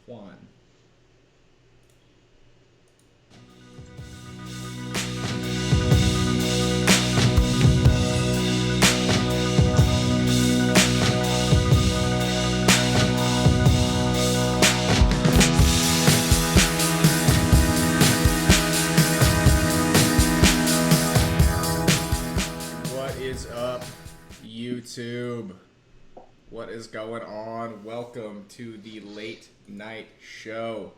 Juan. What is up, YouTube? What is going on? Welcome to the late night show.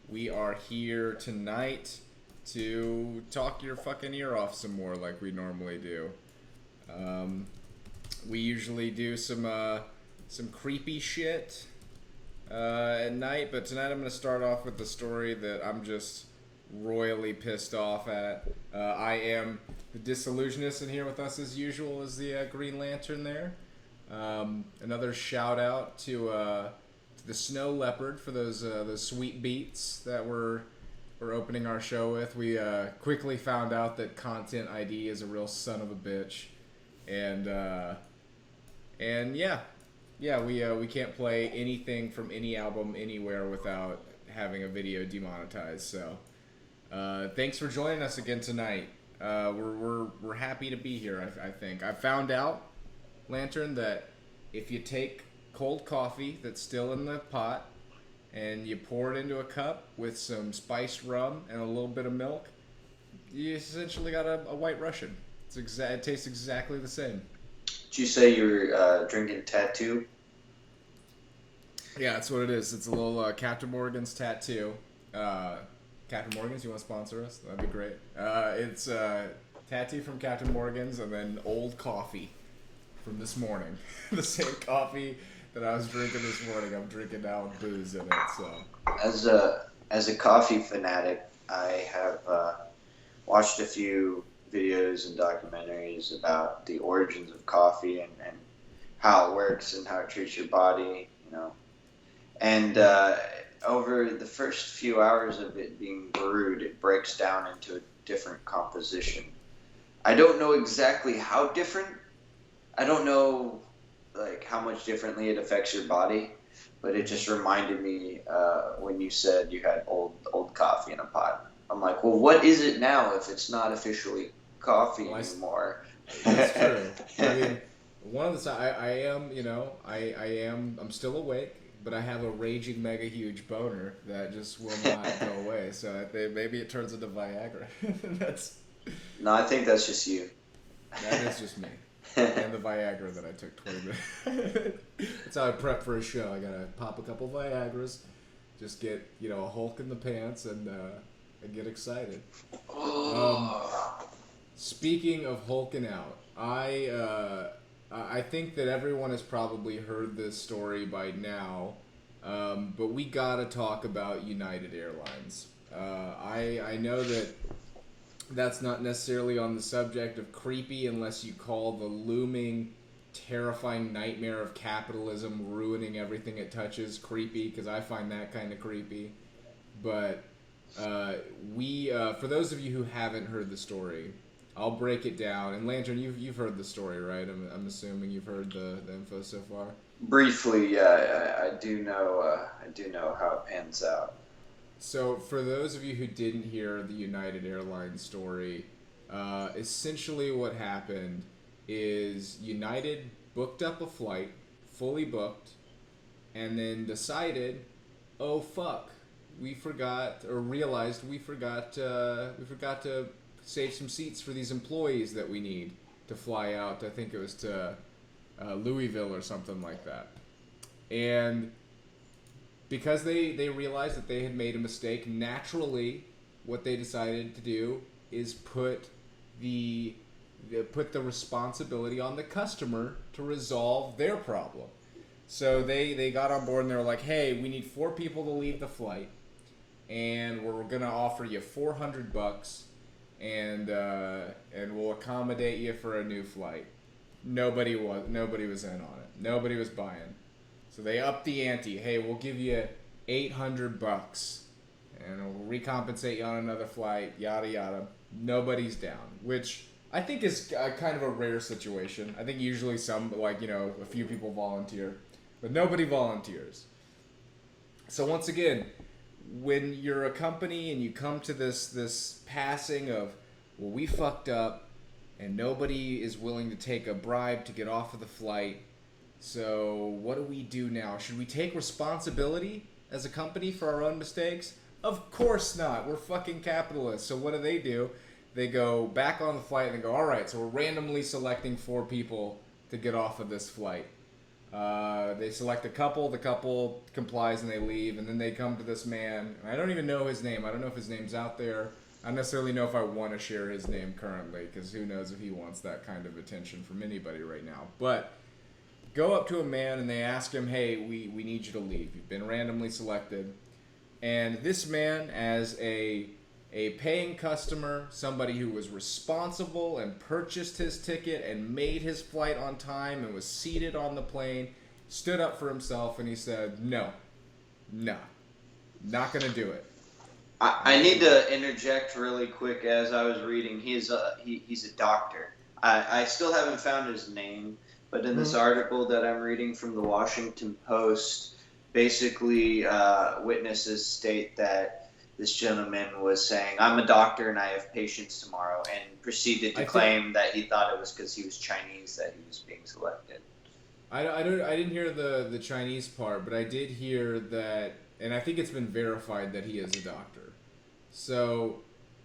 We are here tonight to talk your fucking ear off some more like we normally do. We usually do some creepy shit at night, but tonight I'm going to start off with the story that I'm just royally pissed off at. I am the Disillusionist, and here with us as usual is the Green Lantern there. Another shout out to the Snow Leopard for those sweet beats that we're opening our show with. We quickly found out that Content ID is a real son of a bitch, and we can't play anything from any album anywhere without having a video demonetized. So thanks for joining us again tonight. We're happy to be here. I think I found out, Lantern, that if you take cold coffee that's still in the pot and you pour it into a cup with some spiced rum and a little bit of milk, you essentially got a white Russian. It tastes exactly the same. Did you say you were drinking Tattoo? Yeah, that's what it is. It's a little Captain Morgan's Tattoo. Captain Morgan's, you want to sponsor us? That'd be great. It's Tattoo from Captain Morgan's and then Old Coffee from this morning. The same coffee that I was drinking this morning, I'm drinking now with booze in it. So, as a coffee fanatic, I have watched a few videos and documentaries about the origins of coffee and how it works and how it treats your body, you know. And over the first few hours of it being brewed, it breaks down into a different composition. I don't know exactly how different. I don't know like how much differently it affects your body, but it just reminded me when you said you had old coffee in a pot. I'm like, well, what is it now if it's not officially coffee anymore? That's true. I mean, one of the times I'm still awake, but I have a raging mega huge boner that just will not go away. So maybe it turns into Viagra. No, I think that's just you. That is just me. And the Viagra that I took 20 minutes. That's how I prep for a show. I gotta pop a couple Viagras, just get a Hulk in the pants, and get excited. Speaking of hulking out, I think that everyone has probably heard this story by now, but we gotta talk about United Airlines. I know that that's not necessarily on the subject of creepy unless you call the looming, terrifying nightmare of capitalism ruining everything it touches creepy, because I find that kind of creepy. But for those of you who haven't heard the story, I'll break it down. And Lantern, you've heard the story, right? I'm assuming you've heard the info so far. Briefly, yeah, I do know. I do know how it pans out. So, for those of you who didn't hear the United Airlines story, essentially what happened is United booked up a flight, fully booked, and then decided, oh fuck, we forgot to save some seats for these employees that we need to fly out. I think it was to Louisville or something like that. And because they realized that they had made a mistake, naturally, what they decided to do is put the responsibility on the customer to resolve their problem. So they got on board and they were like, hey, we need 4 people to leave the flight, and we're gonna offer you $400, and we'll accommodate you for a new flight. Nobody was in on it. Nobody was buying. So they upped the ante. Hey, we'll give you $800, and we'll recompensate you on another flight. Yada yada. Nobody's down, which I think is kind of a rare situation. I think usually a few people volunteer, but nobody volunteers. So once again, when you're a company and you come to this passing of, well, we fucked up and nobody is willing to take a bribe to get off of the flight. So what do we do now? Should we take responsibility as a company for our own mistakes? Of course not. We're fucking capitalists. So what do? They go back on the flight and they go, all right, so we're randomly selecting 4 people to get off of this flight. They select a couple, the couple complies and they leave, and then they come to this man. I don't even know his name. I don't know if his name's out there. I don't necessarily know if I want to share his name currently, because who knows if he wants that kind of attention from anybody right now. But go up to a man and they ask him, hey, we need you to leave. You've been randomly selected. And this man, as a paying customer, somebody who was responsible and purchased his ticket and made his flight on time and was seated on the plane, stood up for himself and he said, no, not gonna do it. I need to interject really quick. As I was reading, he's a doctor. I still haven't found his name, but in this article that I'm reading from the Washington Post, basically witnesses state that this gentleman was saying, I'm a doctor and I have patients tomorrow, and proceeded to claim that he thought it was because he was Chinese that he was being selected. I didn't hear the Chinese part, but I did hear that, and I think it's been verified that he is a doctor. So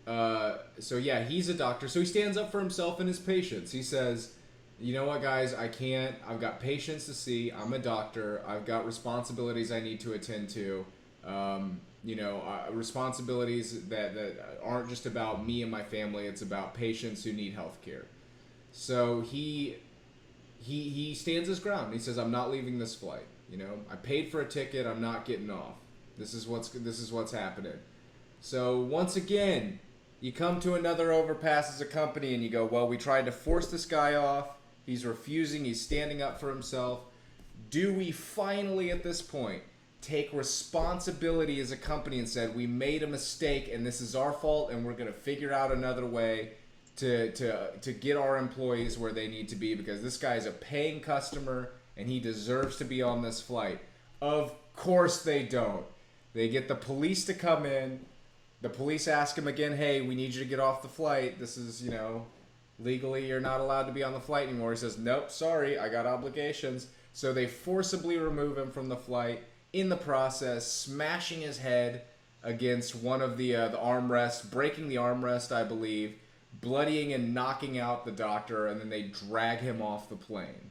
yeah, he's a doctor. So he stands up for himself and his patients. He says, you know what, guys, I can't. I've got patients to see. I'm a doctor. I've got responsibilities I need to attend to. Responsibilities that aren't just about me and my family. It's about patients who need health care. So he stands his ground. He says, I'm not leaving this flight. I paid for a ticket. I'm not getting off. This is what's happening. So once again, you come to another overpass as a company and you go, well, we tried to force this guy off. He's refusing. He's standing up for himself. Do we finally, at this point, take responsibility as a company and said, we made a mistake and this is our fault and we're going to figure out another way to get our employees where they need to be, because this guy's a paying customer and he deserves to be on this flight? Of course they don't. They get the police to come in. The police ask him again, hey, we need you to get off the flight. This is, legally you're not allowed to be on the flight anymore. He says, nope, sorry, I got obligations. So they forcibly remove him from the flight, in the process smashing his head against one of the armrests, breaking the armrest, I believe, bloodying and knocking out the doctor, and then they drag him off the plane.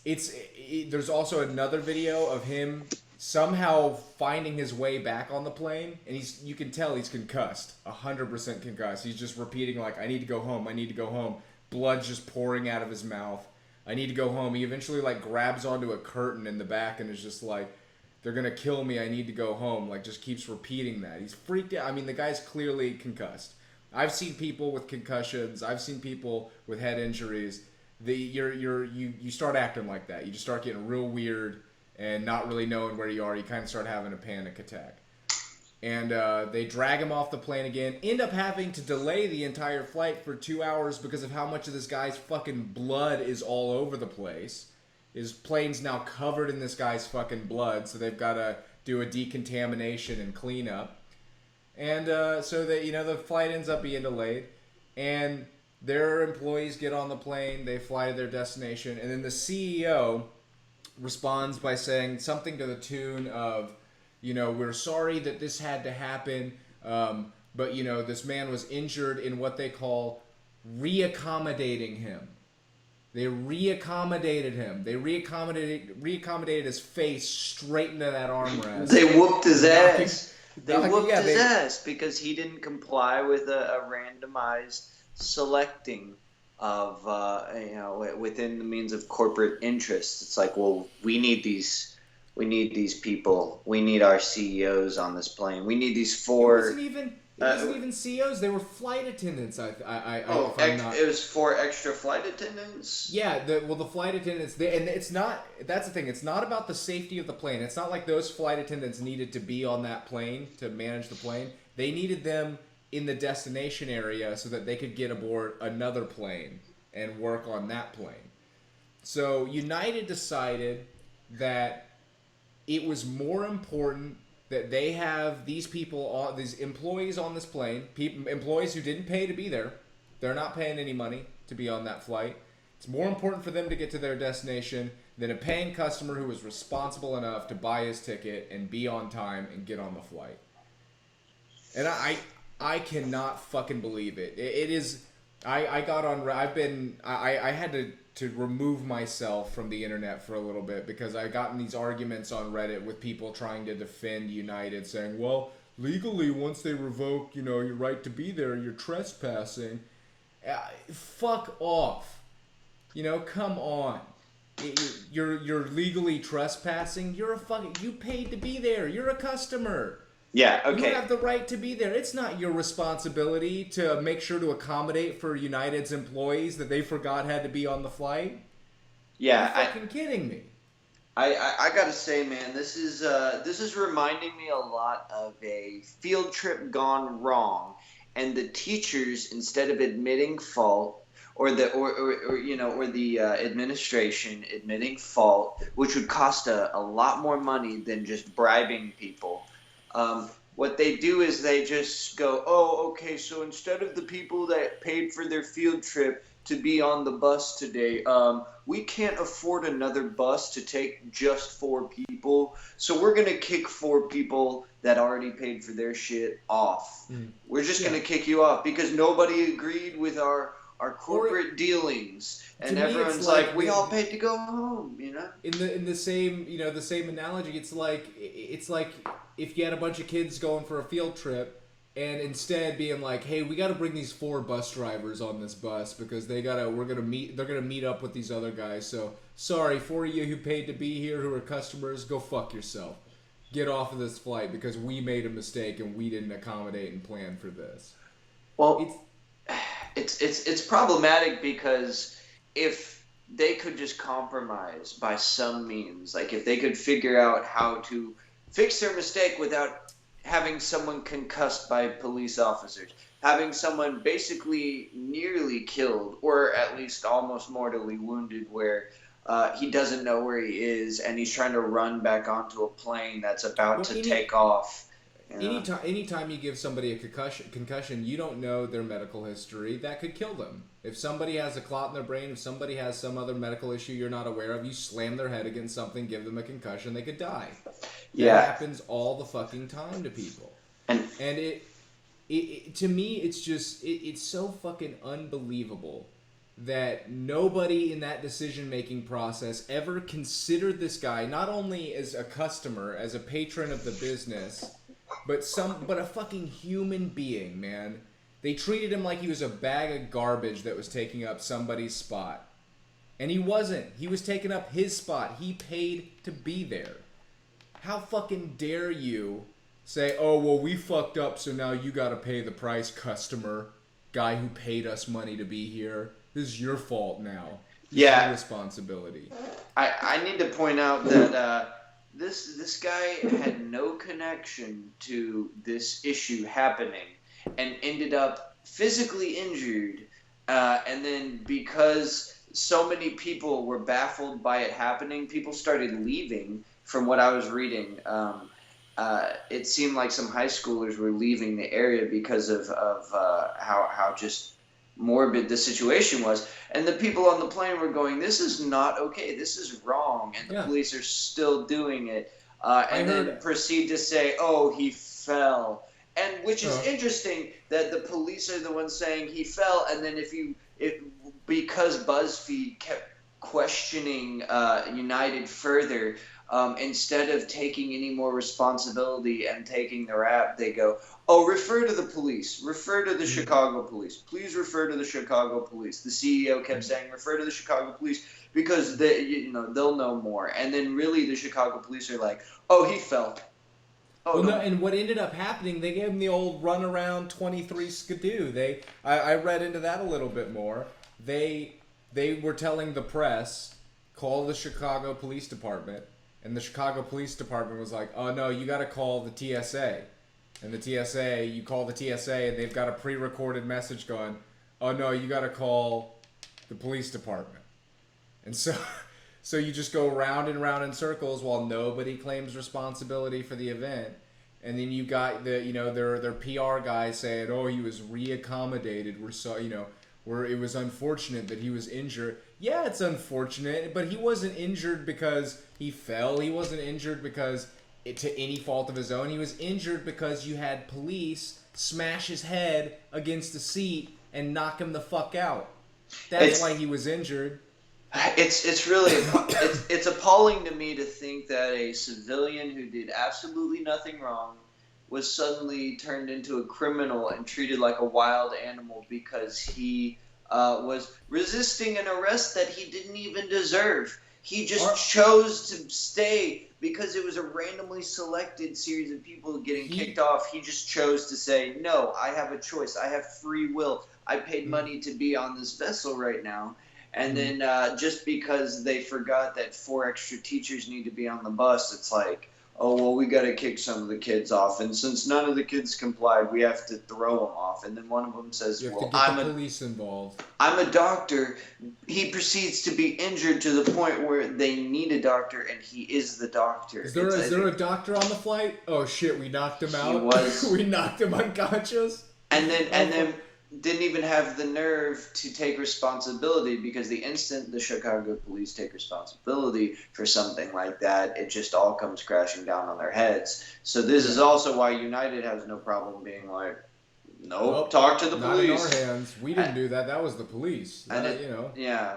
There's also another video of him somehow finding his way back on the plane, and you can tell he's concussed, 100% concussed. He's just repeating like, I need to go home, I need to go home. Blood just pouring out of his mouth. I need to go home. He eventually grabs onto a curtain in the back and is just like, they're gonna kill me, I need to go home. Just keeps repeating that. He's freaked out. I mean, the guy's clearly concussed. I've seen people with concussions. I've seen people with head injuries. You start acting like that. You just start getting real weird and not really knowing where you are. You kind of start having a panic attack. And they drag him off the plane again. End up having to delay the entire flight for 2 hours because of how much of this guy's fucking blood is all over the place. His plane's now covered in this guy's fucking blood, so they've got to do a decontamination and cleanup. And so that, the flight ends up being delayed. And their employees get on the plane, they fly to their destination, and then the CEO responds by saying something to the tune of, we're sorry that this had to happen, but, this man was injured in what they call reaccommodating him. They reaccommodated him. They reaccommodated his face straight into that armrest. They whooped his ass. They whooped his ass because he didn't comply with a randomized selecting of within the means of corporate interests. It's like, well, we need these people. We need our CEOs on this plane. We need these 4. It wasn't even CEOs. They were flight attendants. It was 4 extra flight attendants. Yeah, the flight attendants. And it's not. That's the thing. It's not about the safety of the plane. It's not like those flight attendants needed to be on that plane to manage the plane. They needed them in the destination area so that they could get aboard another plane and work on that plane. So United decided that it was more important that they have these people, these employees on this plane, employees who didn't pay to be there. They're not paying any money to be on that flight. It's more important for them to get to their destination than a paying customer who was responsible enough to buy his ticket and be on time and get on the flight. And I cannot fucking believe it. It is. I got on. I had to remove myself from the internet for a little bit because I got in these arguments on Reddit with people trying to defend United, saying, well, legally, once they revoke, your right to be there, you're trespassing. Fuck off. Come on. You're legally trespassing. You paid to be there. You're a customer. Yeah, okay. You have the right to be there. It's not your responsibility to make sure to accommodate for United's employees that they forgot had to be on the flight. Yeah, You're fucking kidding me. I gotta say, man, this is reminding me a lot of a field trip gone wrong, and the teachers, instead of admitting fault, or the administration admitting fault, which would cost a lot more money than just bribing people. What they do is they just go, oh, okay, so instead of the people that paid for their field trip to be on the bus today, we can't afford another bus to take just 4 people, so we're going to kick 4 people that already paid for their shit off. We're just going to kick you off because nobody agreed with our corporate dealings, and everyone's like, we all paid to go home, In the same the same analogy, it's like if you had a bunch of kids going for a field trip, and instead being like, hey, we got to bring these 4 bus drivers on this bus because they're gonna meet up with these other guys. So sorry, 4 of you who paid to be here who are customers, go fuck yourself. Get off of this flight because we made a mistake and we didn't accommodate and plan for this. Well, it's problematic because if they could just compromise by some means, like if they could figure out how to fix their mistake without having someone concussed by police officers, having someone basically nearly killed or at least almost mortally wounded where he doesn't know where he is and he's trying to run back onto a plane that's about to take off. Anytime you give somebody a concussion, you don't know their medical history. That could kill them. If somebody has a clot in their brain, if somebody has some other medical issue you're not aware of, you slam their head against something, give them a concussion, they could die. That happens all the fucking time to people. And it to me, it's just, it's so fucking unbelievable that nobody in that decision-making process ever considered this guy, not only as a customer, as a patron of the business, but a fucking human being, man. They treated him like he was a bag of garbage that was taking up somebody's spot. And he wasn't. He was taking up his spot. He paid to be there. How fucking dare you say, oh, well, we fucked up, so now you gotta pay the price, customer. Guy who paid us money to be here. This is your fault now. This is your responsibility. I need to point out that this guy had no connection to this issue happening and ended up physically injured. And then because so many people were baffled by it happening, people started leaving. From what I was reading, it seemed like some high schoolers were leaving the area because of how just morbid the situation was. And the people on the plane were going, this is not okay, this is wrong, and the police are still doing it. And then proceed to say, oh, he fell. And which is interesting that the police are the ones saying he fell, and then because BuzzFeed kept questioning United further, instead of taking any more responsibility and taking the rap, they go, oh, refer to the police. Refer to the Chicago police. Please refer to the Chicago police. The CEO kept saying, refer to the Chicago police because they'll know more. And then really the Chicago police are like, oh, he fell. Oh, well, no, and what ended up happening, they gave him the old runaround 23 skidoo. I read into that a little bit more. They were telling the press, call the Chicago Police Department. And the Chicago Police Department was like, oh, no, you got to call the TSA. And the TSA, you call the TSA, and they've got a pre-recorded message going, oh, no, you got to call the police department. And so So you just go round and round in circles while nobody claims responsibility for the event. And then you got the, their PR guy saying, "Oh, he was reaccommodated. We're so, where it was unfortunate that he was injured." Yeah, it's unfortunate, but he wasn't injured because he fell. He wasn't injured because to any fault of his own. He was injured because you had police smash his head against the seat and knock him the fuck out. That's why he was injured. It's really it's appalling to me to think that a civilian who did absolutely nothing wrong was suddenly turned into a criminal and treated like a wild animal because he was resisting an arrest that he didn't even deserve. He just chose to stay because it was a randomly selected series of people getting kicked off. He just chose to say, "No, I have a choice. I have free will. I paid money to be on this vessel right now." And then just because they forgot that 4 extra teachers need to be on the bus, it's like, "Oh, well, we got to kick some of the kids off. And since none of the kids complied, we have to throw them off." And then one of them says, "Well, I'm the police involved. I'm a doctor." He proceeds to be injured to the point where they need a doctor, and he is the doctor. Is there a doctor on the flight? Oh, shit, we knocked him out? He was. We knocked him unconscious? And then didn't even have the nerve to take responsibility, because the instant the Chicago police take responsibility for something like that, it just all comes crashing down on their heads. So this is also why United has no problem being like, "Nope, talk to the police." Not in our hands. We didn't do that. That was the police. Yeah.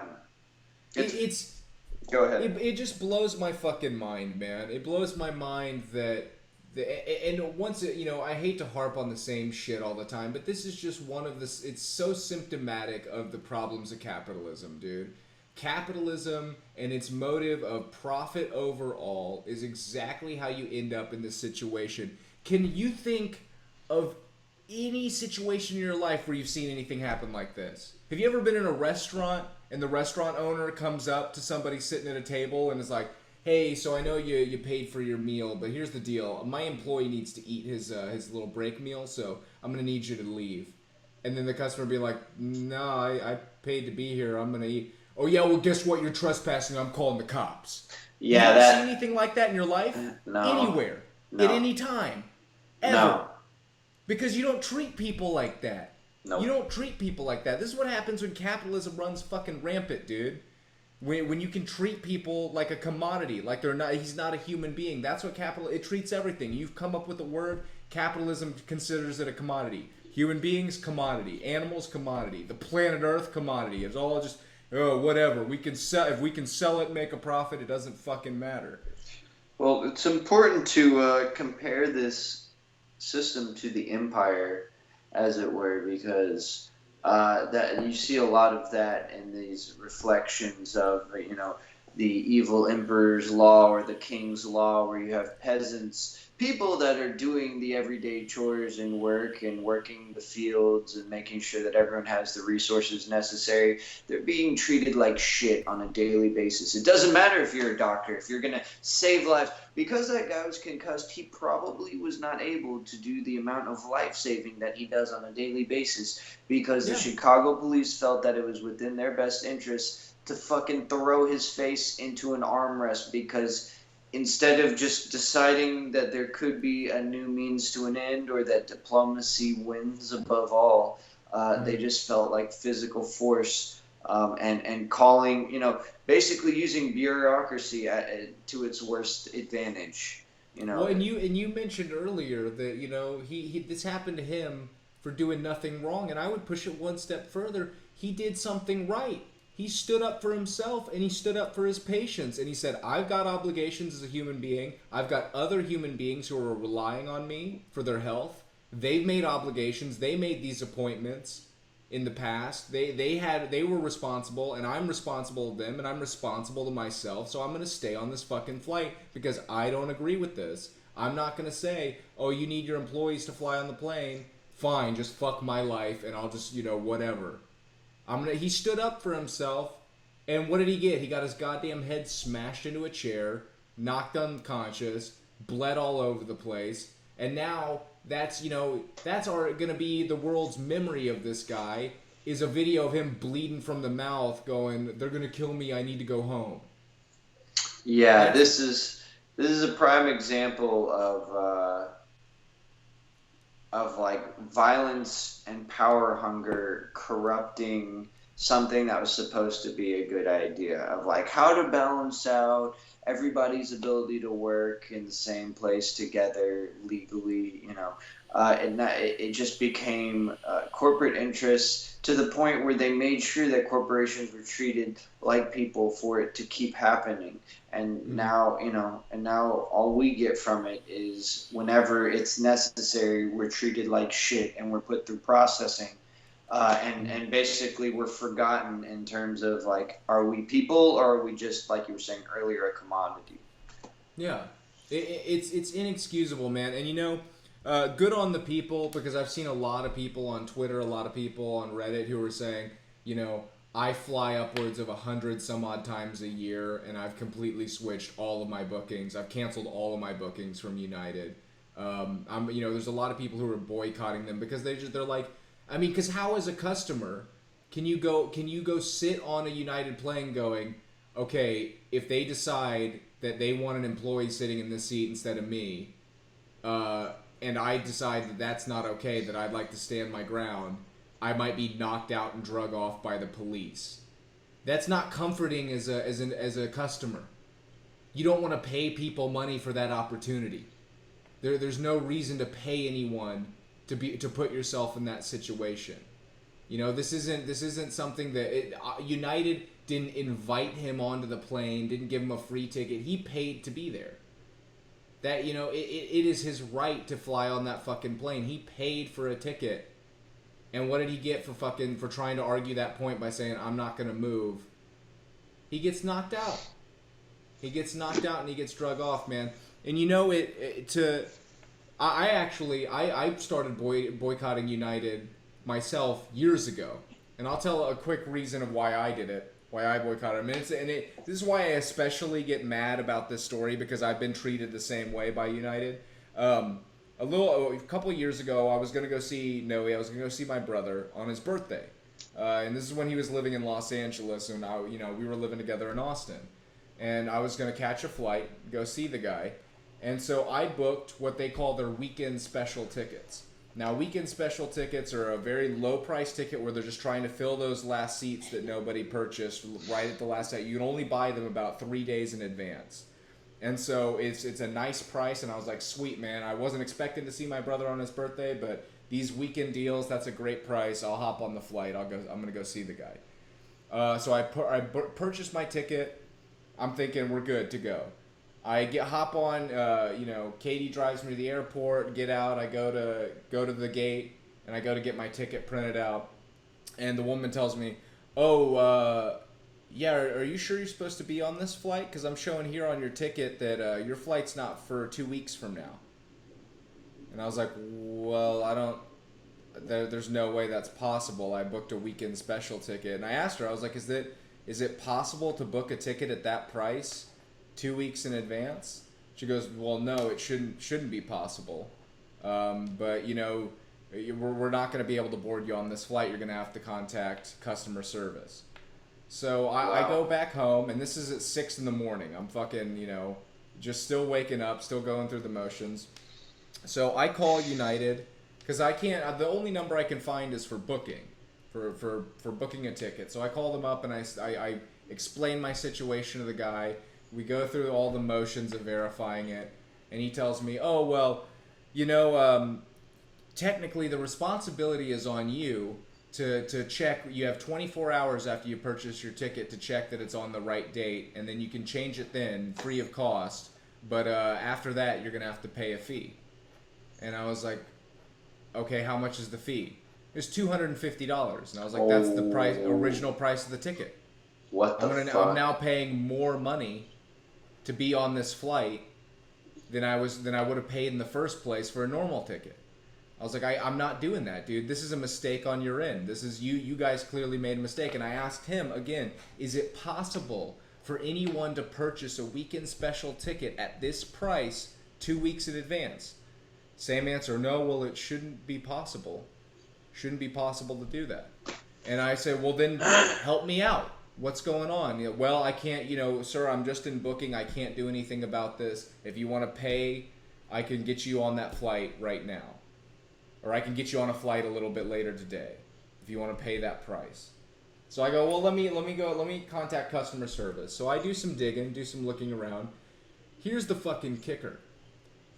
It's go ahead. It just blows my fucking mind, man. It blows my mind that and once I hate to harp on the same shit all the time, but this is just one of the. It's so symptomatic of the problems of capitalism, dude. Capitalism and its motive of profit overall is exactly how you end up in this situation. Can you think of any situation in your life where you've seen anything happen like this? Have you ever been in a restaurant and the restaurant owner comes up to somebody sitting at a table and is like, "Hey, so I know you paid for your meal, but here's the deal. My employee needs to eat his little break meal, so I'm going to need you to leave." And then the customer be like, "No, I paid to be here. I'm going to eat." "Oh, yeah, well, guess what? You're trespassing. I'm calling the cops." Yeah, you ever seen anything like that in your life? No. Anywhere. No. At any time. Ever. No. Because you don't treat people like that. Nope. You don't treat people like that. This is what happens when capitalism runs fucking rampant, dude. When you can treat people like a commodity, like he's not a human being. That's what it treats everything. You've come up with a word. Capitalism considers it a commodity. Human beings, commodity. Animals, commodity. The planet Earth, commodity. It's all just, whatever. We can sell, if we can sell it and make a profit, it doesn't fucking matter. Well, it's important to compare this system to the empire, as it were, because that you see a lot of that in these reflections of the evil emperor's law or the king's law, where you have peasants, people that are doing the everyday chores and work and working the fields and making sure that everyone has the resources necessary. They're being treated like shit on a daily basis. It doesn't matter if you're a doctor, if you're going to save lives. Because that guy was concussed, he probably was not able to do the amount of life-saving that he does on a daily basis, because the Chicago police felt that it was within their best interest to fucking throw his face into an armrest, because instead of just deciding that there could be a new means to an end, or that diplomacy wins above all, they just felt like physical force, and calling, basically using bureaucracy to its worst advantage. Well, and you mentioned earlier that he this happened to him for doing nothing wrong, and I would push it one step further. He did something right. He stood up for himself, and he stood up for his patients, and he said, "I've got obligations as a human being. I've got other human beings who are relying on me for their health. They've made obligations. They made these appointments in the past. They were responsible, and I'm responsible to them, and I'm responsible to myself. So I'm going to stay on this fucking flight because I don't agree with this. I'm not going to say, 'Oh, you need your employees to fly on the plane.' Fine, just fuck my life, and I'll just whatever." He stood up for himself, and what did he get? He got his goddamn head smashed into a chair, knocked unconscious, bled all over the place, and now that's going to be the world's memory of this guy, is a video of him bleeding from the mouth going, "They're going to kill me, I need to go home." Yeah, That's this is a prime example of like violence and power hunger corrupting something that was supposed to be a good idea of like how to balance out everybody's ability to work in the same place together legally, and it just became corporate interests to the point where they made sure that corporations were treated like people for it to keep happening. And mhm. now, all we get from it is whenever it's necessary, we're treated like shit and we're put through processing. And basically we're forgotten in terms of like, are we people or are we just, like you were saying earlier, a commodity? Yeah, it's inexcusable, man. And good on the people, because I've seen a lot of people on Twitter, a lot of people on Reddit who are saying, you know, I fly upwards of 100 some odd times a year, and I've completely switched all of my bookings. I've canceled all of my bookings from United. There's a lot of people who are boycotting them because they're like, I mean, because how as a customer can you go sit on a United plane going, okay, if they decide that they want an employee sitting in this seat instead of me, uh, and I decide that that's not okay, that I'd like to stand my ground, I might be knocked out and drug off by the police. That's not comforting as a customer. You don't want to pay people money for that opportunity. There's no reason to pay anyone to put yourself in that situation. This isn't something that United didn't invite him onto the plane, didn't give him a free ticket. He paid to be there. That it is his right to fly on that fucking plane. He paid for a ticket, and what did he get for trying to argue that point by saying I'm not gonna move? He gets knocked out. He gets knocked out and he gets drug off, man. And I started boycotting United myself years ago, and I'll tell a quick reason of why I did it, why I boycotted them. This is why I especially get mad about this story, because I've been treated the same way by United. A couple of years ago, I was gonna go see Noe. I was gonna go see my brother on his birthday, and this is when he was living in Los Angeles, and we were living together in Austin, and I was gonna catch a flight, go see the guy. And so I booked what they call their weekend special tickets. Now, weekend special tickets are a very low price ticket where they're just trying to fill those last seats that nobody purchased right at the last second. You can only buy them about 3 days in advance. And so it's a nice price, and I was like, sweet, man. I wasn't expecting to see my brother on his birthday, but these weekend deals, that's a great price. I'll hop on the flight. I'm going to go see the guy. So I purchased my ticket. I'm thinking we're good to go. I hop on. Katie drives me to the airport. Get out. I go to the gate, and I go to get my ticket printed out. And the woman tells me, "Oh, yeah. Are you sure you're supposed to be on this flight? Because I'm showing here on your ticket that your flight's not for 2 weeks from now." And I was like, "Well, I don't. There's no way that's possible. I booked a weekend special ticket." And I asked her. I was like, "Is it possible to book a ticket at that price 2 weeks in advance?" She goes, "Well, no, it shouldn't be possible. But we're not going to be able to board you on this flight. You're going to have to contact customer service." So I go Wow. back home, and this is at 6 in the morning. I'm fucking just still waking up, still going through the motions. So I call United because I can't. The only number I can find is for booking, for booking a ticket. So I call them up and I explain my situation to the guy. We go through all the motions of verifying it, and he tells me, "Oh well, you know, technically the responsibility is on you to check. You have 24 hours after you purchase your ticket to check that it's on the right date, and then you can change it then free of cost. But after that, you're gonna have to pay a fee." And I was like, "Okay, how much is the fee?" It's $250, and I was like, "That's the Oh, original price of the ticket. what the I'm fuck? now paying more money to be on this flight than I would have paid in the first place for a normal ticket." I was like, I'm not doing that, dude. This is a mistake on your end. This is you guys clearly made a mistake. And I asked him again, is it possible for anyone to purchase a weekend special ticket at this price 2 weeks in advance? Same answer, no. Well, it shouldn't be possible. Shouldn't be possible to do that. And I said, well, then help me out. What's going on? Well, I can't, sir, I'm just in booking. I can't do anything about this. If you want to pay, I can get you on that flight right now. Or I can get you on a flight a little bit later today if you want to pay that price. So I go, well, let me contact customer service. So I do some digging, do some looking around. Here's the fucking kicker.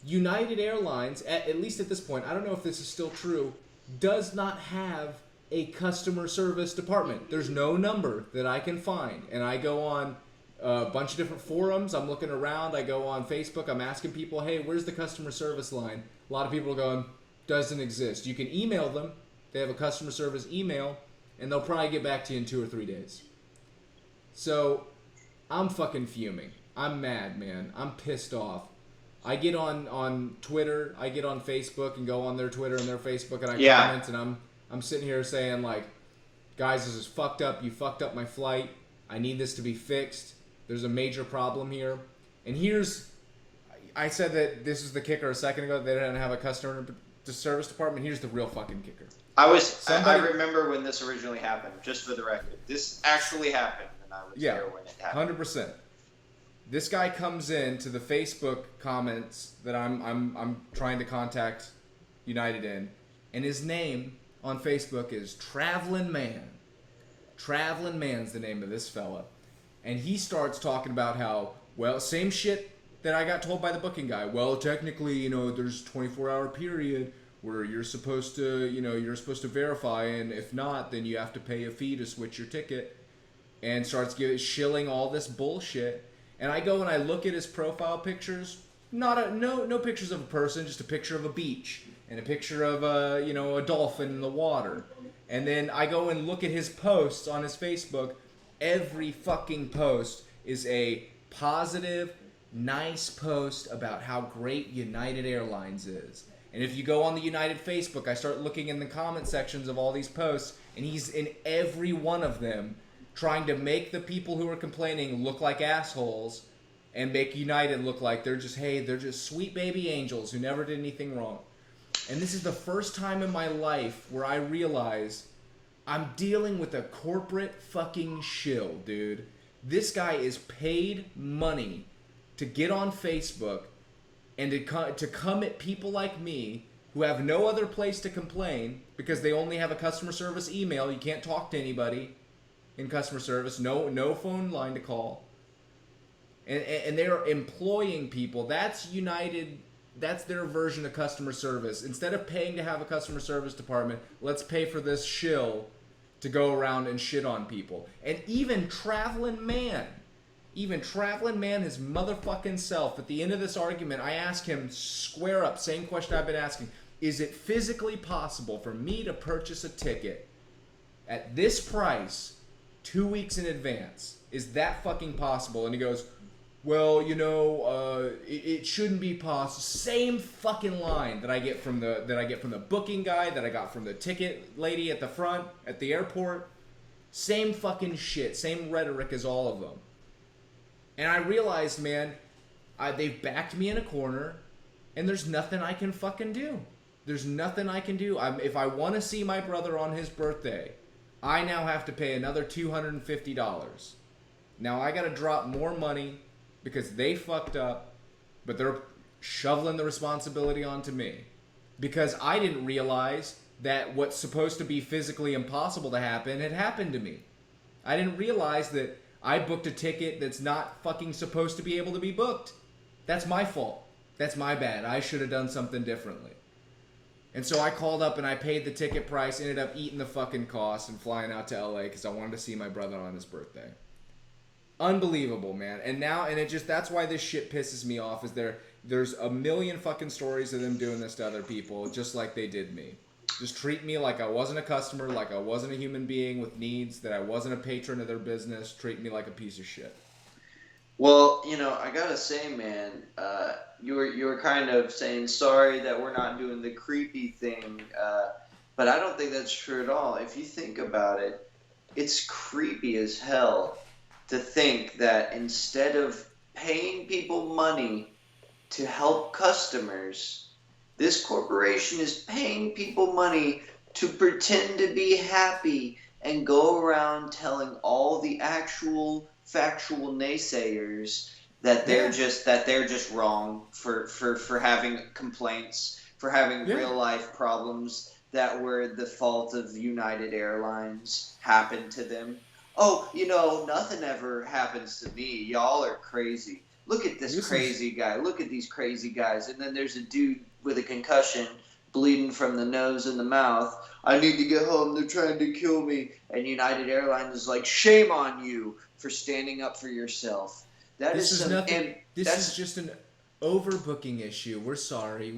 United Airlines, at least at this point, I don't know if this is still true, does not have a customer service department. There's no number that I can find. And I go on a bunch of different forums. I'm looking around. I go on Facebook. I'm asking people, hey, where's the customer service line? A lot of people are going, doesn't exist. You can email them. They have a customer service email, and they'll probably get back to you in 2 or 3 days. So I'm fucking fuming. I'm mad, man. I'm pissed off. I get on Twitter, I get on Facebook and go on their Twitter and their Facebook, and I comment, and I'm sitting here saying, like, guys, this is fucked up. You fucked up my flight. I need this to be fixed. There's a major problem here. And I said that this is the kicker a second ago. They didn't have a customer service department. Here's the real fucking kicker. I remember when this originally happened, just for the record. This actually happened, and I was there when it happened. 100%. This guy comes in to the Facebook comments that I'm trying to contact United in, and his name on Facebook is Traveling Man. Traveling Man's the name of this fella. And he starts talking about how, well, same shit that I got told by the booking guy. Well, technically, there's a 24-hour period where you're supposed to verify, and if not, then you have to pay a fee to switch your ticket, and starts shilling all this bullshit. And I go and I look at his profile pictures, no pictures of a person, just a picture of a beach and a picture of a dolphin in the water. And then I go and look at his posts on his Facebook. Every fucking post is a positive, nice post about how great United Airlines is. And if you go on the United Facebook, I start looking in the comment sections of all these posts, and he's in every one of them trying to make the people who are complaining look like assholes and make United look like they're just sweet baby angels who never did anything wrong. And this is the first time in my life where I realize I'm dealing with a corporate fucking shill, dude. This guy is paid money to get on Facebook and to come at people like me who have no other place to complain because they only have a customer service email. You can't talk to anybody in customer service. No phone line to call. And they're employing people. That's United. That's their version of customer service. Instead of paying to have a customer service department, let's pay for this shill to go around and shit on people. And even Traveling Man, his motherfucking self, at the end of this argument, I ask him square up, same question I've been asking. Is it physically possible for me to purchase a ticket at this price 2 weeks in advance? Is that fucking possible? And he goes, well, it shouldn't be possible. Same fucking line that I get from the booking guy, that I got from the ticket lady at the front at the airport. Same fucking shit, same rhetoric as all of them. And I realized, man, they've backed me in a corner, and there's nothing I can fucking do. There's nothing I can do. If I want to see my brother on his birthday, I now have to pay another $250. Now I got to drop more money because they fucked up, but they're shoveling the responsibility onto me. Because I didn't realize that what's supposed to be physically impossible to happen had happened to me. I didn't realize that I booked a ticket that's not fucking supposed to be able to be booked. That's my fault. That's my bad. I should have done something differently. And so I called up and I paid the ticket price, ended up eating the fucking cost and flying out to LA because I wanted to see my brother on his birthday. Unbelievable, man. And that's why this shit pisses me off, is there's a million fucking stories of them doing this to other people just like they did me. Just treat me like I wasn't a customer, like I wasn't a human being with needs, that I wasn't a patron of their business. Treat me like a piece of shit. Well, I gotta say, man, you were kind of saying sorry that we're not doing the creepy thing, but I don't think that's true at all. If you think about it, it's creepy as hell to think that instead of paying people money to help customers, this corporation is paying people money to pretend to be happy and go around telling all the actual factual naysayers that Yeah. they're just wrong for having complaints, for having Yeah. real life problems that were the fault of United Airlines happened to them. Oh, nothing ever happens to me. Y'all are crazy. Look at this This is crazy guy. Look at these crazy guys. And then there's a dude with a concussion, bleeding from the nose and the mouth. I need to get home. They're trying to kill me. And United Airlines is like, shame on you for standing up for yourself. That this is is some, nothing. and This is that's, just an overbooking issue. We're sorry.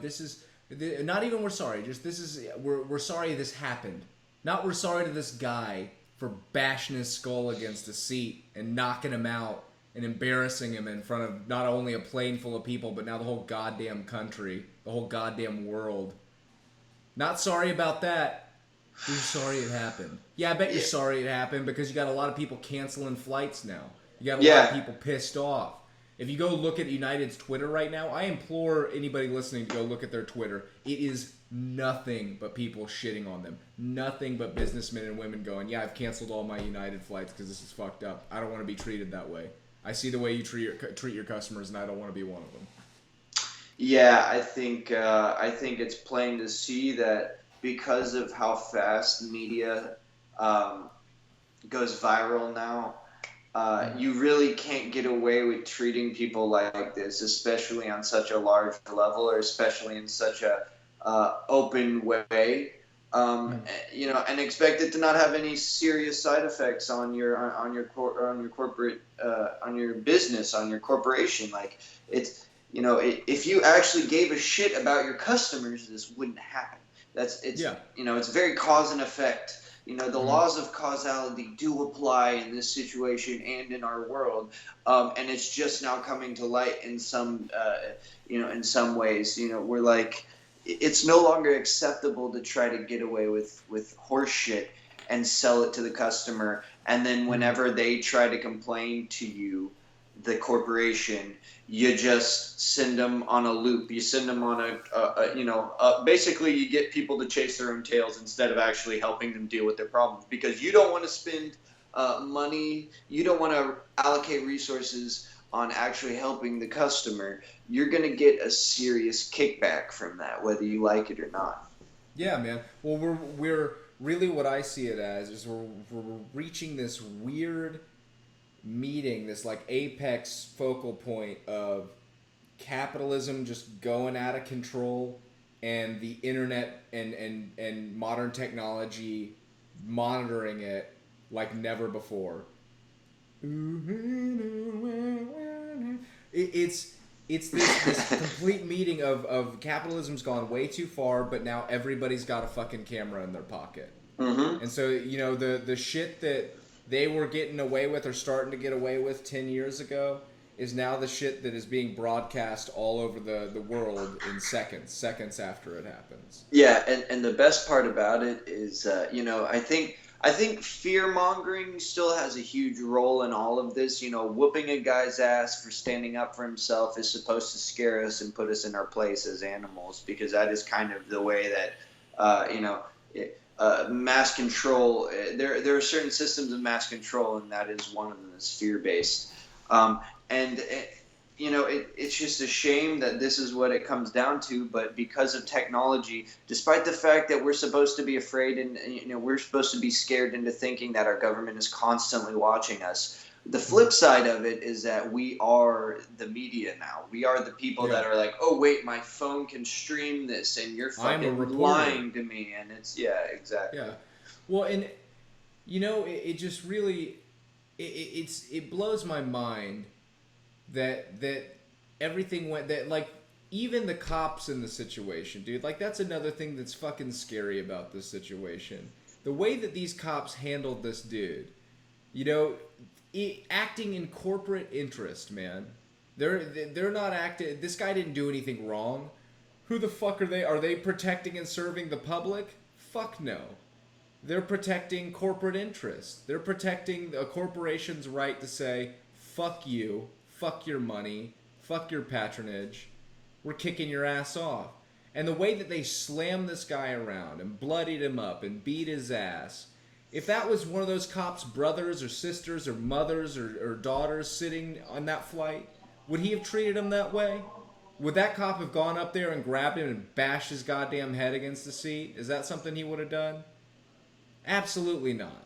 This is not even we're sorry. Just this is we're sorry this happened. Not we're sorry to this guy for bashing his skull against a seat and knocking him out and embarrassing him in front of not only a plane full of people but now the whole goddamn country, the whole goddamn world. Not sorry about that. You're sorry it happened. Yeah, I bet you're yeah, sorry it happened because you got a lot of people canceling flights now. You got a lot of yeah, people pissed off. If you go look at United's Twitter right now, I implore anybody listening to go look at their Twitter. It is nothing but people shitting on them. Nothing but businessmen and women going, yeah, I've canceled all my United flights because this is fucked up. I don't want to be treated that way. I see the way you treat your customers, and I don't want to be one of them. yeah. I think it's plain to see that because of how fast media um, goes viral now, Mm-hmm. you really can't get away with treating people like this, especially on such a large level, or especially in such a open way. Mm-hmm. And expect it to not have any serious side effects on your corporate on your business, on your corporation. Like it's if you actually gave a shit about your customers, this wouldn't happen. Yeah. It's very cause and effect. The Mm-hmm. laws of causality do apply in this situation and in our world, and it's just now coming to light in some ways. We're like, it's no longer acceptable to try to get away with horse shit and sell it to the customer, and then Mm-hmm. whenever they try to complain to you, the corporation, you just send them on a loop. You send them on basically you get people to chase their own tails instead of actually helping them deal with their problems, because you don't want to spend money, you don't want to allocate resources on actually helping the customer. You're going to get a serious kickback from that, whether you like it or not. Yeah, man. Well, we're really what I see it as is we're reaching this weird meeting, this like apex focal point of capitalism just going out of control and the internet and modern technology monitoring it like never before. It's this complete meeting of capitalism's gone way too far, but now everybody's got a fucking camera in their pocket. Mm-hmm. And so, the shit that they were getting away with or starting to get away with 10 years ago is now the shit that is being broadcast all over the world in seconds after it happens. Yeah, and the best part about it is, I think fear mongering still has a huge role in all of this. Whooping a guy's ass for standing up for himself is supposed to scare us and put us in our place as animals, because that is kind of the way that, mass control. There are certain systems of mass control, and that is one of them is fear based. And it's just a shame that this is what it comes down to. But because of technology, despite the fact that we're supposed to be afraid and we're supposed to be scared into thinking that our government is constantly watching us, the flip side of it is that we are the media now. We are the people Yeah. that are like, oh wait, my phone can stream this, and you're I'm a fucking reporter. lying to me. And it's, yeah, exactly. Yeah. Well, and it just really it blows my mind that everything went that like even the cops in the situation, dude. Like that's another thing that's fucking scary about this situation. The way that these cops handled this dude, you know, acting in corporate interest, man. They're not acting. This guy didn't do anything wrong. Who the fuck are they? Are they protecting and serving the public? Fuck no. They're protecting corporate interests. They're protecting a corporation's right to say, fuck you, fuck your money, fuck your patronage. We're kicking your ass off. And the way that they slammed this guy around and bloodied him up and beat his ass, if that was one of those cops' brothers or sisters or mothers or daughters sitting on that flight, would he have treated him that way? Would that cop have gone up there and grabbed him and bashed his goddamn head against the seat? Is that something he would have done? Absolutely not.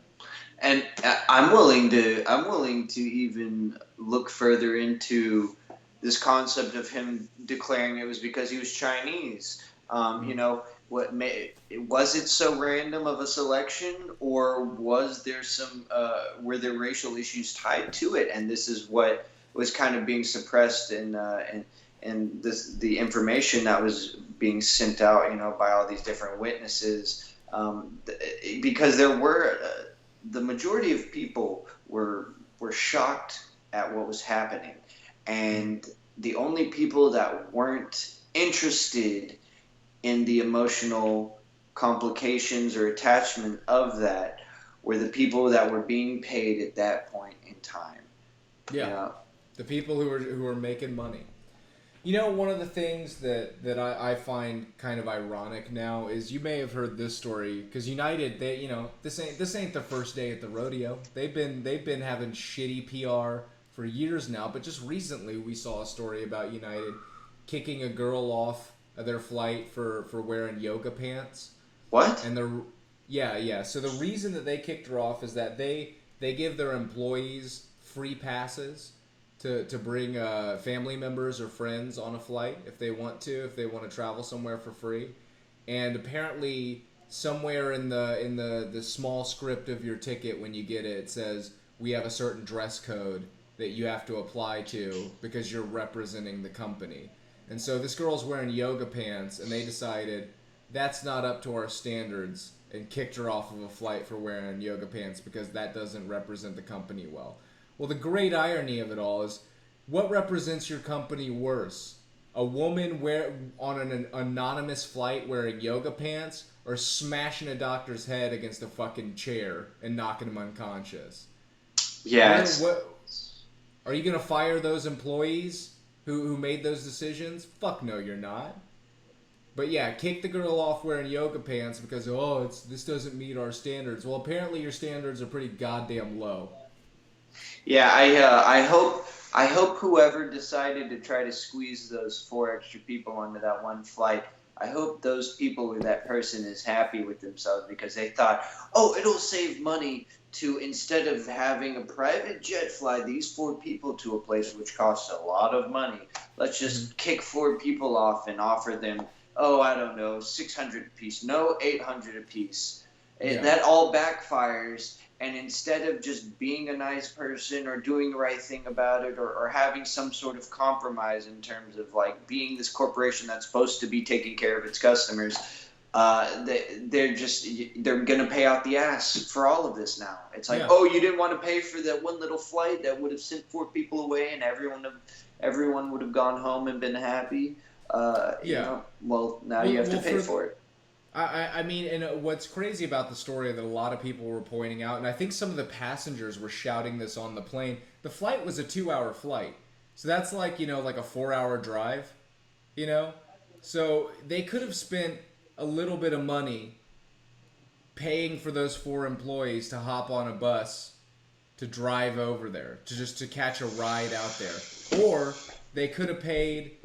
And I'm willing to even look further into this concept of him declaring it was because he was Chinese. You know, was it so random of a selection, or was there some were there racial issues tied to it? And this is what was kind of being suppressed and the information that was being sent out, you know, by all these different witnesses, because there were the majority of people were shocked at what was happening, and the only people that weren't interested in the emotional complications or attachment of that were the people that were being paid at that point in time. Yeah, You know? the people who are making money. You know, one of the things that I find kind of ironic now is you may have heard this story because United, they, you know, this ain't the first day at the rodeo. They've been having shitty PR for years now, but just recently we saw a story about United kicking a girl off of their flight for wearing yoga pants. What? And yeah. So the reason that they kicked her off is that they give their employees free passes to bring family members or friends on a flight if they want to travel somewhere for free. And apparently somewhere in the small script of your ticket when you get it, it says we have a certain dress code that you have to apply to because you're representing the company. And so this girl's wearing yoga pants and they decided that's not up to our standards and kicked her off of a flight for wearing yoga pants because that doesn't represent the company well. Well, the great irony of it all is, what represents your company worse? A woman on an anonymous flight wearing yoga pants, or smashing a doctor's head against a fucking chair and knocking him unconscious? Yeah. Are you gonna fire those employees who made those decisions? Fuck no, you're not. But yeah, kick the girl off wearing yoga pants because this doesn't meet our standards. Well, apparently your standards are pretty goddamn low. Yeah, I hope whoever decided to try to squeeze those 4 extra people onto that one flight, I hope those people or that person is happy with themselves because they thought, oh, it'll save money to, instead of having a private jet fly these 4 people to a place which costs a lot of money, let's just kick 4 people off and offer them, oh, I don't know, 600 apiece, no, 800 apiece. Yeah. That all backfires. And instead of just being a nice person or doing the right thing about it, or having some sort of compromise in terms of like being this corporation that's supposed to be taking care of its customers, they're gonna pay out the ass for all of this now. It's like, oh, you didn't want to pay for that one little flight that would have sent 4 people away and everyone would have gone home and been happy. You know, well, now you have to pay for it. I mean, and what's crazy about the story that a lot of people were pointing out, and I think some of the passengers were shouting this on the plane, the flight was a 2-hour flight. So that's like, you know, like a 4-hour drive, you know? So they could have spent a little bit of money paying for those 4 employees to hop on a bus to drive over there, to catch a ride out there. Or they could have paid,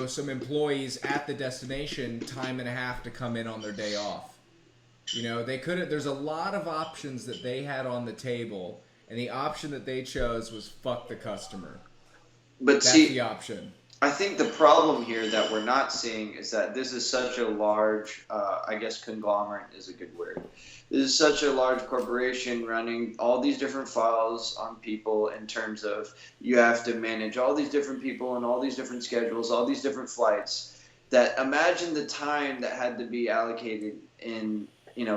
some employees at the destination time and a half to come in on their day off. You know, they could have. There's a lot of options that they had on the table, and the option that they chose was fuck the customer. But that's see, the option. I think the problem here that we're not seeing is that this is such a large, I guess conglomerate is a good word. This is such a large corporation running all these different files on people in terms of you have to manage all these different people and all these different schedules, all these different flights, that imagine the time that had to be allocated in,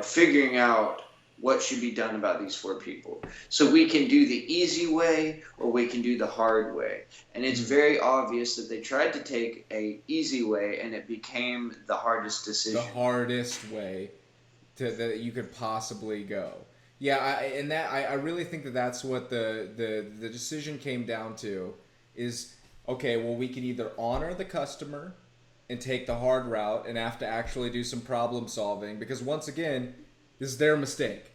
figuring out what should be done about these 4 people. So we can do the easy way or we can do the hard way. And it's very obvious that they tried to take a easy way and it became the hardest decision. The hardest way that you could possibly go. Yeah, I really think that's what the decision came down to is, okay, well, we can either honor the customer and take the hard route and have to actually do some problem solving because once again, this is their mistake.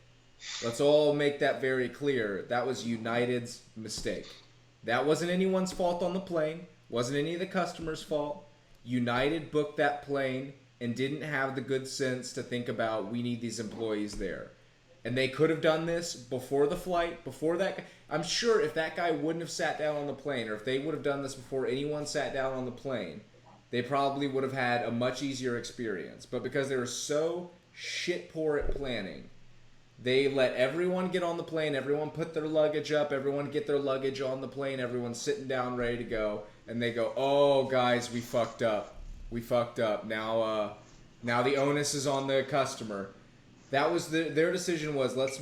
Let's all make that very clear. That was United's mistake. That wasn't anyone's fault on the plane. Wasn't any of the customers' fault. United booked that plane and didn't have the good sense to think about we need these employees there. And they could have done this before the flight, before that. I'm sure if that guy wouldn't have sat down on the plane, or if they would have done this before anyone sat down on the plane, they probably would have had a much easier experience. But because they were so shit poor at planning, they let everyone get on the plane, everyone put their luggage up, everyone get their luggage on the plane, everyone's sitting down ready to go, and they go, "Oh, guys, we fucked up. We fucked up. Now the onus is on the customer." That was their decision was, let's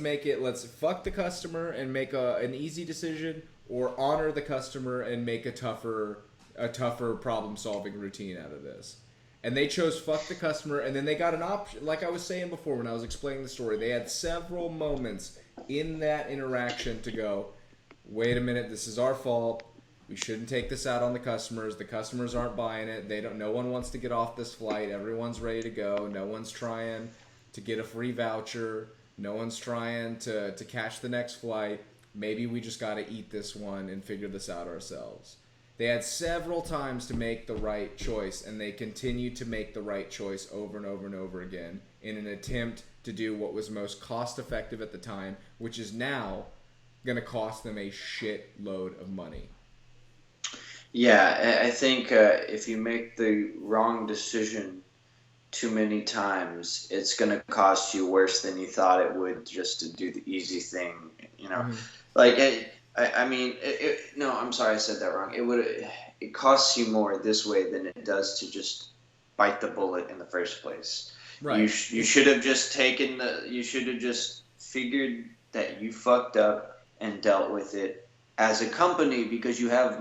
fuck the customer and make an easy decision, or honor the customer and make a tougher problem solving routine out of this. And they chose fuck the customer, and then they got an option. Like I was saying before when I was explaining the story, they had several moments in that interaction to go, wait a minute, this is our fault. We shouldn't take this out on the customers. The customers aren't buying it. No one wants to get off this flight. Everyone's ready to go. No one's trying to get a free voucher. No one's trying to catch the next flight. Maybe we just got to eat this one and figure this out ourselves. They had several times to make the right choice, and they continued to make the right choice over and over and over again in an attempt to do what was most cost effective at the time, which is now going to cost them a shitload of money. Yeah, I think if you make the wrong decision too many times, it's going to cost you worse than you thought it would just to do the easy thing. Like I mean, no, I'm sorry, I said that wrong. It costs you more this way than it does to just bite the bullet in the first place. Right. You should have just you should have just figured that you fucked up and dealt with it as a company because you have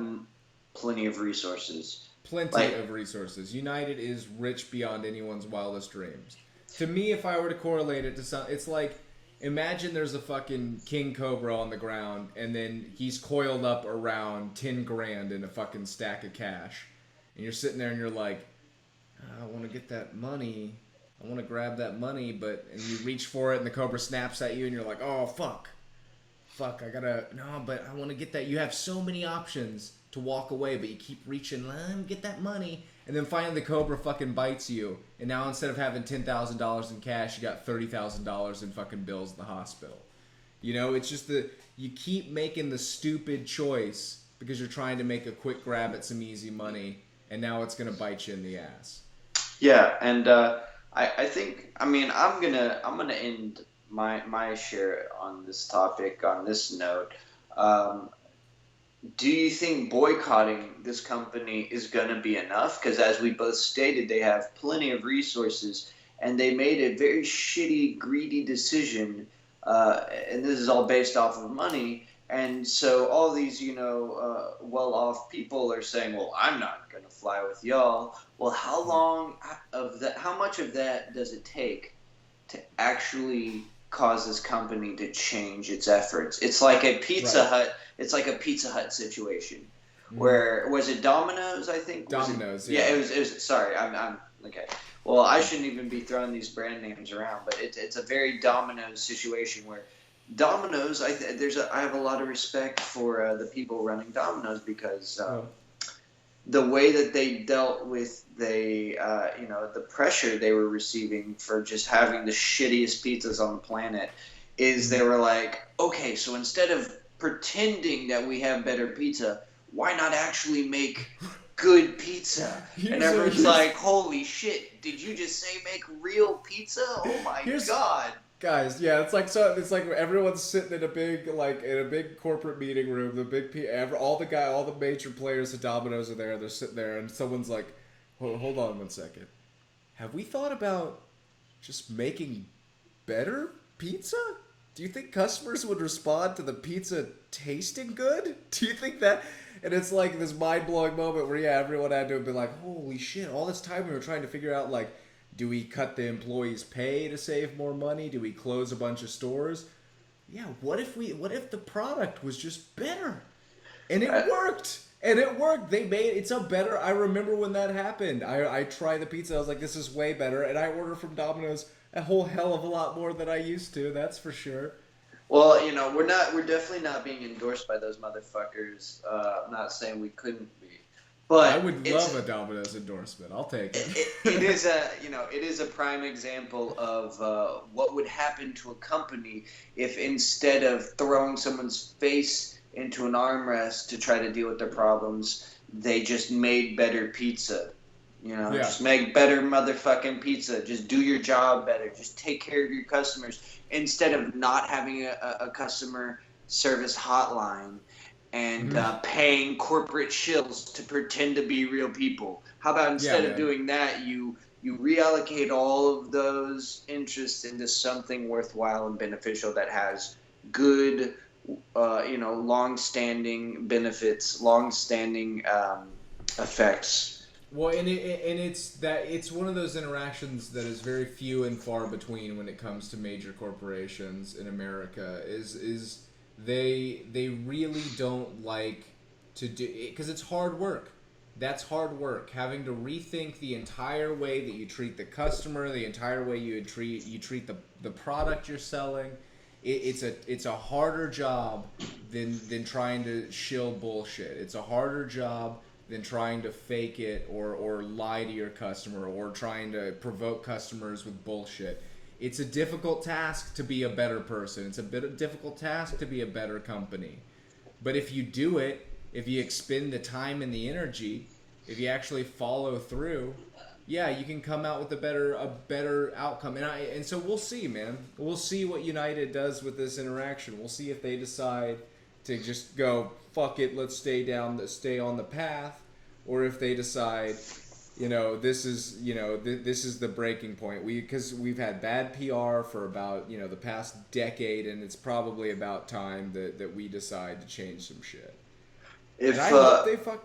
plenty of resources. Plenty of resources. United is rich beyond anyone's wildest dreams. To me, if I were to correlate it to something, it's like, imagine there's a fucking king cobra on the ground, and then he's coiled up around 10 grand in a fucking stack of cash. And you're sitting there and you're like, I want to get that money. I want to grab that money, and you reach for it and the cobra snaps at you and you're like, oh, fuck, but I want to get that. You have so many options to walk away, but you keep reaching, get that money. And then finally the cobra fucking bites you, and now instead of having $10,000 in cash, you got $30,000 in fucking bills at the hospital. It's just you keep making the stupid choice because you're trying to make a quick grab at some easy money, and now it's gonna bite you in the ass. Yeah, and I think, I mean, I'm gonna end my share on this topic on this note. Do you think boycotting this company is going to be enough? Because as we both stated, they have plenty of resources, and they made a very shitty, greedy decision, and this is all based off of money. And so all these, well-off people are saying, well, I'm not going to fly with y'all. Well, how much of that does it take to actually cause this company to change its efforts? It's like a Pizza Hut. It's like a Pizza Hut situation. Where was it Domino's? I think Domino's. Yeah, it was. Sorry, I'm okay. Well, I shouldn't even be throwing these brand names around, but it's a very Domino's situation where Domino's. I have a lot of respect for the people running Domino's because the way that they dealt with the pressure they were receiving for just having the shittiest pizzas on the planet is they were like, okay, so instead of pretending that we have better pizza, why not actually make good pizza? And everyone's like, holy shit, did you just say make real pizza? Oh my god. Guys, yeah, it's like everyone's sitting in a big corporate meeting room. All the major players of Domino's are there. They're sitting there, and someone's like, "Hold on one second. Have we thought about just making better pizza? Do you think customers would respond to the pizza tasting good? Do you think that?" And it's like this mind-blowing moment where everyone had to be like, "Holy shit! All this time we were trying to figure out do we cut the employees' pay to save more money? Do we close a bunch of stores? Yeah, what if the product was just better?" And it worked. And it worked. I remember when that happened. I tried the pizza. I was like, this is way better. And I order from Domino's a whole hell of a lot more than I used to. That's for sure. Well, we're definitely not being endorsed by those motherfuckers. I'm not saying we couldn't be, I but would love a Domino's endorsement. I'll take it it. is a it is a prime example of what would happen to a company if instead of throwing someone's face into an armrest to try to deal with their problems, they just made better pizza. Yeah. Just make better motherfucking pizza. Just do your job better. Just take care of your customers instead of not having a customer service hotline and Mhm. paying corporate shills to pretend to be real people. How about Yeah, instead of man. doing that, you reallocate all of those interests into something worthwhile and beneficial that has good, long-standing benefits, long-standing effects. Well, it's one of those interactions that is very few and far between when it comes to major corporations in America. Is they really don't like to do because it's hard work. That's hard work. Having to rethink the entire way that you treat the customer, the entire way you treat the product you're selling. It's a harder job than trying to shill bullshit. It's a harder job than trying to fake it or lie to your customer or trying to provoke customers with bullshit. It's a difficult task to be a better person. It's a bit of difficult task to be a better company. But if you do it, if you expend the time and the energy, if you actually follow through, yeah, you can come out with a better outcome. And so we'll see, man. We'll see what United does with this interaction. We'll see if they decide to just go fuck it, let's stay on the path, or if they decide, this is the breaking point. Because we've had bad PR for about the past decade, and it's probably about time that we decide to change some shit. And I If hope they fuck.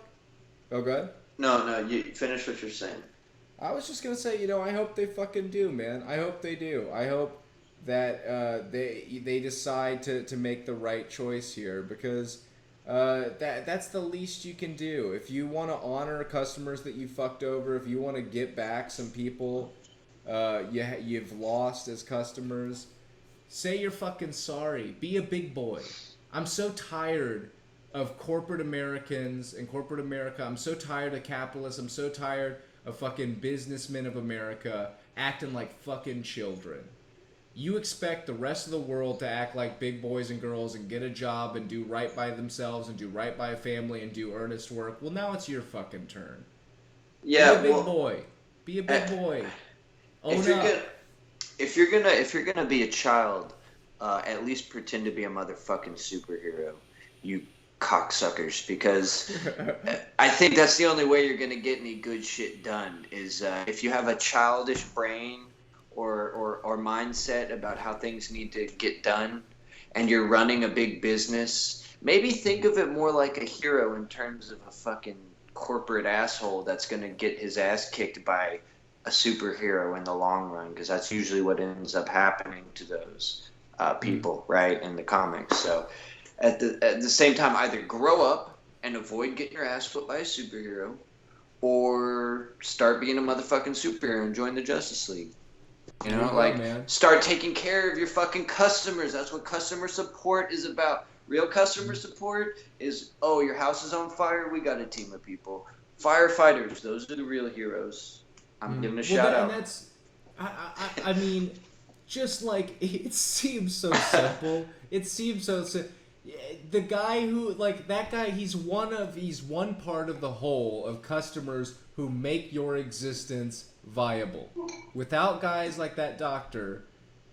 Oh, good. no, you finish what you're saying. I was just gonna say, I hope they fucking do, man. I hope they do. I hope that they decide to make the right choice here because that's the least you can do. If you want to honor customers that you fucked over, if you want to get back some people you've lost as customers, say you're fucking sorry. Be a big boy. I'm so tired of corporate Americans and corporate America. I'm so tired of capitalists. I'm so tired of fucking businessmen of America acting like fucking children. You expect the rest of the world to act like big boys and girls and get a job and do right by themselves and do right by a family and do earnest work. Well, now it's your fucking turn. Be a Yeah, big well, boy. Be a eh, big boy. if Own you're gonna up. if you're gonna be a child, at least pretend to be a motherfucking superhero, you cocksuckers. Because I think that's the only way you're gonna get any good shit done. Is if you have a childish brain or mindset about how things need to get done, and you're running a big business. Maybe think of it more like a hero in terms of a fucking corporate asshole that's gonna get his ass kicked by a superhero in the long run, because that's usually what ends up happening to those Mm. people, right, in the comics. So at the same time, either grow up and avoid getting your ass whipped by a superhero, or start being a motherfucking superhero and join the Justice League. There you go, Like, man. start taking care of your fucking customers. That's what customer support is about. Real customer support is, oh, your house is on fire. We got a team of people. Firefighters, those are the real heroes. I'm Mm. giving a Well, shout and out. that's, I mean, just like it seems so simple. It seems so simple. The guy who like that guy, he's one part of the whole of customers who make your existence viable. Without guys like that doctor,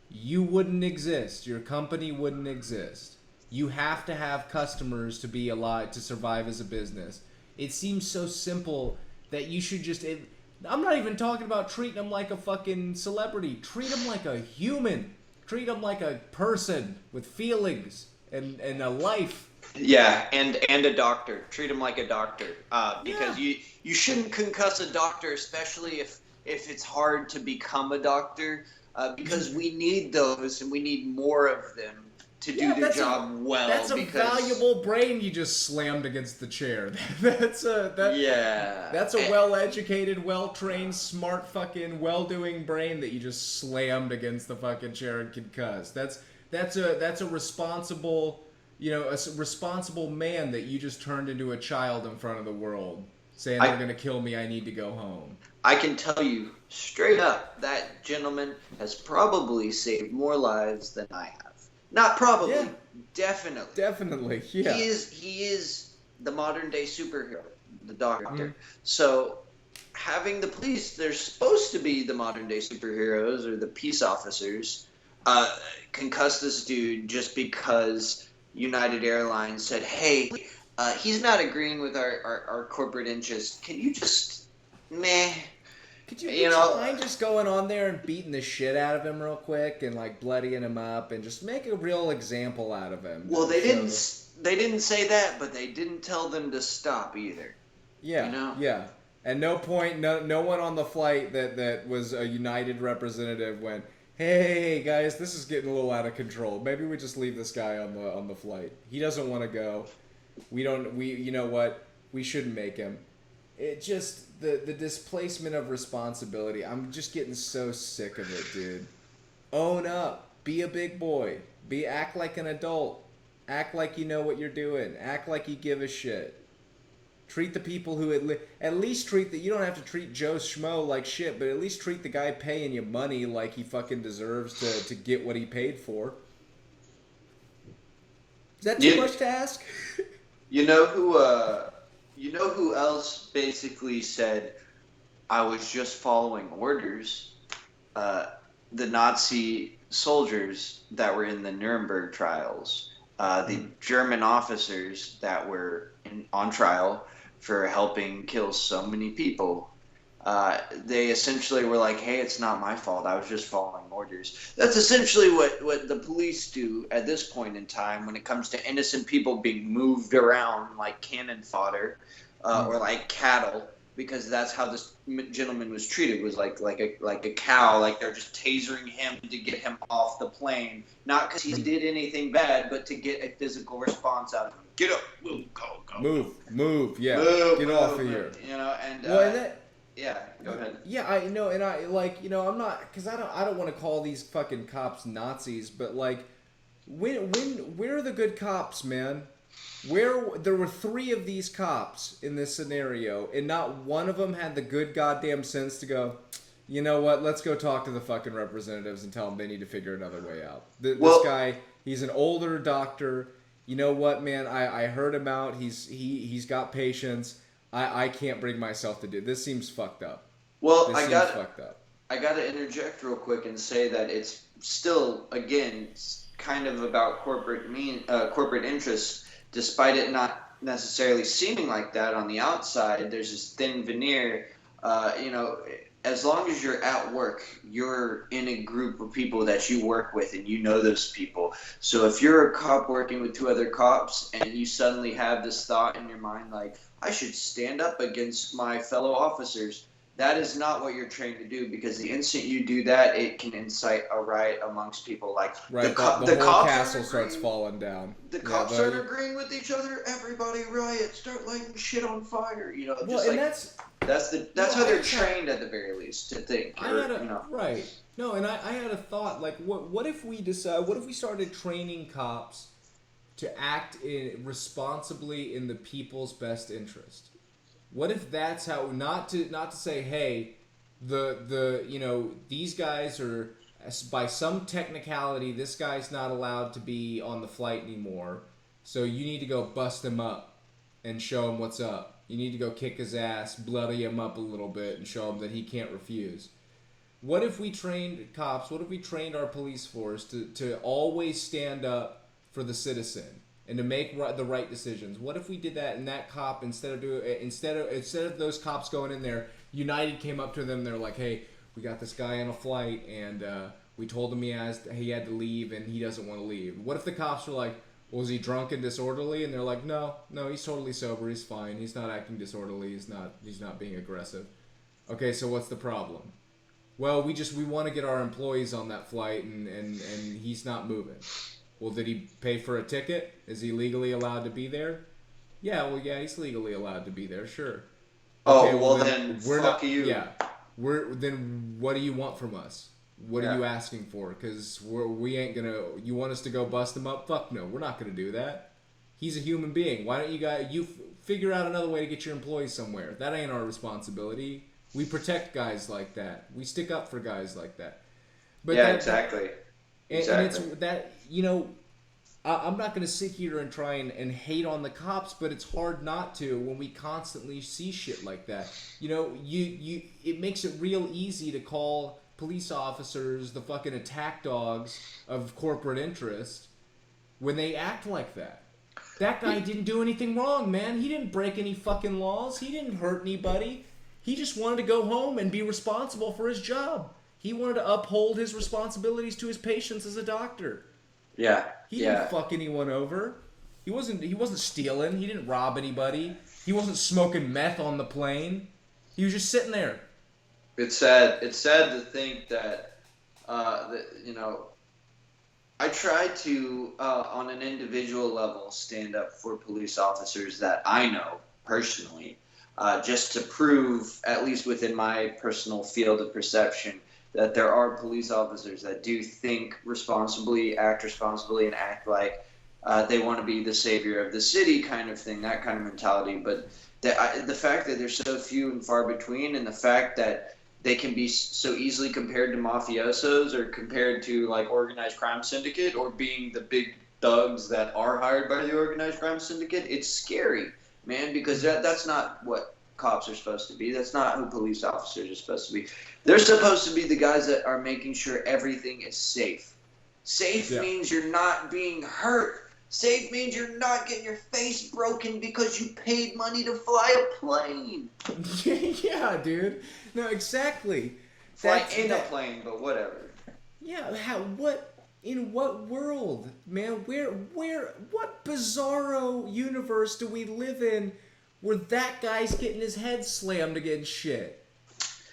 you wouldn't exist. Your company wouldn't exist. You have to have customers to be alive to survive as a business. It seems so simple that you should I'm not even talking about treating them like a fucking celebrity. Treat them like a human. Treat them like a person with feelings and a life. Yeah, and a doctor. Treat him like a doctor, because Yeah. you shouldn't concuss a doctor, especially if it's hard to become a doctor, because we need those and we need more of them to do Yeah, their job well. that's a Because valuable brain you just slammed against the chair. yeah, That's a well-educated, well-trained, smart fucking well-doing brain that you just slammed against the fucking chair and concussed. That's a responsible, responsible man that you just turned into a child in front of the world, saying they're I gonna kill me. I need to go home. I can tell you straight up that gentleman has probably saved more lives than I have. Not probably, Yeah. definitely. Definitely, yeah. He is the modern day superhero, the doctor. Mhm. So having the police, they're supposed to be the modern day superheroes or the peace officers, concuss this dude just because United Airlines said, hey, he's not agreeing with our corporate interests. Can you just, meh? Would you mind just going on there and beating the shit out of him real quick and like bloodying him up and just make a real example out of him? Well, they didn't say that, but they didn't tell them to stop either. Yeah, yeah. At no point, no one on the flight that was a United representative went, hey guys, this is getting a little out of control. Maybe we just leave this guy on the flight. He doesn't want to go. You know what? We shouldn't make him. It just the displacement of responsibility. I'm just getting so sick of it, dude. Own up. Be a big boy. Act like an adult. Act like you know what you're doing. Act like you give a shit. Treat the people who at least treat you don't have to treat Joe Schmo like shit, but at least treat the guy paying you money like he fucking deserves to get what he paid for. Is that too much to ask? You know who else basically said, I was just following orders? The Nazi soldiers that were in the Nuremberg trials. The German officers that were on trial for helping kill so many people. They essentially were like, hey, it's not my fault. I was just following orders. That's essentially what the police do at this point in time when it comes to innocent people being moved around like cannon fodder or like cattle, because that's how this gentleman was treated, was like a cow. Like they're just tasering him to get him off the plane, not because he did anything bad, but to get a physical response out of him. Get up, move, go. Move, yeah. Get off of here. Yeah, go ahead. Yeah, I know, and I I'm not, because I don't want to call these fucking cops Nazis, but like, where are the good cops, man? There were 3 of these cops in this scenario, and not one of them had the good goddamn sense to go, you know what? Let's go talk to the fucking representatives and tell them they need to figure another way out. This guy, he's an older doctor. You know what, man? I heard him out. He's got patience. I can't bring myself to do it. This seems fucked up. Well, I gotta interject real quick and say that it's still, again, kind of about corporate interests. Despite it not necessarily seeming like that on the outside, there's this thin veneer. As long as you're at work, you're in a group of people that you work with and you know those people. So if you're a cop working with 2 other cops and you suddenly have this thought in your mind like, I should stand up against my fellow officers, that is not what you're trained to do, because the instant you do that, it can incite a riot amongst people. Like the whole castle starts falling down. The cops aren't agreeing with each other. Everybody riot. Start lighting shit on fire. That's how they're trained at the very least to think. Right. No, and I had a thought. Like, what if we decide? What if we started training cops to act responsibly in the people's best interest? What if that's how, not to say, hey, these guys are, by some technicality, this guy's not allowed to be on the flight anymore, so you need to go bust him up and show him what's up. You need to go kick his ass, bloody him up a little bit, and show him that he can't refuse. What if we trained cops, what if we trained our police force to always stand up for the citizen and to make the right decisions? What if we did that, and that cop, instead of those cops going in there, United came up to them, they're like, hey, we got this guy on a flight, and we told him he had to leave, and he doesn't want to leave. What if the cops were like, was he drunk and disorderly? And they're like, no, he's totally sober, he's fine, he's not acting disorderly, he's not being aggressive. Okay, so what's the problem? Well, we want to get our employees on that flight, and he's not moving. Well, did he pay for a ticket? Is he legally allowed to be there? Yeah, he's legally allowed to be there, sure. Okay, then fuck you. Yeah. Then what do you want from us? What are you asking for? Because we ain't gonna. You want us to go bust him up? Fuck no, we're not gonna do that. He's a human being. Why don't you figure out another way to get your employees somewhere? That ain't our responsibility. We protect guys like that. We stick up for guys like that. But yeah, exactly. And it's that, you know, I'm not going to sit here and try and hate on the cops, but it's hard not to when we constantly see shit like that. You know, it makes it real easy to call police officers the fucking attack dogs of corporate interest when they act like that. That guy didn't do anything wrong, man. He didn't break any fucking laws. He didn't hurt anybody. He just wanted to go home and be responsible for his job. He wanted to uphold his responsibilities to his patients as a doctor. Yeah. He didn't fuck anyone over. He wasn't stealing. He didn't rob anybody. He wasn't smoking meth on the plane. He was just sitting there. It's sad. It's sad to think that, you know, I try to, on an individual level, stand up for police officers that I know personally, just to prove, at least within my personal field of perception, that there are police officers that do think responsibly, act responsibly, and act like they want to be the savior of the city kind of thing, that kind of mentality. But the fact that they're so few and far between, and the fact that they can be so easily compared to mafiosos or compared to like organized crime syndicate or being the big thugs that are hired by the organized crime syndicate, it's scary, man, because that's not what cops are supposed to be. That's not who police officers are supposed to be. They're supposed to be the guys that are making sure everything is safe. Safe means you're not being hurt. Safe means you're not getting your face broken because you paid money to fly a plane. Yeah, dude. No, exactly. Fly in a plane, but whatever. Yeah, in what world, man? What bizarro universe do we live in where that guy's getting his head slammed against shit?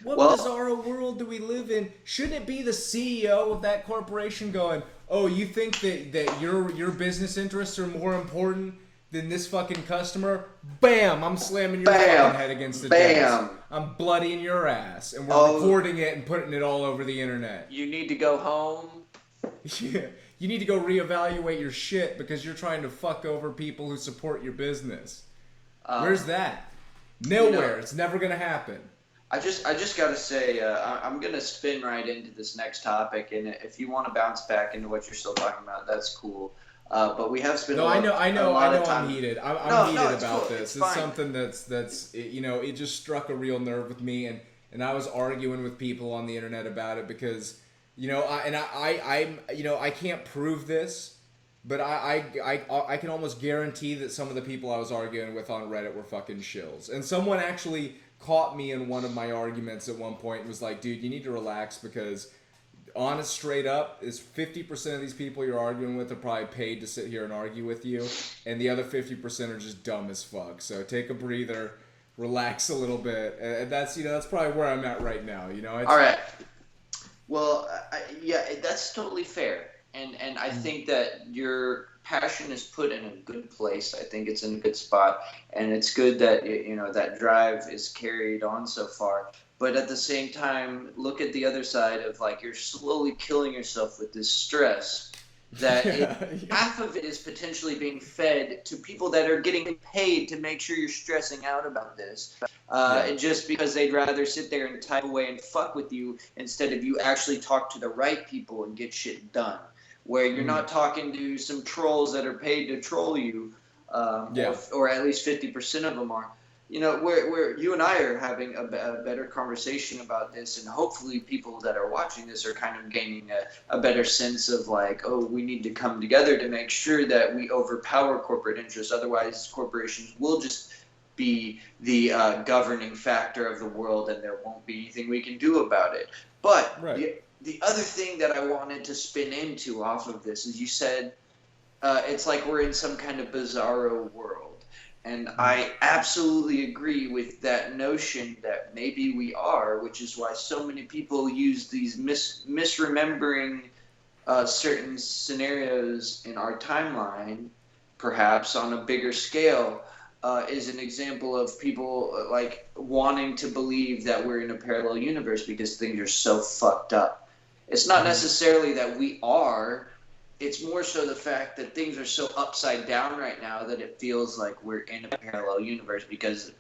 What bizarro world do we live in? Shouldn't it be the CEO of that corporation going, "Oh, you think that your business interests are more important than this fucking customer? Bam! I'm slamming your fucking head against the desk. I'm bloodying your ass, and we're recording it and putting it all over the internet. You need to go home. Yeah, you need to go reevaluate your shit because you're trying to fuck over people who support your business. Where's that? Nowhere. You know, it's never gonna happen. I just gotta say, I'm gonna spin right into this next topic, and if you want to bounce back into what you're still talking about, that's cool. But we have spent. I know. I'm heated. I'm heated about cool. this. It's something that's you know, it just struck a real nerve with me, and I was arguing with people on the internet about it because, you know, I'm you know, I can't prove this, but I can almost guarantee that some of the people I was arguing with on Reddit were fucking shills, and someone actually caught me in one of my arguments at one point and was like, dude, you need to relax because honest straight up is 50% of these people you're arguing with are probably paid to sit here and argue with you, and the other 50% are just dumb as fuck. So take a breather, relax a little bit, and that's, you know, that's probably where I'm at right now, you know. All right. Well, yeah, that's totally fair, and I think that your passion is put in a good place. I think it's in a good spot, and it's good that, you know, that drive is carried on so far. But at the same time, look at the other side of, like, you're slowly killing yourself with this stress that half of it is potentially being fed to people that are getting paid to make sure you're stressing out about this. Just because they'd rather sit there and type away and fuck with you instead of you actually talk to the right people and get shit done. Where you're not talking to some trolls that are paid to troll you, or at least 50% of them are. You know, where you and I are having a better conversation about this, and hopefully people that are watching this are kind of gaining a better sense of, like, oh, we need to come together to make sure that we overpower corporate interests. Otherwise, corporations will just be the governing factor of the world, and there won't be anything we can do about it. But the other thing that I wanted to spin into off of this is you said it's like we're in some kind of bizarro world. And I absolutely agree with that notion that maybe we are, which is why so many people use these misremembering certain scenarios in our timeline, perhaps on a bigger scale, is an example of people like wanting to believe that we're in a parallel universe because things are so fucked up. It's not necessarily that we are. It's more so the fact that things are so upside down right now that it feels like we're in a parallel universe because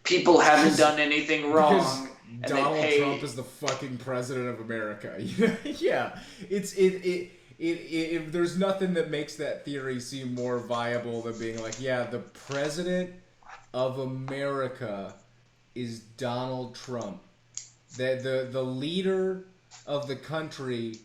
people haven't done anything wrong. And Donald Trump is the fucking president of America. Yeah, there's nothing that makes that theory seem more viable than being like, yeah, the president of America is Donald Trump. The leader of the country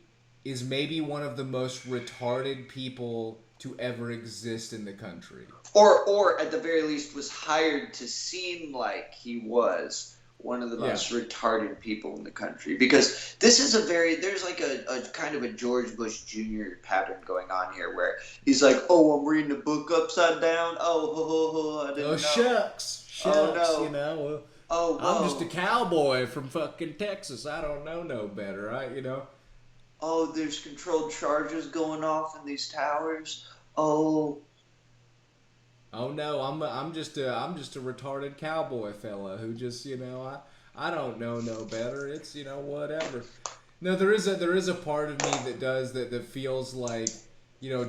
is maybe one of the most retarded people to ever exist in the country. Or at the very least was hired to seem like he was one of the most retarded people in the country. Because this is there's like a kind of a George Bush Jr. pattern going on here where he's like, oh, I'm reading a book upside down. I didn't know. Shucks, oh, no. You know. Oh, I'm just a cowboy from fucking Texas. I don't know no better, Oh, there's controlled charges going off in these towers. Oh no, I'm just a retarded cowboy fella who just I don't know no better. It's whatever. No, there is a part of me that feels like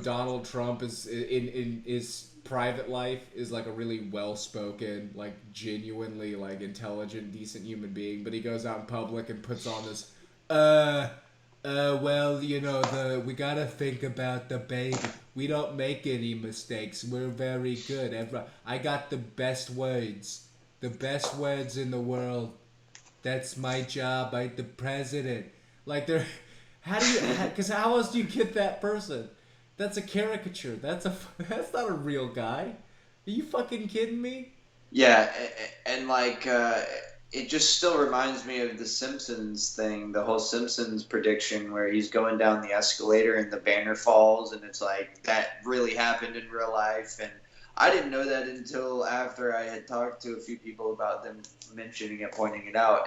Donald Trump is in his private life is like a really well spoken, like genuinely like intelligent, decent human being, but he goes out in public and puts on this well, we gotta think about the baby. We don't make any mistakes. We're very good. I got the best words in the world. That's my job. I'm the president. Like, because how else do you get that person? That's a caricature. That's not a real guy. Are you fucking kidding me? Yeah, and like, it just still reminds me of the Simpsons thing, the whole Simpsons prediction where he's going down the escalator and the banner falls, and it's like, that really happened in real life. And I didn't know that until after I had talked to a few people about them mentioning it, pointing it out.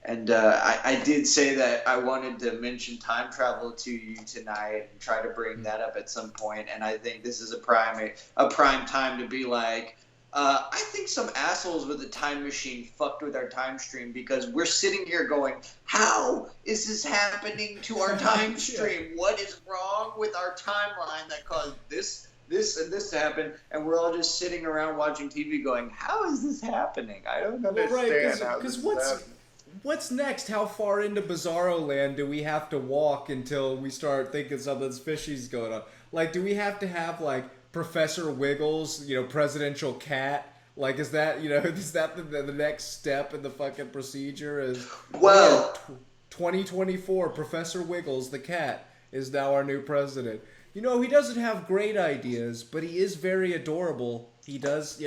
And I did say that I wanted to mention time travel to you tonight and try to bring that up at some point. And I think this is a prime time to be like, I think some assholes with a time machine fucked with our time stream because we're sitting here going, how is this happening to our time stream? What is wrong with our timeline that caused this, and this to happen? And we're all just sitting around watching TV going, how is this happening? I don't understand. Well, right, how because this is happening. What's next? How far into Bizarro Land do we have to walk until we start thinking something's fishy's going on? Like, do we have to have, like, Professor Wiggles, presidential cat? Like, is that, is that the next step in the fucking procedure? Is 2024, Professor Wiggles, the cat, is now our new president. He doesn't have great ideas, but he is very adorable. He does,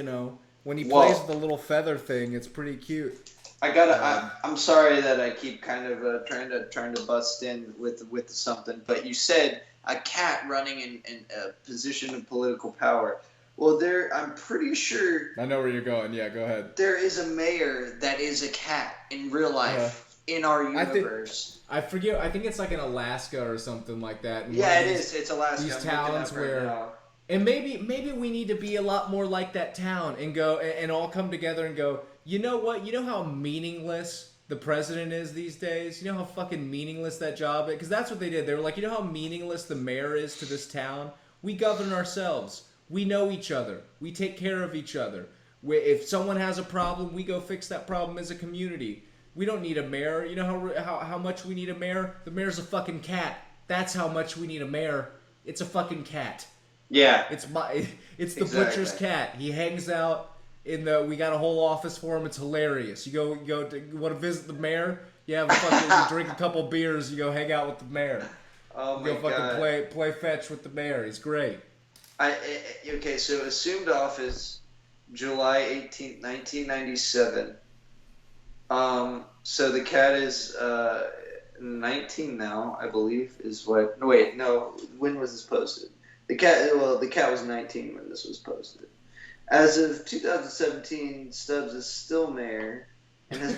when he plays with the little feather thing, it's pretty cute. I'm sorry that I keep kind of trying to bust in with something, but you said a cat running in a position of political power. Well, I'm pretty sure. I know where you're going. Yeah, go ahead. There is a mayor that is a cat in real life in our universe. I forget. I think it's like in Alaska or something like that. Yeah, it is. It's Alaska. These towns where. And maybe we need to be a lot more like that town and go and all come together and go, you know what? You know how meaningless the president is these days? You know how fucking meaningless that job is? Because that's what they did. They were like, you know how meaningless the mayor is to this town? We govern ourselves. We know each other. We take care of each other. If someone has a problem, we go fix that problem as a community. We don't need a mayor. You know how much we need a mayor? The mayor's a fucking cat. That's how much we need a mayor. It's a fucking cat. Yeah. It's the butcher's cat. He hangs out we got a whole office for him. It's hilarious. You want to visit the mayor? You have you drink a couple beers, you go hang out with the mayor. Oh my God. You go fucking play fetch with the mayor. He's great. Okay, so assumed office July 18th, 1997. So the cat is 19 now, I believe, is what. No, wait, no. When was this posted? The cat was 19 when this was posted. As of 2017, Stubbs is still mayor and has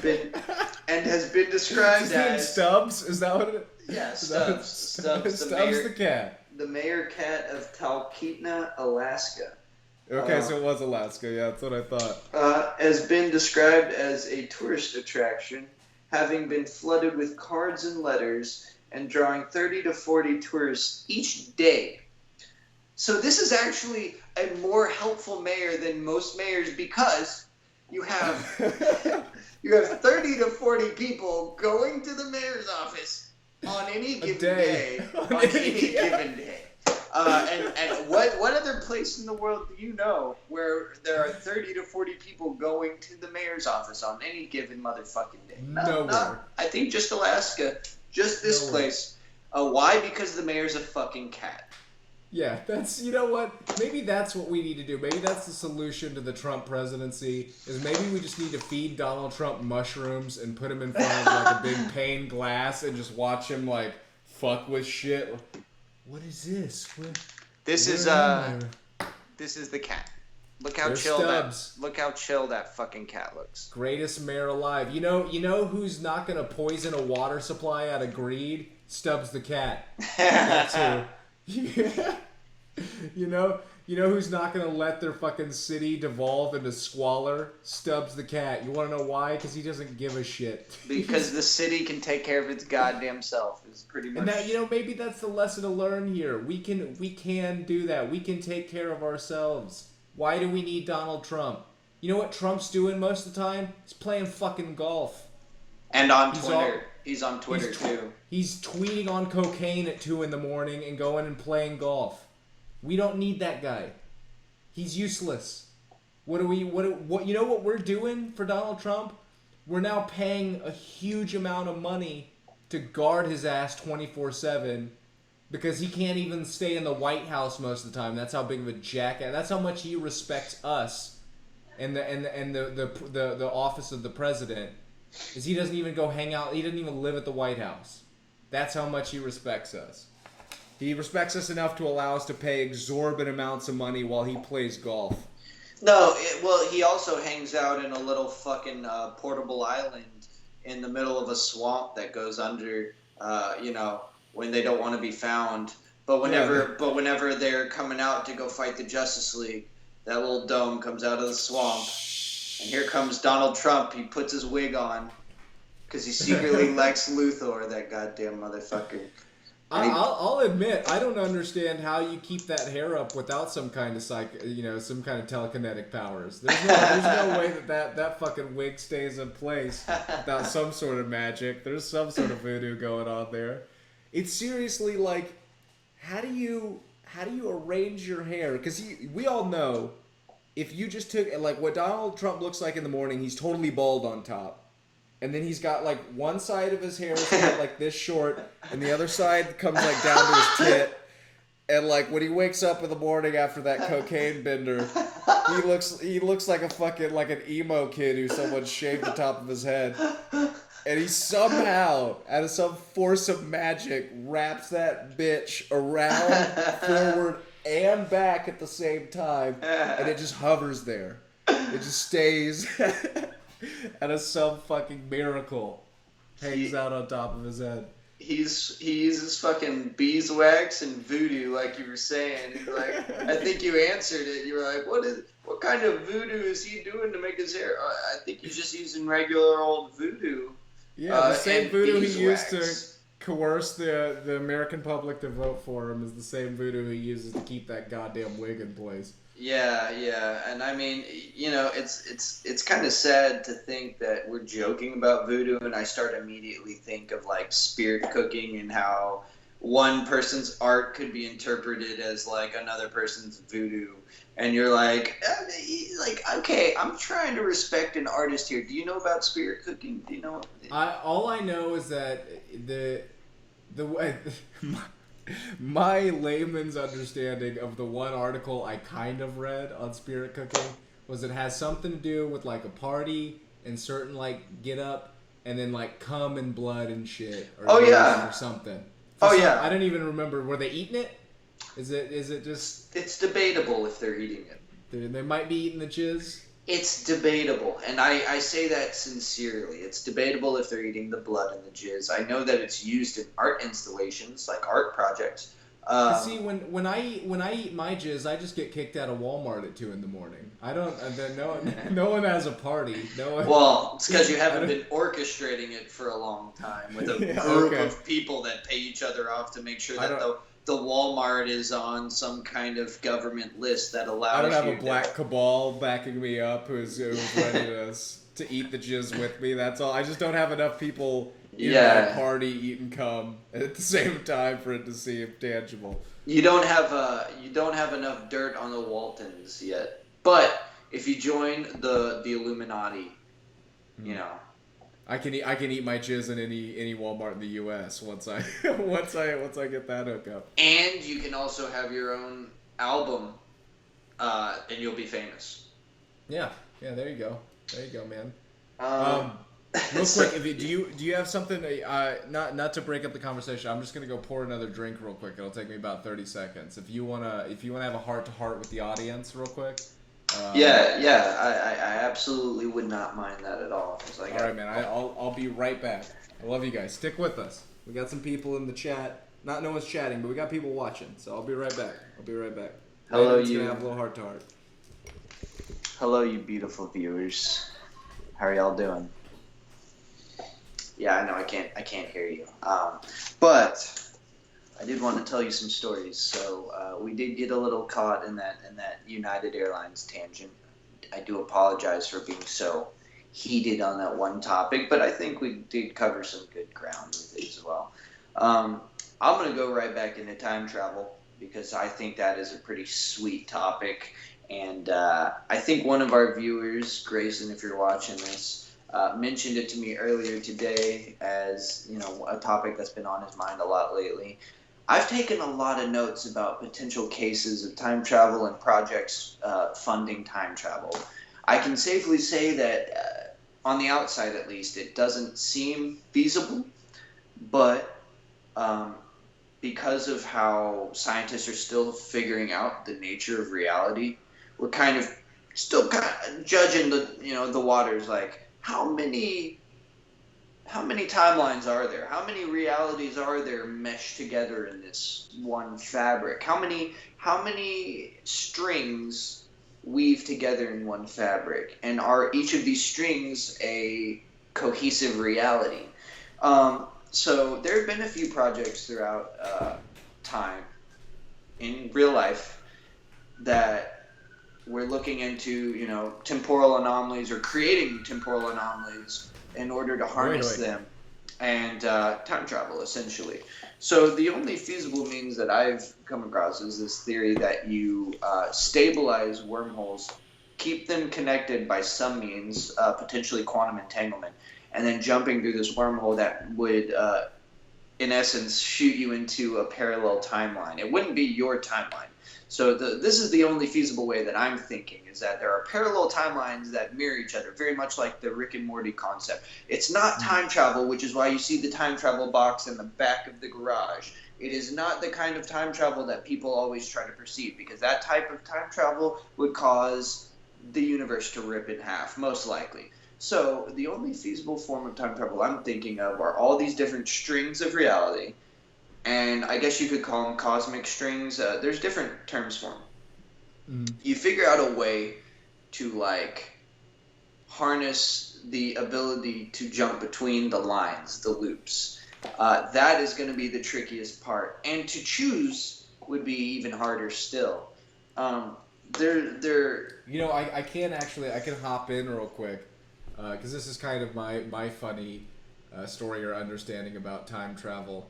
been described as Stubbs. Is that what it is? Yeah, Stubbs. Stubbs the cat. The mayor cat of Talkeetna, Alaska. Okay, so it was Alaska. Yeah, that's what I thought. Has been described as a tourist attraction, having been flooded with cards and letters and drawing 30 to 40 tourists each day. So this is actually a more helpful mayor than most mayors because you have you have 30 to 40 people going to the mayor's office on any given day. On any given day. And what other place in the world do you know where there are 30 to 40 people going to the mayor's office on any given motherfucking day? Nowhere. I think just Alaska. Just this place. Why? Because the mayor's a fucking cat. Yeah, that's, you know what? Maybe that's what we need to do. Maybe that's the solution to the Trump presidency, is maybe we just need to feed Donald Trump mushrooms and put him in front of like a big pane glass and just watch him like fuck with shit. What is this? This is the cat. Look how chill that fucking cat looks. Greatest mayor alive. You know who's not gonna poison a water supply out of greed? Stubbs the cat. That's who. You know who's not gonna let their fucking city devolve into squalor? Stubbs the cat. You wanna know why? Because he doesn't give a shit. Because the city can take care of its goddamn self. Is pretty much. And that, maybe that's the lesson to learn here. We can do that. We can take care of ourselves. Why do we need Donald Trump? You know what Trump's doing most of the time? He's playing fucking golf. And on Twitter. He's on Twitter too. He's tweeting on cocaine at 2 a.m. and going and playing golf. We don't need that guy. He's useless. You know what we're doing for Donald Trump? We're now paying a huge amount of money to guard his ass 24/7 because he can't even stay in the White House most of the time. That's how big of a jackass. That's how much he respects us and the office of the president. Is he doesn't even go hang out. He doesn't even live at the White House. That's how much he respects us. He respects us enough to allow us to pay exorbitant amounts of money while he plays golf. No, he also hangs out in a little fucking portable island in the middle of a swamp that goes under, when they don't want to be found. But whenever they're coming out to go fight the Justice League, that little dome comes out of the swamp. And here comes Donald Trump. He puts his wig on because he's secretly Lex Luthor, that goddamn motherfucker. I'll admit, I don't understand how you keep that hair up without some kind of some kind of telekinetic powers. There's no way that fucking wig stays in place without some sort of magic. There's some sort of voodoo going on there. It's seriously like, how do you arrange your hair? Because we all know, if you just took, like, what Donald Trump looks like in the morning, he's totally bald on top. And then he's got, like, one side of his hair is cut like this short, and the other side comes, like, down to his tit. And, like, when he wakes up in the morning after that cocaine bender, he looks like a fucking, like, an emo kid who someone shaved the top of his head. And he somehow, out of some force of magic, wraps that bitch around, forward, and back at the same time, and it just hovers there. It just stays out of some fucking miracle. Hangs out on top of his head. He uses fucking beeswax and voodoo, like you were saying. Like, I think you answered it. You were like, what kind of voodoo is he doing to make his hair? I think he's just using regular old voodoo. Yeah, the same voodoo he used to coerce the American public to vote for him is the same voodoo he uses to keep that goddamn wig in place. Yeah, and I mean, it's kind of sad to think that we're joking about voodoo, and I start immediately think of like spirit cooking and how one person's art could be interpreted as like another person's voodoo, and you're like, okay, I'm trying to respect an artist here. Do you know about spirit cooking? Do you know? All I know is that the way my layman's understanding of the one article I kind of read on spirit cooking was it has something to do with like a party and certain like get up and then like cum and blood and shit or or something. I don't even remember. Were they eating it? Is it just? It's debatable if they're eating it. They might be eating the jizz. It's debatable, and I say that sincerely. It's debatable if they're eating the blood and the jizz. I know that it's used in art installations, like art projects, See, when I eat my jizz, I just get kicked out of Walmart at 2 in the morning. I don't. Then no one has a party. No one. Well, it's because you haven't been orchestrating it for a long time with a group of people that pay each other off to make sure that the Walmart is on some kind of government list that allows. I don't have a black cabal backing me up who's ready to eat the jizz with me. That's all. I just don't have enough people in that party eating cum at the same time for it to seem tangible. You don't have enough dirt on the Waltons yet, but if you join the Illuminati, you know, I can eat my jizz in any Walmart in the U.S. once I get that hookup. And you can also have your own album, and you'll be famous. Yeah. There you go, man. Real quick, do you have something? Not to break up the conversation. I'm just gonna go pour another drink real quick. It'll take me about 30 seconds. If you wanna have a heart to heart with the audience, real quick. I absolutely would not mind that at all. All right, man. I'll be right back. I love you guys. Stick with us. We got some people in the chat. No one's chatting, but we got people watching. So I'll be right back. Hello, you. Gonna have a little heart to heart. Hello, you beautiful viewers. How are y'all doing? Yeah, I know I can't hear you. But I did want to tell you some stories. So we did get a little caught in that United Airlines tangent. I do apologize for being so heated on that one topic, but I think we did cover some good ground with it as well. I'm going to go right back into time travel because I think that is a pretty sweet topic. And I think one of our viewers, Grayson, if you're watching this, mentioned it to me earlier today as, you know, a topic that's been on his mind a lot lately. I've taken a lot of notes about potential cases of time travel and projects funding time travel. I can safely say that, on the outside at least, it doesn't seem feasible, but because of how scientists are still figuring out the nature of reality, we're still judging the waters, like how many timelines are there? How many realities are there meshed together in this one fabric? How many strings weave together in one fabric? And are each of these strings a cohesive reality? So there have been a few projects throughout time in real life that we're looking into, you know, temporal anomalies or creating temporal anomalies in order to harness them and time travel, essentially. So the only feasible means that I've come across is this theory that you stabilize wormholes, keep them connected by some means, potentially quantum entanglement, and then jumping through this wormhole that would, in essence, shoot you into a parallel timeline. It wouldn't be your timeline. So this is the only feasible way that I'm thinking, is that there are parallel timelines that mirror each other, very much like the Rick and Morty concept. It's not time travel, which is why you see the time travel box in the back of the garage. It is not the kind of time travel that people always try to perceive, because that type of time travel would cause the universe to rip in half, most likely. So the only feasible form of time travel I'm thinking of are all these different strings of reality, and I guess you could call them cosmic strings. There's different terms for them. You figure out a way to, like, harness the ability to jump between the lines, the loops. That is going to be the trickiest part, and to choose would be even harder still. You know, I can hop in real quick, because this is kind of my funny story or understanding about time travel.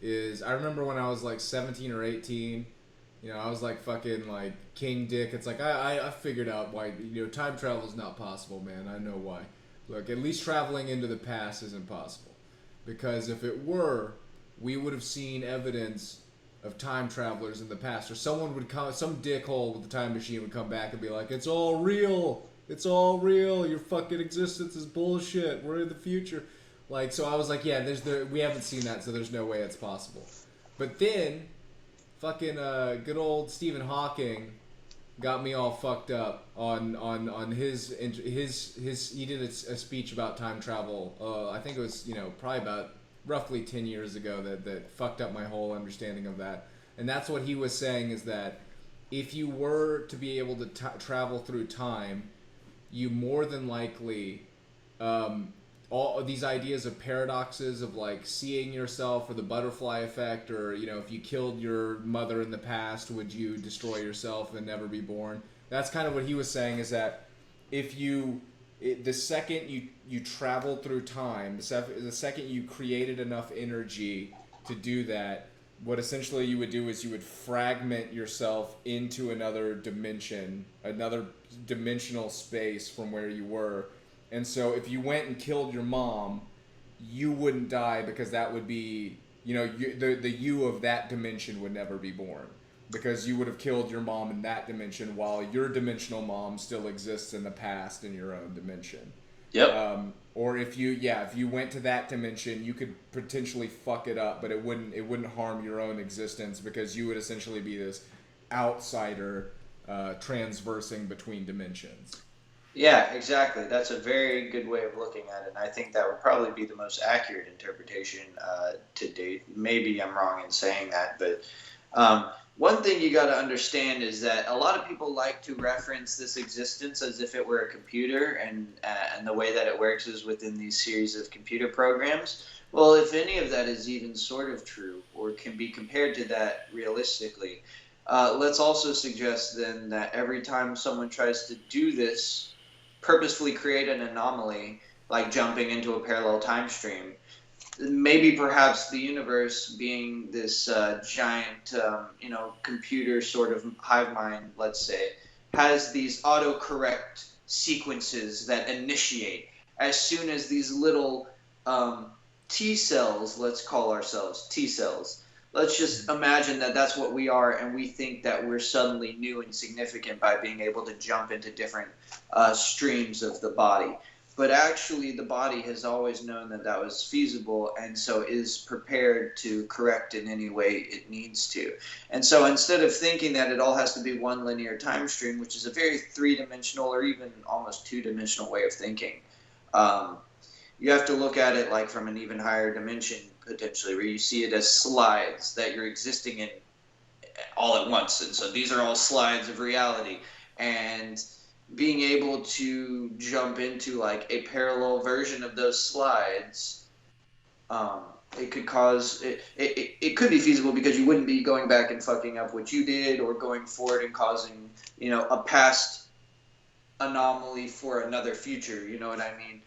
Is I remember when I was like 17 or 18, you know, I was like fucking like King Dick. It's like I figured out why, you know, time travel is not possible, man. I know why. Look, at least traveling into the past isn't possible, because if it were, we would have seen evidence of time travelers in the past, or someone would come, some dickhole with the time machine would come back and be like, it's all real, your fucking existence is bullshit, we're in the future. Like, so I was like, yeah, we haven't seen that, so there's no way it's possible. But then, fucking good old Stephen Hawking got me all fucked up on his he did a speech about time travel. I think it was, you know, probably about roughly 10 years ago that fucked up my whole understanding of that. And that's what he was saying, is that if you were to be able to travel through time, you more than likely, all of these ideas of paradoxes of like seeing yourself, or the butterfly effect, or if you killed your mother in the past, would you destroy yourself and never be born? That's kind of what he was saying, is that if the second you traveled through time, the second you created enough energy to do that, what essentially you would do is you would fragment yourself into another dimension, another dimensional space from where you were. And so if you went and killed your mom, you wouldn't die, because that would be, the you of that dimension would never be born, because you would have killed your mom in that dimension, while your dimensional mom still exists in the past in your own dimension. Yep. Or if you went to that dimension, you could potentially fuck it up, but it wouldn't harm your own existence, because you would essentially be this outsider transversing between dimensions. Yeah, exactly. That's a very good way of looking at it, and I think that would probably be the most accurate interpretation to date. Maybe I'm wrong in saying that, but one thing you got to understand is that a lot of people like to reference this existence as if it were a computer, and the way that it works is within these series of computer programs. Well, if any of that is even sort of true or can be compared to that realistically, let's also suggest then that every time someone tries to do this, purposefully create an anomaly, like jumping into a parallel time stream, maybe perhaps the universe, being this giant, computer sort of hive mind, let's say, has these autocorrect sequences that initiate as soon as these little T cells, let's call ourselves T cells. Let's just imagine that that's what we are, and we think that we're suddenly new and significant by being able to jump into different streams of the body. But actually, the body has always known that that was feasible, and so is prepared to correct in any way it needs to. And so instead of thinking that it all has to be one linear time stream, which is a very three-dimensional or even almost two-dimensional way of thinking, you have to look at it like from an even higher dimension, potentially, where you see it as slides that you're existing in all at once. And so these are all slides of reality. And being able to jump into like a parallel version of those slides, it could cause it could be feasible, because you wouldn't be going back and fucking up what you did, or going forward and causing a past anomaly for another future. You know what I mean?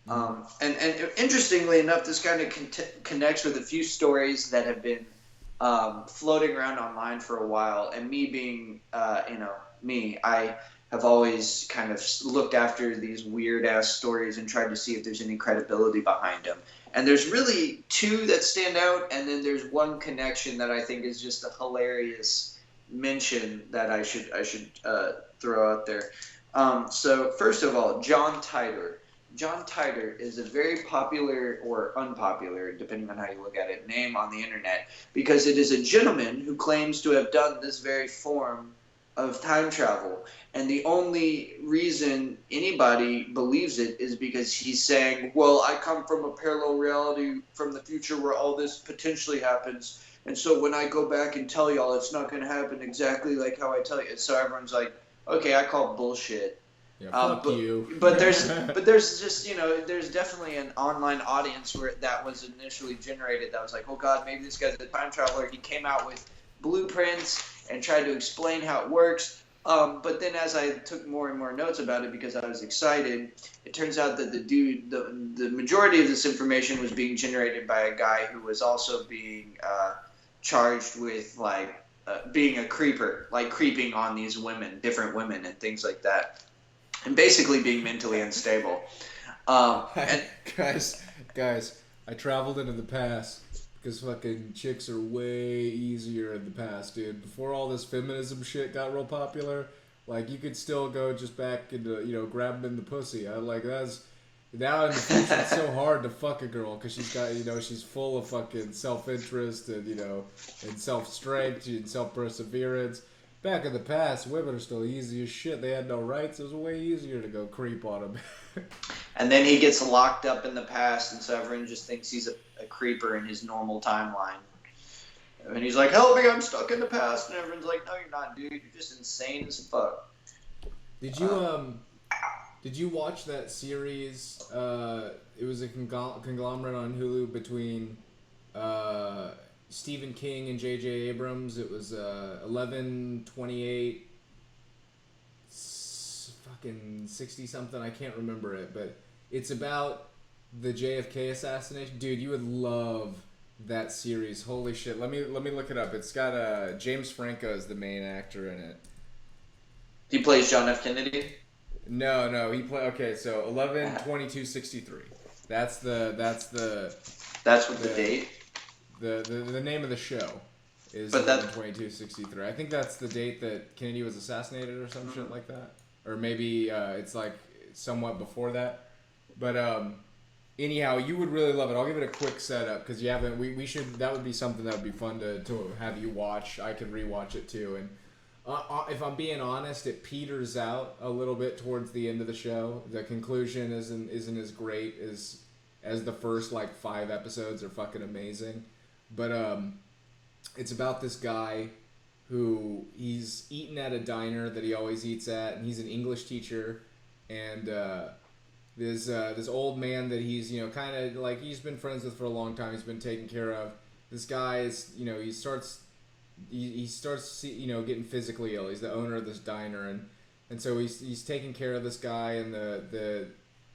And interestingly enough, this kind of connects with a few stories that have been floating around online for a while. And me being, me, I have always kind of looked after these weird-ass stories and tried to see if there's any credibility behind them. And there's really two that stand out, and then there's one connection that I think is just a hilarious mention that I should throw out there. So first of all, John Titor. John Titor is a very popular, or unpopular, depending on how you look at it, name on the internet, because it is a gentleman who claims to have done this very form of time travel. And the only reason anybody believes it is because he's saying, well, I come from a parallel reality from the future where all this potentially happens. And so when I go back and tell y'all, it's not going to happen exactly like how I tell you. So everyone's like, okay, I call bullshit. Yeah, fuck you. But there's just, there's definitely an online audience where that was initially generated that was like, oh God, maybe this guy's a time traveler. He came out with blueprints and tried to explain how it works. But then as I took more and more notes about it, because I was excited, it turns out that the majority of this information was being generated by a guy who was also being charged with being a creeper, like creeping on these women, different women and things like that. And basically being mentally unstable. Guys, I traveled into the past because fucking chicks are way easier in the past, dude. Before all this feminism shit got real popular, you could still go just back into, grab them in the pussy. Now in the future, it's so hard to fuck a girl because she's got, she's full of fucking self-interest and, and self-strength and self-perseverance. Back in the past, women are still easy as shit. They had no rights. It was way easier to go creep on them. And then he gets locked up in the past, and so everyone just thinks he's a creeper in his normal timeline. And he's like, "Help me! I'm stuck in the past." And everyone's like, "No, you're not, dude. You're just insane as fuck." Did you watch that series? It was a conglomerate on Hulu between Stephen King and J.J. Abrams. It was 11/28, fucking 60 something. I can't remember it, but it's about the JFK assassination. Dude, you would love that series. Holy shit! Let me look it up. It's got James Franco as the main actor in it. He plays John F. Kennedy. No, he play. Okay, so 11/22/63. That's the That's what the date. The name of the show is But 11/22/63. I think that's the date that Kennedy was assassinated or some shit like that, or maybe it's like somewhat before that. But anyhow, you would really love it. I'll give it a quick setup because you haven't. We should. That would be something that would be fun to have you watch. I could rewatch it too. And if I'm being honest, it peters out a little bit towards the end of the show. The conclusion isn't as great as the first like 5 episodes are fucking amazing. But it's about this guy who he's eating at a diner that he always eats at, and he's an English teacher, and this old man that he's kind of like he's been friends with for a long time. He's been taken care of. This guy is he starts getting physically ill. He's the owner of this diner, and so he's taking care of this guy, and the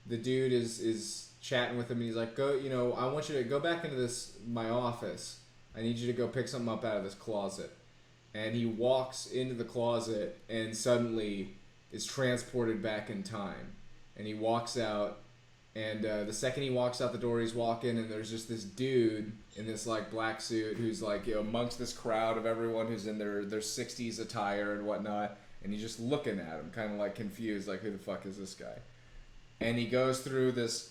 dude is chatting with him, and he's like, I want you to go back into my office. I need you to go pick something up out of this closet. And he walks into the closet and suddenly is transported back in time. And he walks out, and the second he walks out the door, he's walking, and there's just this dude in this like black suit who's like amongst this crowd of everyone who's in their 60s attire and whatnot, and he's just looking at him, kind of like confused, like who the fuck is this guy? And he goes through this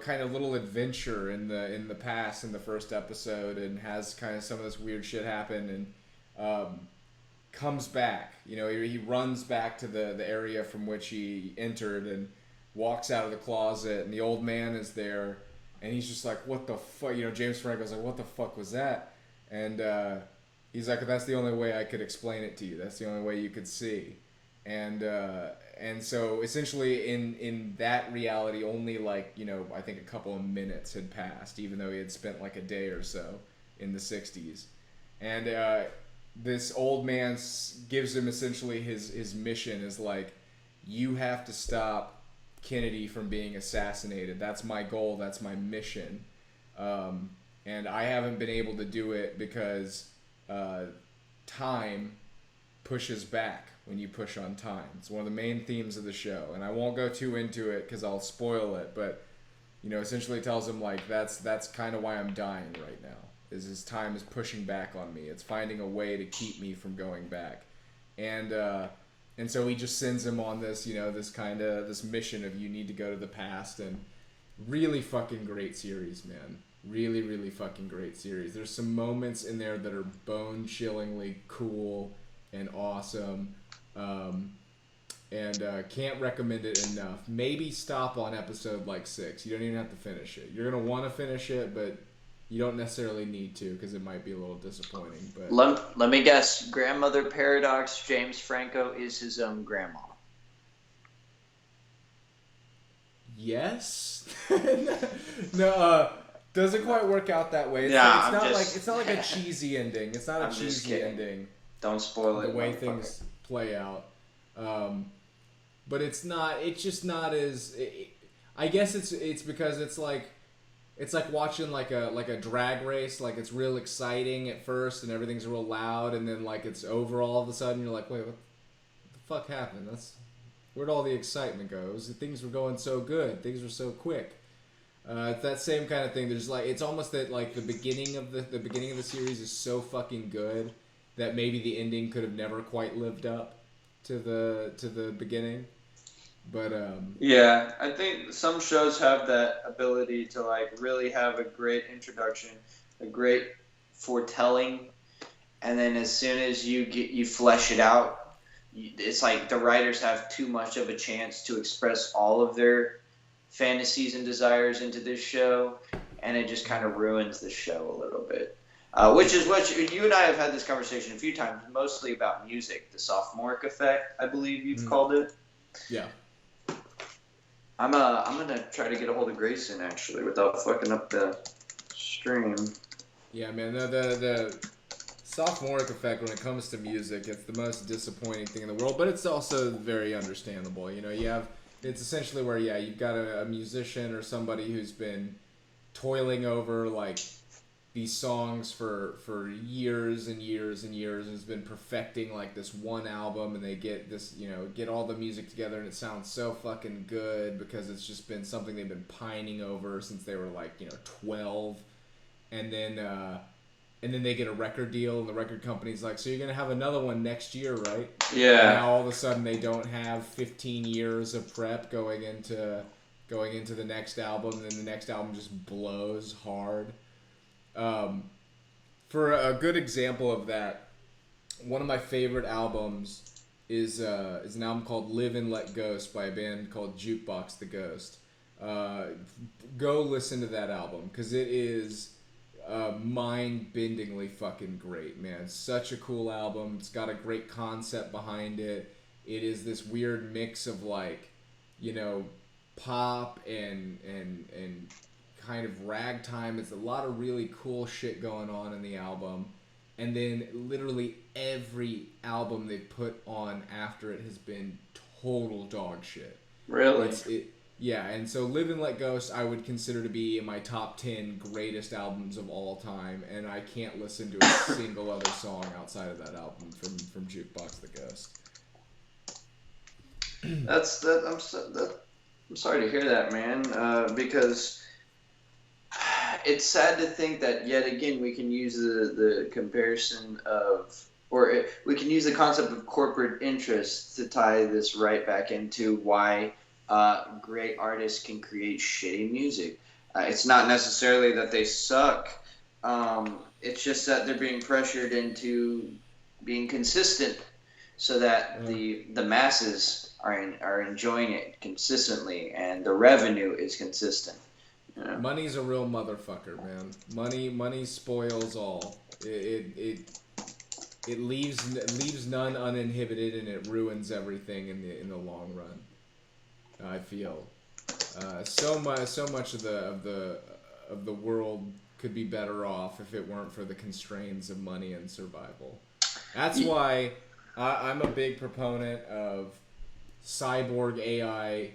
kind of little adventure in the past in the first episode, and has kind of some of this weird shit happen, and comes back. He runs back to the area from which he entered and walks out of the closet, and the old man is there, and he's just like, what the fuck? James Franco's like, what the fuck was that? And he's like, that's the only way I could explain it to you. That's the only way you could see. And so essentially in that reality, only like, I think a couple of minutes had passed, even though he had spent like a day or so in the 60s. And this old man gives him essentially his mission is like, you have to stop Kennedy from being assassinated. That's my goal. That's my mission. And I haven't been able to do it because time pushes back when you push on time. It's one of the main themes of the show, and I won't go too into it because I'll spoil it, but essentially tells him like that's kind of why I'm dying right now, is his time is pushing back on me. It's finding a way to keep me from going back. And so he just sends him on this this mission of you need to go to the past. And really fucking great series, man. Really, really fucking great series. There's some moments in there that are bone-chillingly cool and awesome. And can't recommend it enough. Maybe stop on episode like 6. You don't even have to finish it. You're gonna want to finish it, but you don't necessarily need to because it might be a little disappointing. But let me guess. Grandmother Paradox. James Franco is his own grandma. Yes. No. Doesn't quite work out that way. It's not like a cheesy ending. It's not a cheesy ending. Don't spoil it. The way things play out. But it's just not as. I guess it's because it's like watching like a drag race. Like it's real exciting at first and everything's real loud, and then like it's over all of a sudden. You're like, wait, what the fuck happened? Where'd all the excitement go? Things were going so good. Things were so quick. It's that same kind of thing. There's like it's almost that like the beginning of the series is so fucking good that maybe the ending could have never quite lived up to the beginning. But yeah, I think some shows have that ability to like really have a great introduction, a great foretelling, and then as soon as you flesh it out, it's like the writers have too much of a chance to express all of their fantasies and desires into this show, and it just kind of ruins the show a little bit. Which is what you and I have had this conversation a few times, mostly about music, the sophomoric effect, I believe you've called it. Yeah. I'm gonna try to get a hold of Grayson actually without fucking up the stream. Yeah, man. The sophomoric effect when it comes to music, it's the most disappointing thing in the world, but it's also very understandable. You know, it's essentially where you've got a musician or somebody who's been toiling over like these songs for years and years and years, and has been perfecting like this one album, and they get this, get all the music together, and it sounds so fucking good because it's just been something they've been pining over since they were like 12, and then they get a record deal, and the record company's like, so you're gonna have another one next year, right? Yeah. And now all of a sudden they don't have 15 years of prep going into the next album, and then the next album just blows hard. For a good example of that, one of my favorite albums is an album called Live and Let Ghost by a band called Jukebox the Ghost. Go listen to that album, because it is mind-bendingly fucking great, man. It's such a cool album. It's got a great concept behind it. It is this weird mix of like, pop and kind of ragtime. It's a lot of really cool shit going on in the album. And then literally every album they put on after it has been total dog shit. Really? Yeah, and so Live and Let Ghost I would consider to be in my top 10 greatest albums of all time, and I can't listen to a single other song outside of that album from Jukebox the Ghost. I'm sorry to hear that, man, because it's sad to think that yet again we can use the comparison of, we can use the concept of corporate interests to tie this right back into why great artists can create shitty music. It's not necessarily that they suck. It's just that they're being pressured into being consistent, so that the masses are enjoying it consistently, and the revenue is consistent. Yeah. Money's a real motherfucker, man. Money spoils all. It leaves none uninhibited, and it ruins everything in the long run. I feel so much of the world could be better off if it weren't for the constraints of money and survival. That's why I'm a big proponent of cyborg AI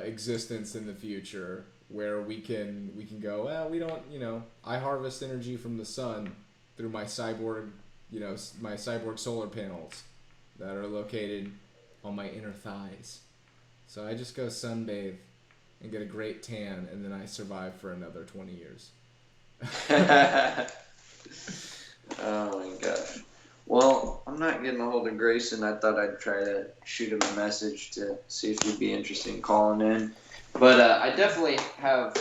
existence in the future, where we can go, well, we don't, I harvest energy from the sun through my cyborg solar panels that are located on my inner thighs. So I just go sunbathe and get a great tan, and then I survive for another 20 years. Oh my gosh. Well, I'm not getting a hold of Grayson. I thought I'd try to shoot him a message to see if he'd be interested in calling in. But I definitely have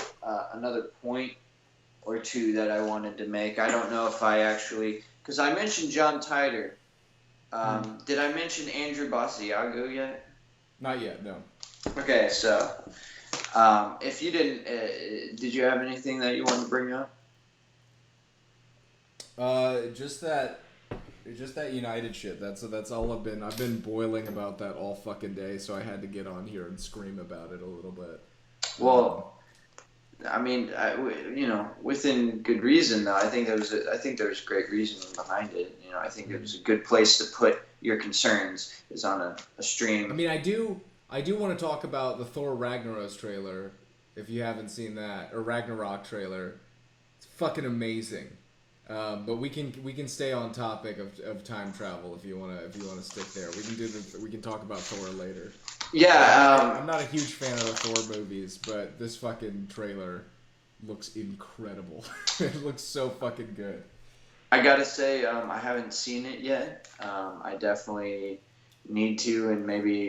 another point or two that I wanted to make. I don't know if I actually, because I mentioned John Titor. Did I mention Andrew Basiago yet? Not yet, no. Okay, so if you didn't, did you have anything that you wanted to bring up? Just that United shit. That's all I've been boiling about that all fucking day. So I had to get on here and scream about it a little bit. Well, I mean, within good reason though. I think there's great reasoning behind it. I think it was a good place to put your concerns is on a stream. I mean, I do want to talk about the Thor Ragnarok trailer. If you haven't seen that, or Ragnarok trailer, it's fucking amazing. But we can stay on topic of time travel if you wanna stick there. We can talk about Thor later. Yeah, I'm not a huge fan of the Thor movies, but this fucking trailer looks incredible. It looks so fucking good. I gotta say, I haven't seen it yet. I definitely need to, and maybe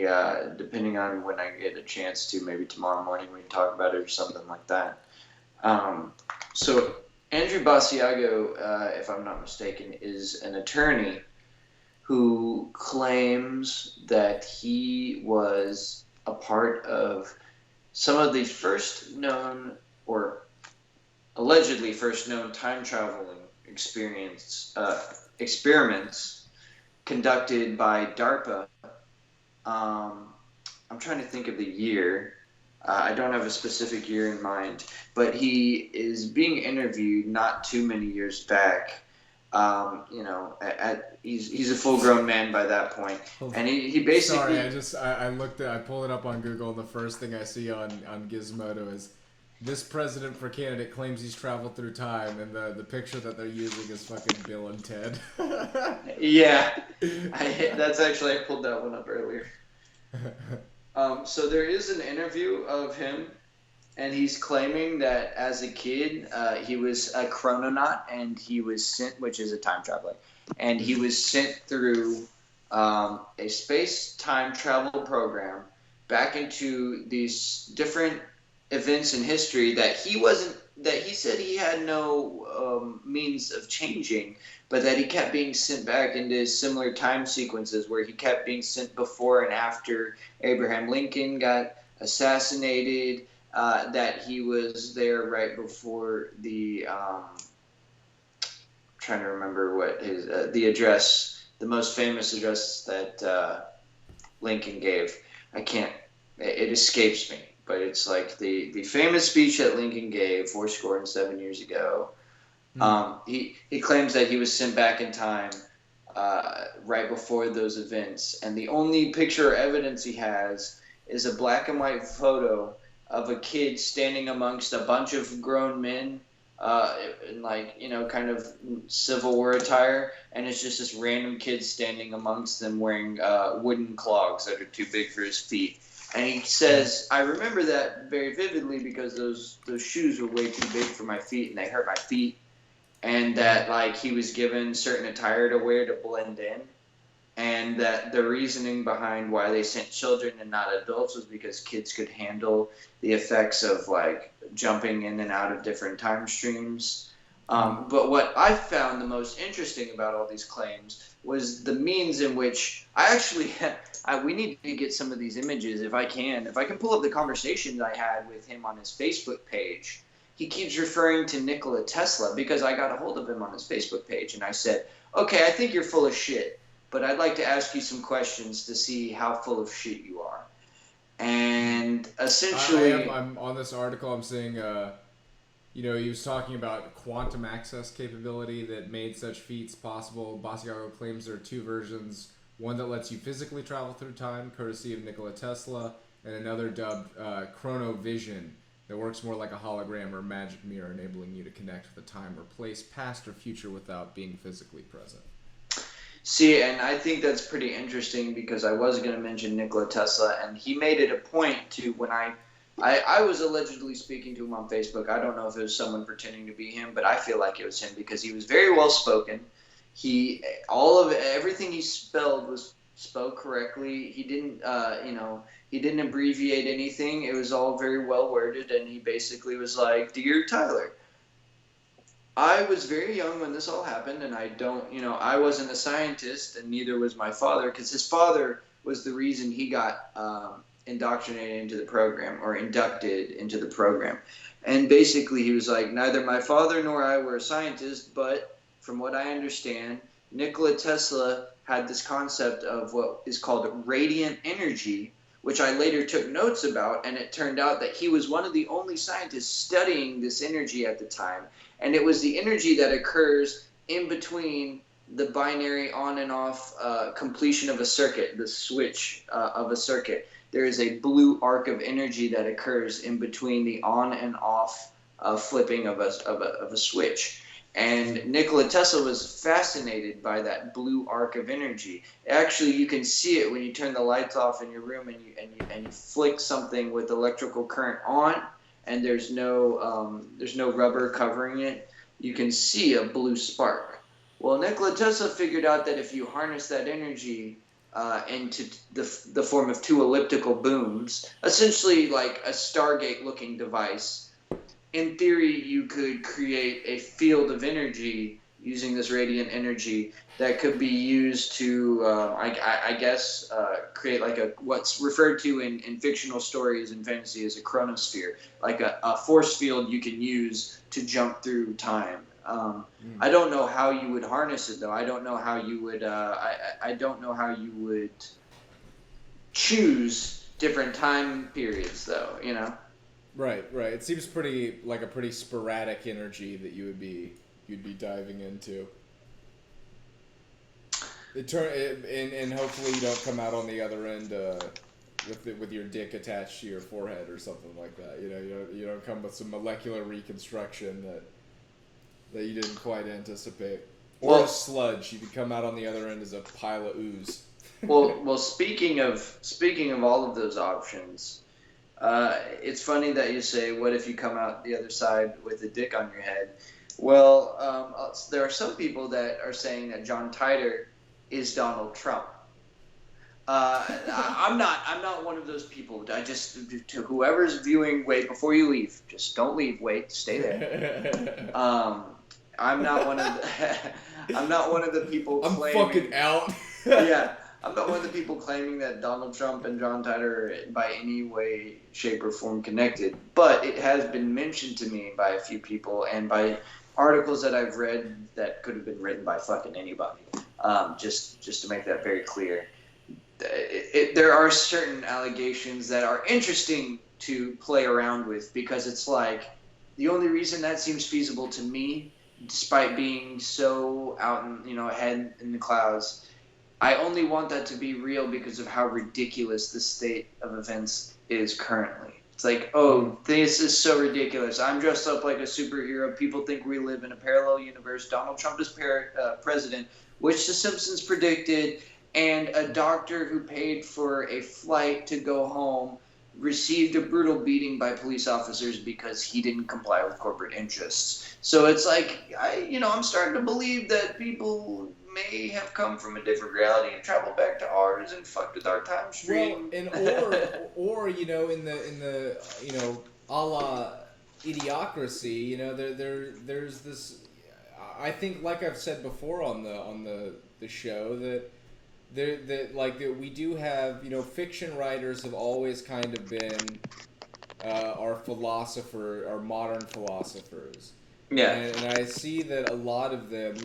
depending on when I get a chance to, maybe tomorrow morning we can talk about it or something like that. So Andrew Basiago, if I'm not mistaken, is an attorney who claims that he was a part of some of the first known, or allegedly first known, time traveling experiments conducted by DARPA. I'm trying to think of the year. I don't have a specific year in mind, but he is being interviewed not too many years back. He's a full-grown man by that point, and he basically. Sorry, I pulled it up on Google, and the first thing I see on Gizmodo is this president for candidate claims he's traveled through time, and the picture that they're using is fucking Bill and Ted. Yeah, that's actually I pulled that one up earlier. So there is an interview of him, and he's claiming that as a kid, he was a chrononaut, and he was sent, which is a time traveler, and he was sent through a space time travel program back into these different events in history that he said he had no means of changing, but that he kept being sent back into similar time sequences where he kept being sent before and after Abraham Lincoln got assassinated, that he was there right before the trying to remember what his the most famous address that Lincoln gave. It escapes me, but it's like the famous speech that Lincoln gave 7 years ago. He claims that he was sent back in time right before those events, and the only picture or evidence he has is a black and white photo of a kid standing amongst a bunch of grown men in kind of Civil War attire, and it's just this random kid standing amongst them wearing wooden clogs that are too big for his feet. And he says, I remember that very vividly because those shoes were way too big for my feet and they hurt my feet. And that he was given certain attire to wear to blend in. And that the reasoning behind why they sent children and not adults was because kids could handle the effects of jumping in and out of different time streams. But what I found the most interesting about all these claims was the means in which we need to get some of these images if I can pull up the conversations I had with him on his Facebook page. He keeps referring to Nikola Tesla because I got a hold of him on his Facebook page, and I said, okay, I think you're full of shit, but I'd like to ask you some questions to see how full of shit you are. And essentially, I'm on this article. I'm seeing, he was talking about quantum access capability that made such feats possible. Basiago claims there are two versions: one that lets you physically travel through time, courtesy of Nikola Tesla, and another dubbed chronovision that works more like a hologram or magic mirror, enabling you to connect with a time or place, past or future, without being physically present. See, and I think that's pretty interesting because I was going to mention Nikola Tesla, and he made it a point to when I was allegedly speaking to him on Facebook. I don't know if it was someone pretending to be him, but I feel like it was him because he was very well spoken. Everything he spoke correctly. He didn't, he didn't abbreviate anything. It was all very well worded, and he basically was like, "Dear Tyler, I was very young when this all happened, and I wasn't a scientist, and neither was my father, because his father was the reason he got indoctrinated into the program or inducted into the program." And basically, he was like, "Neither my father nor I were a scientist, but from what I understand, Nikola Tesla had this concept of what is called radiant energy, which I later took notes about, and it turned out that he was one of the only scientists studying this energy at the time. And it was the energy that occurs in between the binary on and off completion of a circuit, the switch of a circuit. There is a blue arc of energy that occurs in between the on and off flipping of a switch. And Nikola Tesla was fascinated by that blue arc of energy. Actually, you can see it when you turn the lights off in your room and you flick something with electrical current on, and there's no rubber covering it. You can see a blue spark. Well, Nikola Tesla figured out that if you harness that energy into the form of two elliptical booms, essentially like a Stargate-looking device, in theory, you could create a field of energy using this radiant energy that could be used to, create like what's referred to in fictional stories and fantasy as a chronosphere, like a force field you can use to jump through time I don't know how you would harness it though. I don't know how you would. I don't know how you would choose different time periods though. You know. Right. It seems pretty like a pretty sporadic energy that you'd be diving into. And hopefully you don't come out on the other end with your dick attached to your forehead or something like that. You know, you don't come with some molecular reconstruction that you didn't quite anticipate. Or a sludge. You could come out on the other end as a pile of ooze. well. Speaking of all of those options, it's funny that you say, "What if you come out the other side with a dick on your head?" Well, there are some people that are saying that John Titor is Donald Trump. I'm not one of those people. I just, to whoever's viewing, wait before you leave. Just don't leave. Wait, stay there. I'm not one of the, I'm not one of the people I'm claiming. fucking out. Yeah, I'm not one of the people claiming that Donald Trump and John Titor are by any way, shape, or form connected. But it has been mentioned to me by a few people and by articles that I've read that could have been written by fucking anybody. Just to make that very clear. There are certain allegations that are interesting to play around with because it's like the only reason that seems feasible to me, despite being so out and ahead in the clouds, I only want that to be real because of how ridiculous the state of events is currently. It's like, oh, this is so ridiculous. I'm dressed up like a superhero. People think we live in a parallel universe. Donald Trump is president, which The Simpsons predicted. And a doctor who paid for a flight to go home received a brutal beating by police officers because he didn't comply with corporate interests. So it's like, I'm starting to believe that people may have come from a different reality and traveled back to ours and fucked with our time stream. Well, and or in the a la Idiocracy, there's this. I think, like I've said before on the show, that we do have, fiction writers have always kind of been our modern philosophers. Yeah. And I see that a lot of them,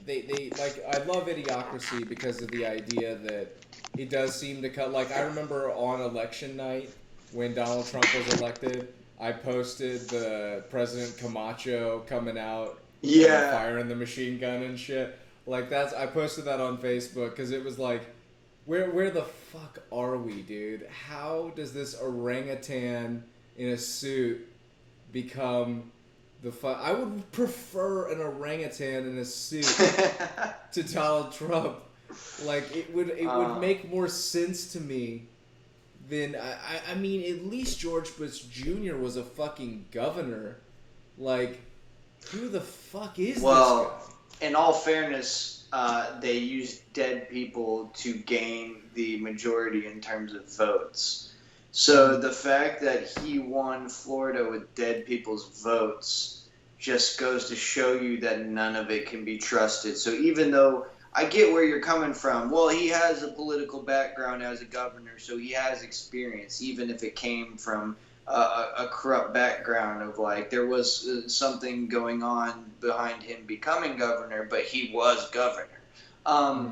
they I love Idiocracy because of the idea that it does seem to cut. Like, I remember on election night when Donald Trump was elected, I posted the President Camacho coming out, firing the machine gun and shit. Like, I posted that on Facebook because it was like, where the fuck are we, dude? How does this orangutan in a suit become I would prefer an orangutan in a suit to Donald Trump. Like, it would make more sense to me than I mean, at least George Bush Jr. was a fucking governor. Like, who the fuck is this guy? In all fairness, they used dead people to gain the majority in terms of votes. So the fact that he won Florida with dead people's votes just goes to show you that none of it can be trusted. So even though I get where you're coming from, well, he has a political background as a governor, so he has experience, even if it came from a corrupt background of, like, there was something going on behind him becoming governor, but he was governor.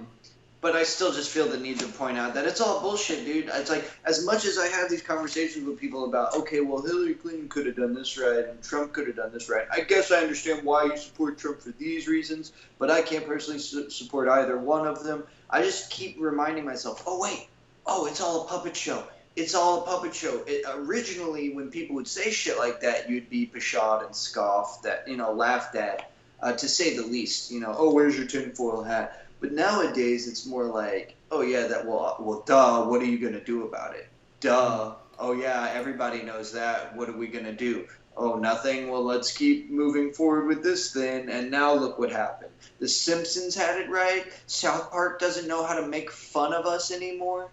But I still just feel the need to point out that it's all bullshit, dude. It's like, as much as I have these conversations with people about, okay, well, Hillary Clinton could have done this right and Trump could have done this right. I guess I understand why you support Trump for these reasons, but I can't personally support either one of them. I just keep reminding myself, it's all a puppet show. It's all a puppet show. Originally, when people would say shit like that, you'd be pshawed and scoffed, laughed at, to say the least. Where's your tinfoil hat? But nowadays, it's more like, oh yeah, duh, what are you going to do about it? Duh. Oh yeah, everybody knows that. What are we going to do? Oh, nothing? Well, let's keep moving forward with this then. And now look what happened. The Simpsons had it right. South Park doesn't know how to make fun of us anymore.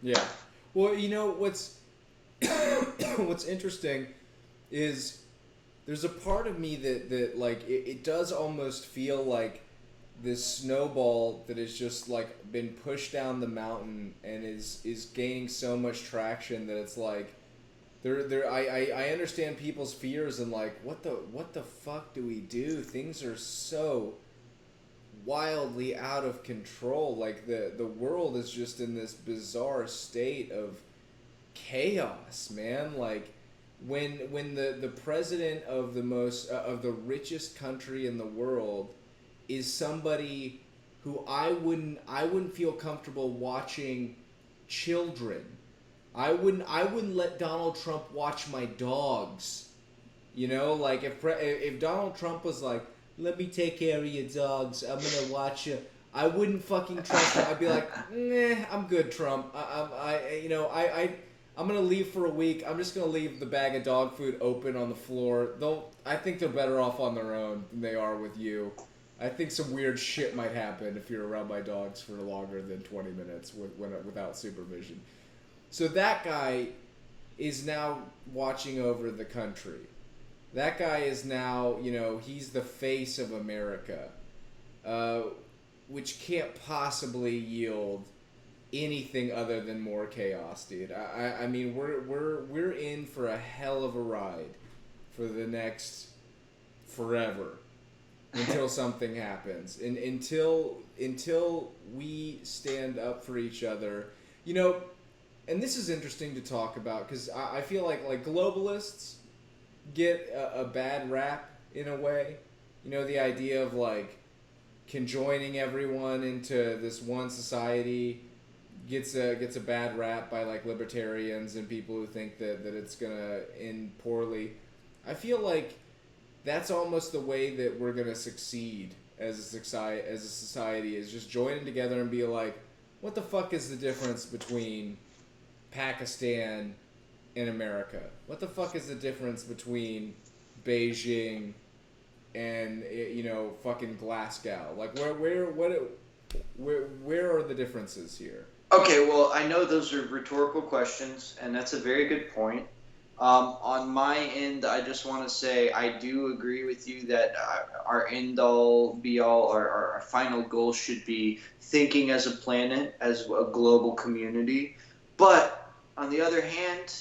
Yeah. Well, what's what's interesting is there's a part of me that like, it does almost feel like this snowball that has just, like, been pushed down the mountain and is gaining so much traction that it's like, I understand people's fears and like what the fuck do we do? Things are so wildly out of control. Like the world is just in this bizarre state of chaos, man. Like when the president of the most of the richest country in the world is somebody who I wouldn't feel comfortable watching children. I wouldn't let Donald Trump watch my dogs. You know, like if Donald Trump was like, "Let me take care of your dogs. I'm gonna watch you." I wouldn't fucking trust him. I'd be like, "Nah, I'm good, Trump. I'm gonna leave for a week. I'm just gonna leave the bag of dog food open on the floor. I think they're better off on their own than they are with you. I think some weird shit might happen if you're around my dogs for longer than 20 minutes without supervision." So that guy is now watching over the country. That guy is now, he's the face of America, which can't possibly yield anything other than more chaos, dude. I mean, we're in for a hell of a ride for the next forever until something happens, and until we stand up for each other, And this is interesting to talk about because I feel like globalists get a bad rap in a way. The idea of like conjoining everyone into this one society gets a bad rap by like libertarians and people who think that it's gonna end poorly. I feel like that's almost the way that we're gonna succeed as a society is just joining together and be like, what the fuck is the difference between Pakistan and America? What the fuck is the difference between Beijing and fucking Glasgow? Like where are the differences here? Okay, well, I know those are rhetorical questions, and that's a very good point. On my end, I just want to say I do agree with you that our end all, be all, our final goal should be thinking as a planet, as a global community. But on the other hand,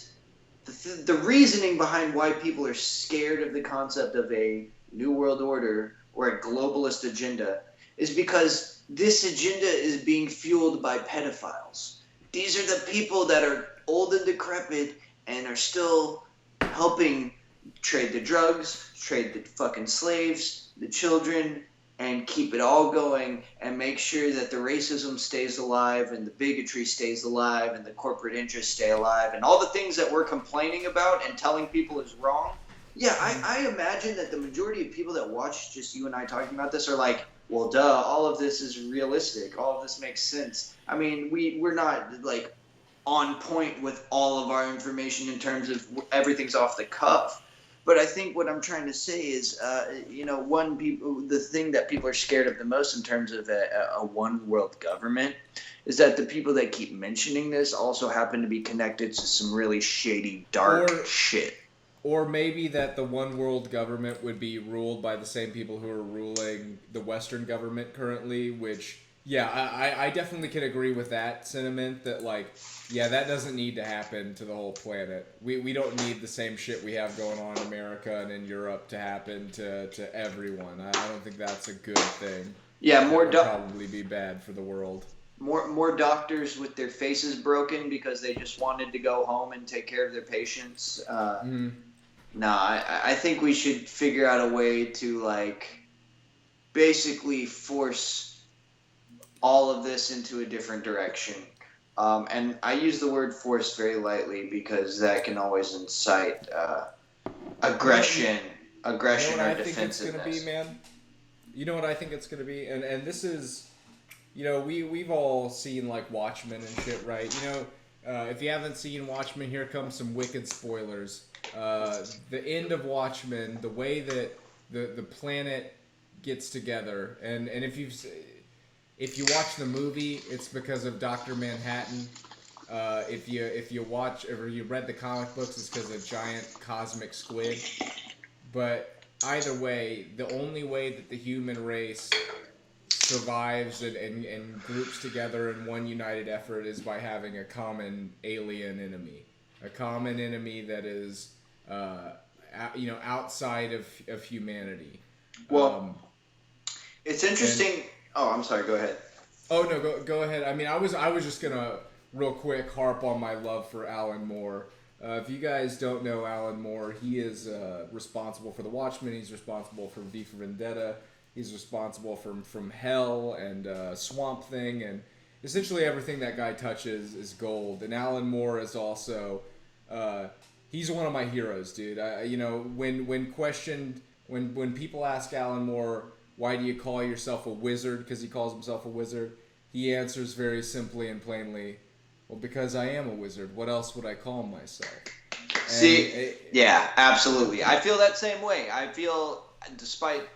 the reasoning behind why people are scared of the concept of a new world order or a globalist agenda is because this agenda is being fueled by pedophiles. These are the people that are old and decrepit and are still helping trade the drugs, trade the fucking slaves, the children, and keep it all going and make sure that the racism stays alive and the bigotry stays alive and the corporate interests stay alive and all the things that we're complaining about and telling people is wrong. Yeah, I imagine that the majority of people that watch just you and I talking about this are like, well, duh, all of this is realistic. All of this makes sense. I mean, we're not like on point with all of our information in terms of everything's off the cuff. But I think what I'm trying to say is, the thing that people are scared of the most in terms of a one world government is that the people that keep mentioning this also happen to be connected to some really shady, dark shit. Or maybe that the one world government would be ruled by the same people who are ruling the Western government currently, which, yeah, I definitely can agree with that sentiment that, like, yeah, that doesn't need to happen to the whole planet. We don't need the same shit we have going on in America and in Europe to happen to everyone. I don't think that's a good thing. Yeah, that would probably be bad for the world. More doctors with their faces broken because they just wanted to go home and take care of their patients. No, I think we should figure out a way to, like, basically force all of this into a different direction. And I use the word force very lightly because that can always incite aggression or defensiveness. It's gonna be, man? You know what I think it's gonna be? And this is, we've all seen, like, Watchmen and shit, right? If you haven't seen Watchmen, here comes some wicked spoilers. The end of Watchmen, the way that the planet gets together, and if you watch the movie, it's because of Dr. Manhattan. If you watch or you read the comic books, it's because of giant cosmic squid. But either way, the only way that the human race survives and groups together in one united effort is by having a common alien enemy. a common enemy that is, outside of humanity. Well, it's interesting. And Oh, I'm sorry. Go ahead. oh no, go ahead. I mean, I was just gonna real quick harp on my love for Alan Moore. If you guys don't know Alan Moore, he is responsible for The Watchmen. He's responsible for V for Vendetta. He's responsible from Hell and Swamp Thing, and essentially everything that guy touches is gold. And Alan Moore is also he's one of my heroes, dude. When questioned, when people ask Alan Moore, why do you call yourself a wizard? Because he calls himself a wizard. He answers very simply and plainly, well, because I am a wizard. What else would I call myself? Yeah, absolutely. I feel that same way. I feel, despite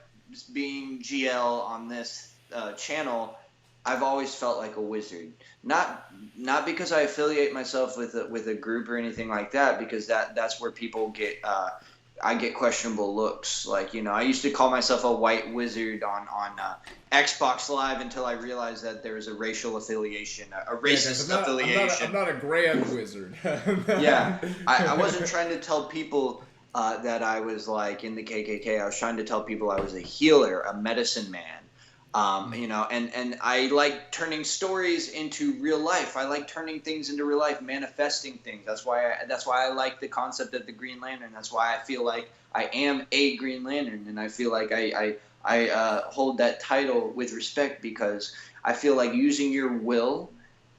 being GL on this channel, I've always felt like a wizard. Not because I affiliate myself with a group or anything like that, because that's where people get I get questionable looks. Like, I used to call myself a white wizard on Xbox Live until I realized that there was a racial affiliation, a racist affiliation. I'm not a grand wizard. Yeah, I wasn't trying to tell people that I was like in the KKK. I was trying to tell people I was a healer, a medicine man. And I like turning stories into real life. I like turning things into real life, manifesting things. That's why I like the concept of the Green Lantern. That's why I feel like I am a Green Lantern, and I feel like I hold that title with respect, because I feel like using your will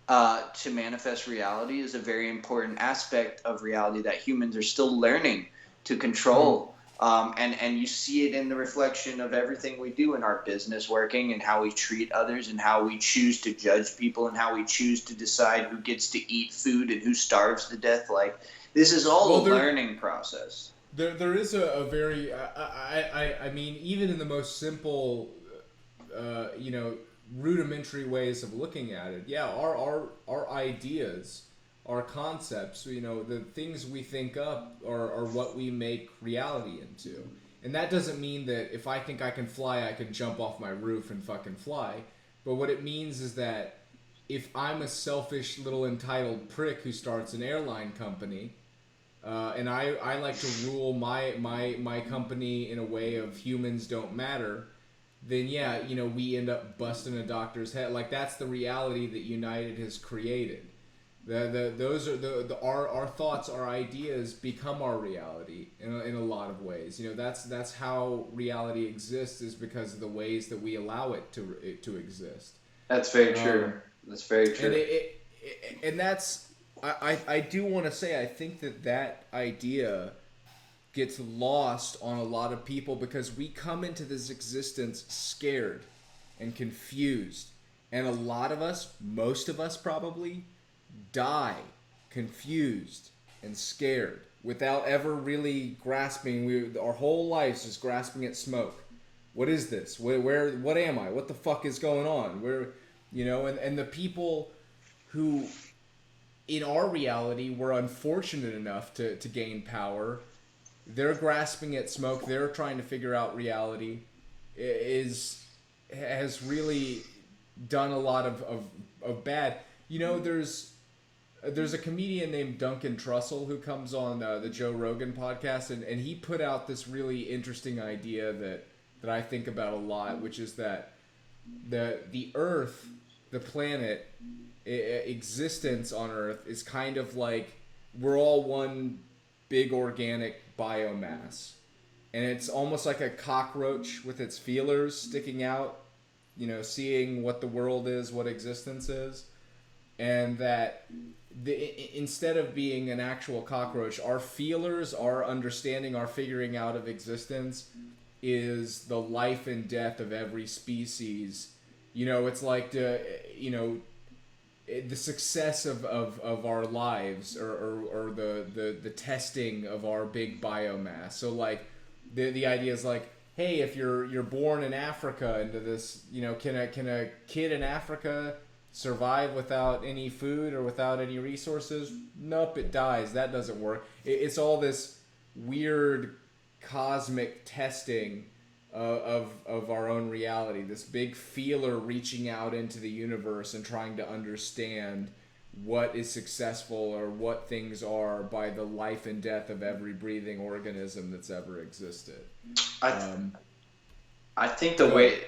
to manifest reality is a very important aspect of reality that humans are still learning to control. And you see it in the reflection of everything we do in our business working, and how we treat others, and how we choose to judge people, and how we choose to decide who gets to eat food and who starves to death. Like, this is all a learning process. There is a very I mean, even in the most simple rudimentary ways of looking at it, yeah, our ideas, our concepts, the things we think up are what we make reality into. And that doesn't mean that if I think I can fly, I can jump off my roof and fucking fly. But what it means is that if I'm a selfish little entitled prick who starts an airline company, and I like to rule my company in a way of humans don't matter, then yeah, we end up busting a doctor's head. Like, that's the reality that United has created. Those are our thoughts, our ideas become our reality in a lot of ways. That's how reality exists, is because of the ways that we allow it to exist. That's very true. That's very true. And that's I do want to say, I think that idea gets lost on a lot of people, because we come into this existence scared and confused, and a lot of us, most of us probably, die confused and scared without ever really grasping. Our whole lives just grasping at smoke. What is this? What am I? What the fuck is going on? And the people who in our reality were unfortunate enough to gain power, they're grasping at smoke. They're trying to figure out reality. Has really done a lot of bad. There's a comedian named Duncan Trussell who comes on the Joe Rogan podcast, and he put out this really interesting idea that I think about a lot, which is that the Earth, the planet, existence on Earth is kind of like we're all one big organic biomass, and it's almost like a cockroach with its feelers sticking out, seeing what the world is, what existence is, and that instead of being an actual cockroach, our feelers, our understanding, our figuring out of existence is the life and death of every species. It's like the success of our lives, or the testing of our big biomass. So like the idea is like, hey, if you're born in Africa into this, can a kid in Africa survive without any food or without any resources? Nope, it dies. That doesn't work. It's all this weird cosmic testing of our own reality. This big feeler reaching out into the universe and trying to understand what is successful or what things are by the life and death of every breathing organism that's ever existed. I think Go ahead.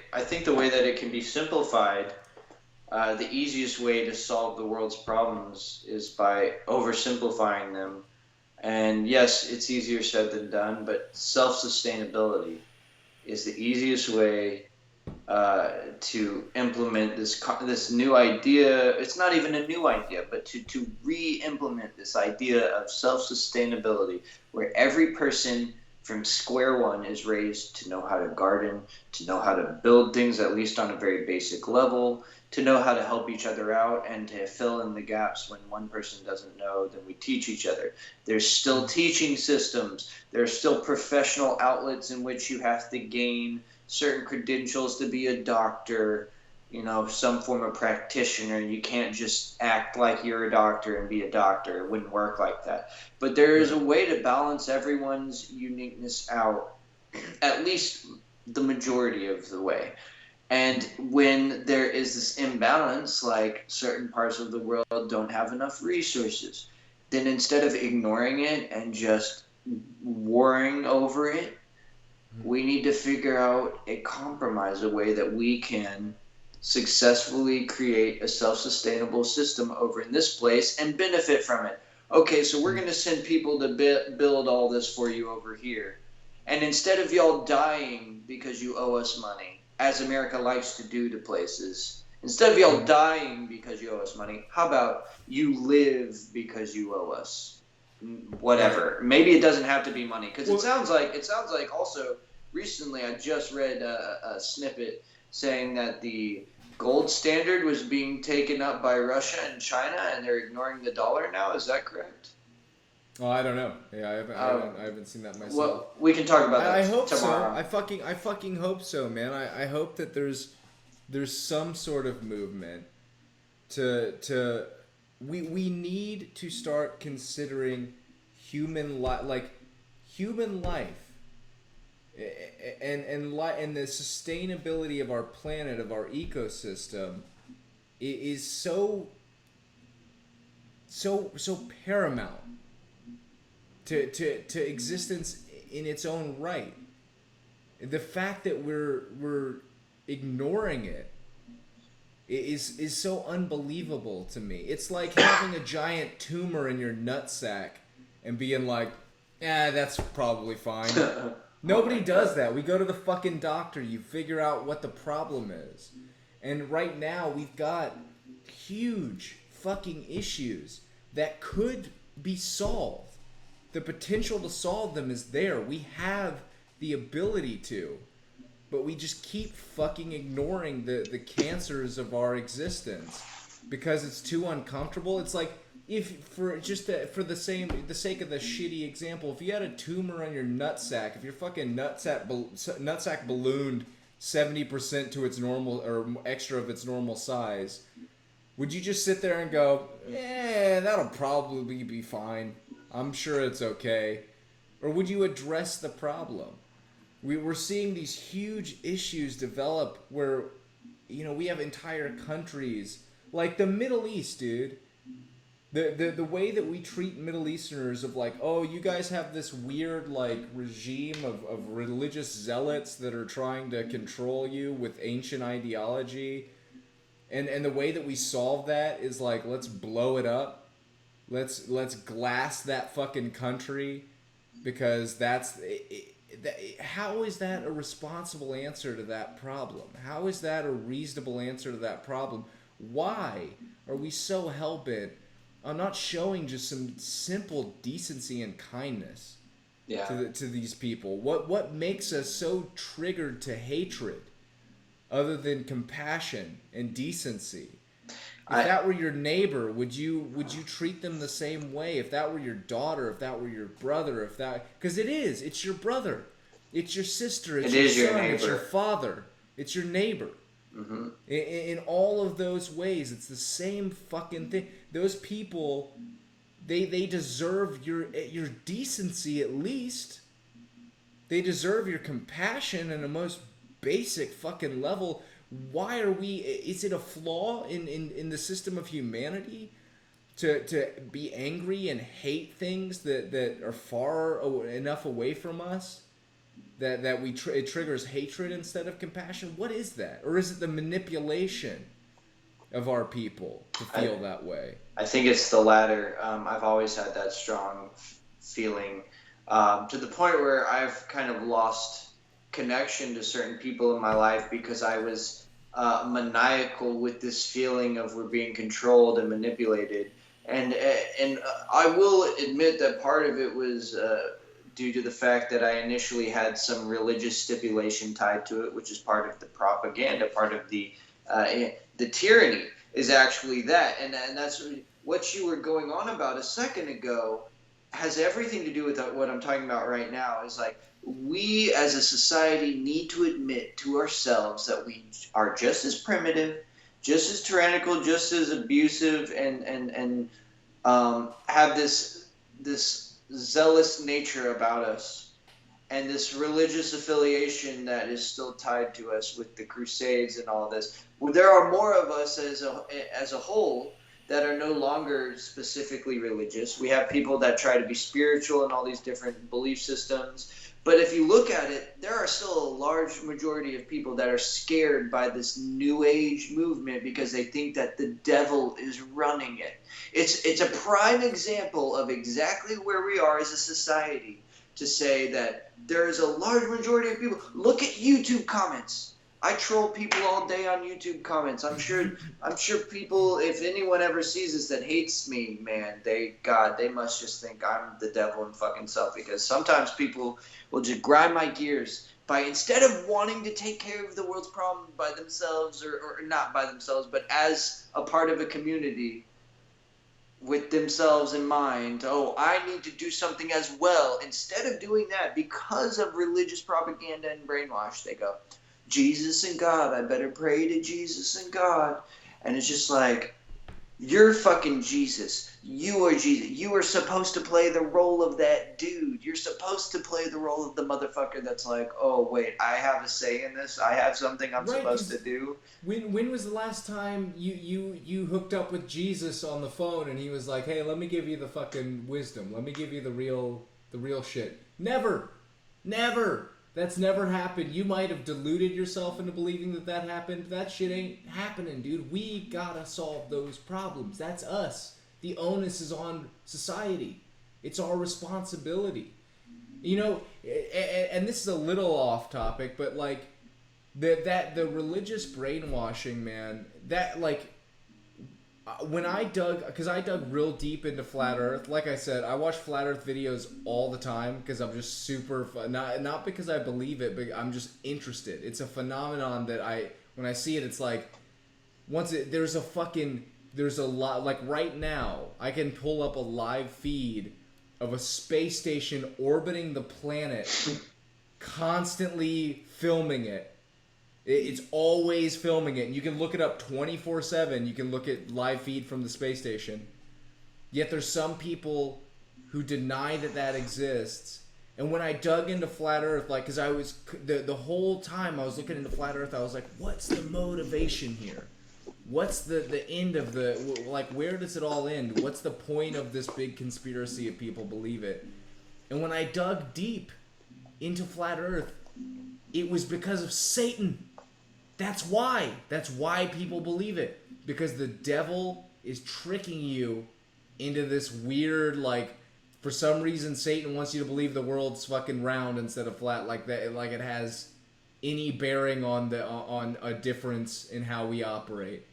the way that it can be simplified, the easiest way to solve the world's problems is by oversimplifying them. And yes, it's easier said than done, but self-sustainability is the easiest way to implement this new idea. It's not even a new idea, but to re-implement this idea of self-sustainability, where every person from square one is raised to know how to garden, to know how to build things at least on a very basic level, to know how to help each other out and to fill in the gaps when one person doesn't know, then we teach each other. There's still teaching systems. There's still professional outlets in which you have to gain certain credentials to be a doctor, some form of practitioner. You can't just act like you're a doctor and be a doctor. It wouldn't work like that. But there is a way to balance everyone's uniqueness out, at least the majority of the way. And when there is this imbalance, like certain parts of the world don't have enough resources, then instead of ignoring it and just warring over it, we need to figure out a compromise, a way that we can successfully create a self-sustainable system over in this place and benefit from it. Okay, so we're going to send people to build all this for you over here. And instead of y'all dying because you owe us money, as America likes to do to places, instead of y'all dying because you owe us money, how about you live because you owe us? Whatever. Maybe it doesn't have to be money, because it sounds like also recently I just read a snippet saying that the gold standard was being taken up by Russia and China, and they're ignoring the dollar now. Is that correct? Oh, I don't know. Yeah, I haven't seen that myself. Well, we can talk about that I hope tomorrow. so. I fucking hope so, man. I hope that there's some sort of movement to we need to start considering human life and the sustainability of our planet, of our ecosystem is so paramount to existence in its own right. The fact that we're ignoring it is so unbelievable to me. It's like having a giant tumor in your nutsack and being like, that's probably fine. Nobody does that. We go to the fucking doctor. You figure out what the problem is. And right now we've got huge fucking issues that could be solved. The potential to solve them is there. We have the ability to. But we just keep fucking ignoring the cancers of our existence because it's too uncomfortable. It's like, for the sake of the shitty example, if you had a tumor on your nutsack, if your fucking nutsack ballooned 70% to its normal or extra of its normal size, would you just sit there and go, that'll probably be fine, I'm sure it's okay? Or would you address the problem? We're seeing these huge issues develop where, we have entire countries like the Middle East, dude. The way that we treat Middle Easterners of like, oh, you guys have this weird like regime of religious zealots that are trying to control you with ancient ideology, and the way that we solve that is like, let's blow it up, let's glass that fucking country, because how is that a responsible answer to that problem? How is that a reasonable answer to that problem? Why are we so hell-bent on not showing just some simple decency and kindness to these people? What makes us so triggered to hatred other than compassion and decency? If that were your neighbor, would you treat them the same way? If that were your daughter, if that were your brother, because it's your brother, it's your sister, it's your son, it's your father, it's your neighbor. Mm-hmm. In all of those ways, it's the same fucking thing. Those people, they deserve your decency at least. They deserve your compassion in the most basic fucking level. Why are we? Is it a flaw in the system of humanity to be angry and hate things that are far enough away from us that it triggers hatred instead of compassion? What is that? Or is it the manipulation of our people to feel that way? I think it's the latter. I've always had that strong feeling, to the point where I've kind of lost connection to certain people in my life because I was maniacal with this feeling of we're being controlled and manipulated. And I will admit that part of it was due to the fact that I initially had some religious stipulation tied to it, which is part of the propaganda, part of the tyranny is actually that, and that's what you were going on about a second ago. Has everything to do with what I'm talking about right now. Is like we as a society need to admit to ourselves that we are just as primitive, just as tyrannical, just as abusive, and have this zealous nature about us, and this religious affiliation that is still tied to us with the Crusades and all this. Well, there are more of us as a whole that are no longer specifically religious. We have people that try to be spiritual and all these different belief systems. But if you look at it, there are still a large majority of people that are scared by this New Age movement because they think that the devil is running it. It's a prime example of exactly where we are as a society, to say that there is a large majority of people. Look at YouTube comments. I troll people all day on YouTube comments. I'm sure people, if anyone ever sees this that hates me, man, they must just think I'm the devil and fucking self, because sometimes people will just grind my gears by, instead of wanting to take care of the world's problems by themselves, or not by themselves, but as a part of a community with themselves in mind, oh, I need to do something as well. Instead of doing that, because of religious propaganda and brainwash, they go, Jesus and God, I better pray to Jesus and God. And it's just like, you're fucking Jesus. You are Jesus. You are supposed to play the role of that dude. You're supposed to play the role of the motherfucker that's like, oh, wait, I have a say in this. I have something I'm supposed to do. When was the last time you hooked up with Jesus on the phone and he was like, hey, let me give you the fucking wisdom. Let me give you the real shit. Never. That's never happened. You might have deluded yourself into believing that happened. That shit ain't happening, dude. We gotta solve those problems. That's us. The onus is on society. It's our responsibility. You know, and this is a little off topic, but like the religious brainwashing, man, that like when I dug real deep into Flat Earth. Like I said, I watch Flat Earth videos all the time because I'm just super not because I believe it, but I'm just interested. It's a phenomenon that when I see it, it's like there's a lot. Like right now, I can pull up a live feed of a space station orbiting the planet, constantly filming it. It's always filming it. And you can look it up 24/7. You can look at live feed from the space station. Yet there's some people who deny that exists. And when I dug into Flat Earth, like, because I was, the whole time I was looking into Flat Earth, I was like, what's the motivation here? What's the end of like, where does it all end? What's the point of this big conspiracy if people believe it? And when I dug deep into Flat Earth, it was because of Satan. That's why people believe it. Because the devil is tricking you into this weird, like, for some reason Satan wants you to believe the world's fucking round instead of flat, like that, like it has any bearing on a difference in how we operate.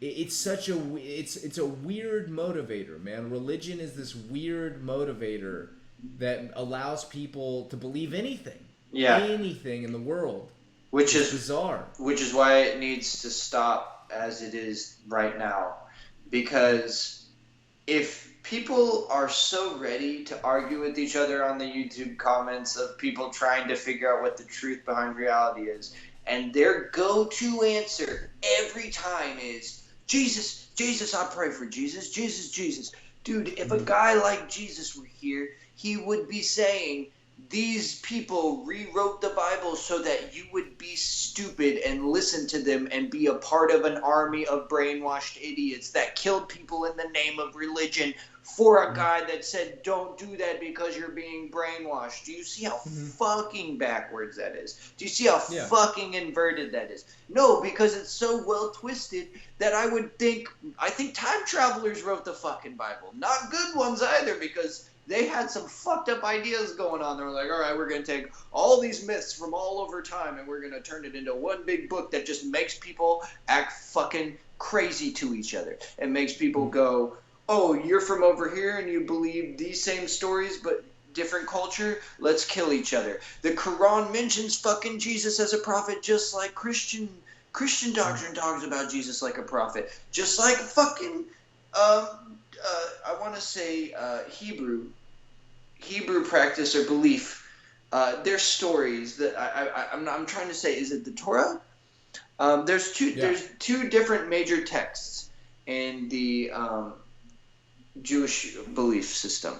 It's a weird motivator, man. Religion is this weird motivator that allows people to believe anything. Yeah. Anything in the world. Which is bizarre. Which is why it needs to stop as it is right now. Because if people are so ready to argue with each other on the YouTube comments of people trying to figure out what the truth behind reality is, and their go-to answer every time is, Jesus, Jesus, I pray for Jesus, Jesus, Jesus. Dude, if a guy like Jesus were here, he would be saying, these people rewrote the Bible so that you would be stupid and listen to them and be a part of an army of brainwashed idiots that killed people in the name of religion for a guy that said don't do that because you're being brainwashed. Do you see how fucking backwards that is? Do you see how fucking inverted that is? No, because it's so well twisted that I think time travelers wrote the fucking Bible. Not good ones either, because they had some fucked up ideas going on. They were like, all right, we're going to take all these myths from all over time and we're going to turn it into one big book that just makes people act fucking crazy to each other. It makes people go, oh, you're from over here and you believe these same stories but different culture? Let's kill each other. The Quran mentions fucking Jesus as a prophet, just like Christian doctrine talks about Jesus like a prophet. Just like fucking, I want to say Hebrew practice or belief, their stories that I'm trying to say, is it the Torah? There's two different major texts in the Jewish belief system,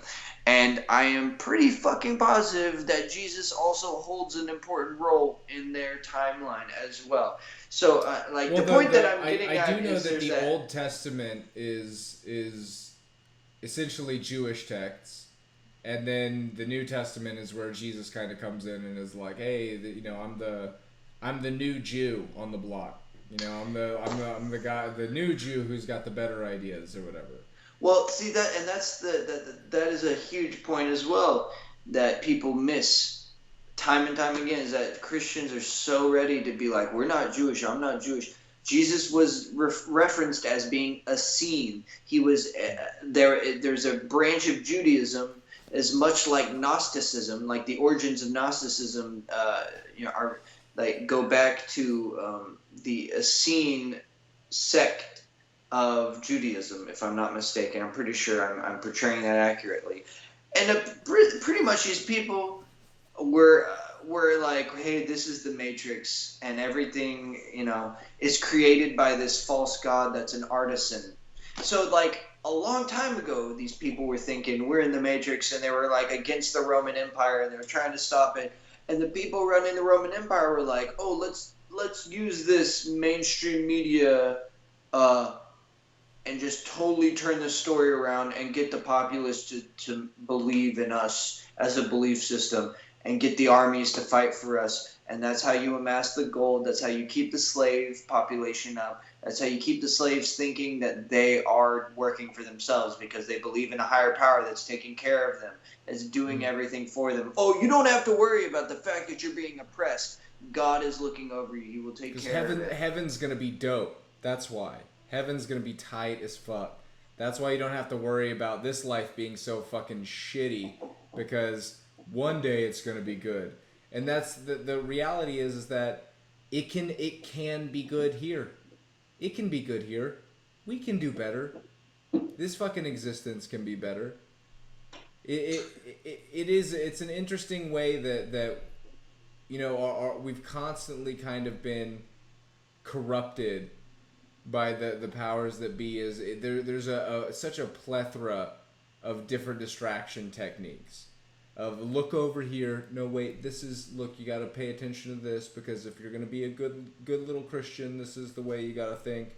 and I am pretty fucking positive that Jesus also holds an important role in their timeline as well. So, the point that I'm getting at is I do know that the Old Testament is essentially Jewish texts. And then the New Testament is where Jesus kind of comes in and is like, hey, I'm the new Jew on the block. I'm the guy, the new Jew who's got the better ideas or whatever. Well, see that, and that is a huge point as well that people miss time and time again, is that Christians are so ready to be like, we're not Jewish, I'm not Jewish. Jesus was referenced as being a Essene. He was there's a branch of Judaism, as much like Gnosticism, like the origins of Gnosticism, are like go back to the Essene sect of Judaism, if I'm not mistaken. I'm pretty sure I'm portraying that accurately. And pretty much these people were like, hey, this is the Matrix, and everything is created by this false god that's an artisan. So like, a long time ago, these people were thinking we're in the Matrix, and they were like against the Roman Empire, and they were trying to stop it. And the people running the Roman Empire were like, "Oh, let's use this mainstream media, and just totally turn the story around and get the populace to believe in us as a belief system, and get the armies to fight for us. And that's how you amass the gold. That's how you keep the slave population up. That's how you keep the slaves thinking that they are working for themselves because they believe in a higher power that's taking care of them, that's doing everything for them. Oh, you don't have to worry about the fact that you're being oppressed. God is looking over you. He will take care of it. Heaven's going to be dope. That's why. Heaven's going to be tight as fuck. That's why you don't have to worry about this life being so fucking shitty, because one day it's going to be good. And that's the reality is that it can be good here. It can be good here. We can do better. This fucking existence can be better. It's an interesting way that we've constantly kind of been corrupted by the powers that be. There's such a plethora of different distraction techniques. Of look over here. No, wait. Look. You got to pay attention to this, because if you're gonna be a good little Christian, this is the way you got to think,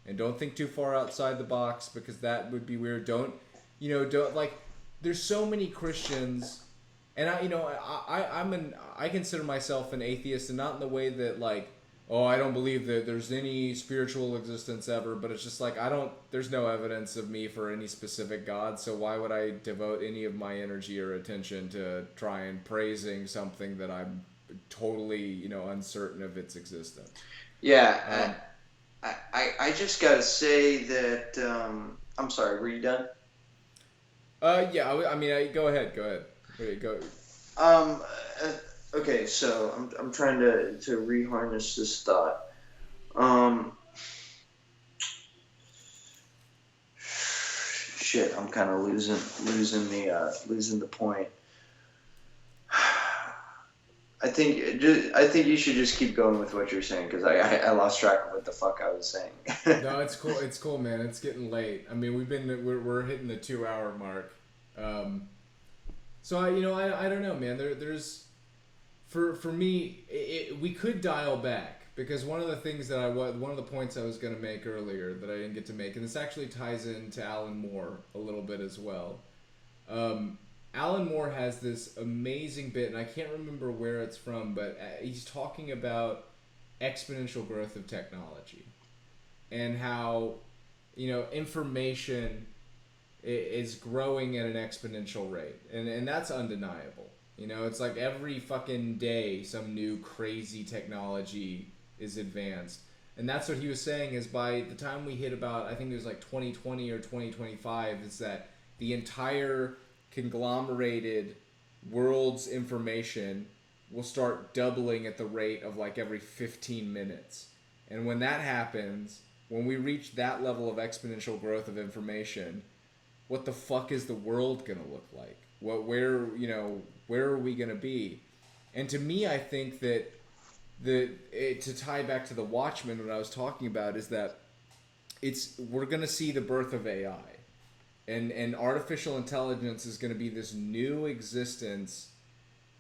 and don't think too far outside the box, because that would be weird. Don't like. There's so many Christians, and I consider myself an atheist, and not in the way that like, oh, I don't believe that there's any spiritual existence ever, but it's just like there's no evidence of me for any specific God, so why would I devote any of my energy or attention to try and praising something that I'm totally, uncertain of its existence? Yeah, I just gotta say that, I'm sorry, were you done? Yeah, go ahead. Wait, go. Okay, so I'm trying to reharness this thought. Shit, I'm kind of losing the point. I think you should just keep going with what you're saying, because I lost track of what the fuck I was saying. No, it's cool. It's cool, man. It's getting late. I mean, we're hitting the 2-hour mark. So I don't know, man. There's for me, we could dial back because one of the things that one of the points I was going to make earlier that I didn't get to make, and this actually ties into Alan Moore a little bit as well. Alan Moore has this amazing bit, and I can't remember where it's from, but he's talking about exponential growth of technology and how information is growing at an exponential rate, and that's undeniable. It's like every fucking day some new crazy technology is advanced. And that's what he was saying is by the time we hit about, I think it was like 2020 or 2025, is that the entire conglomerated world's information will start doubling at the rate of like every 15 minutes. And when that happens, when we reach that level of exponential growth of information, what the fuck is the world gonna look like? Where are we gonna be? And to me, I think that to tie back to the Watchmen, what I was talking about is that we're gonna see the birth of AI, and artificial intelligence is gonna be this new existence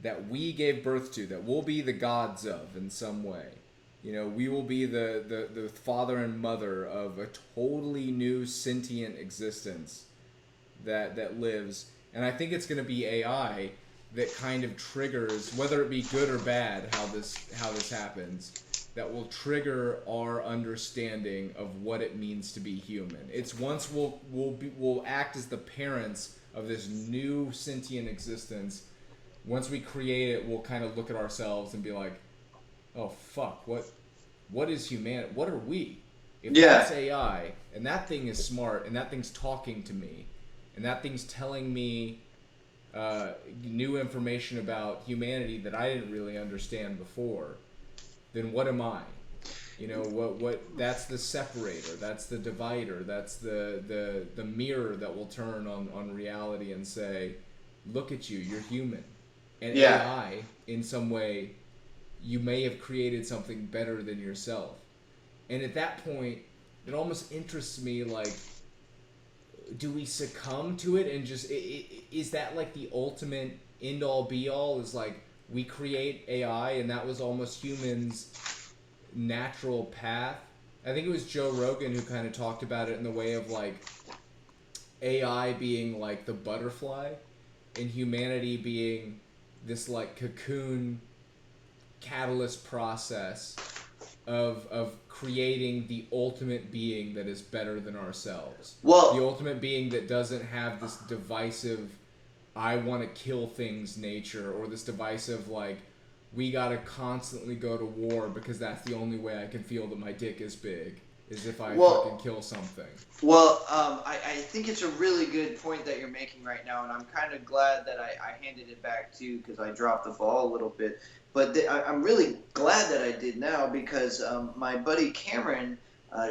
that we gave birth to, that we'll be the gods of in some way. We will be the father and mother of a totally new sentient existence that lives. And I think it's going to be AI that kind of triggers, whether it be good or bad, how this happens, that will trigger our understanding of what it means to be human. It's once we'll act as the parents of this new sentient existence. Once we create it, we'll kind of look at ourselves and be like, oh fuck, what is humanity? What are we? If that's AI and that thing is smart and that thing's talking to me and that thing's telling me new information about humanity that I didn't really understand before, then what am I? What that's the separator, that's the divider, that's the mirror that will turn on reality and say, look at you, you're human. And AI, in some way, you may have created something better than yourself. And at that point, it almost interests me, like, do we succumb to it and just, is that like the ultimate end-all be-all? Is like, we create AI and that was almost humans' natural path? I think it was Joe Rogan who kind of talked about it in the way of like AI being like the butterfly and humanity being this like cocoon catalyst process of creating the ultimate being that is better than ourselves. Well, the ultimate being that doesn't have this divisive, I want to kill things nature, or this divisive, like, we gotta constantly go to war because that's the only way I can feel that my dick is big, is if I fucking kill something. Well, I think it's a really good point that you're making right now, and I'm kind of glad that I handed it back to you because I dropped the ball a little bit. But I'm really glad that I did now because my buddy Cameron,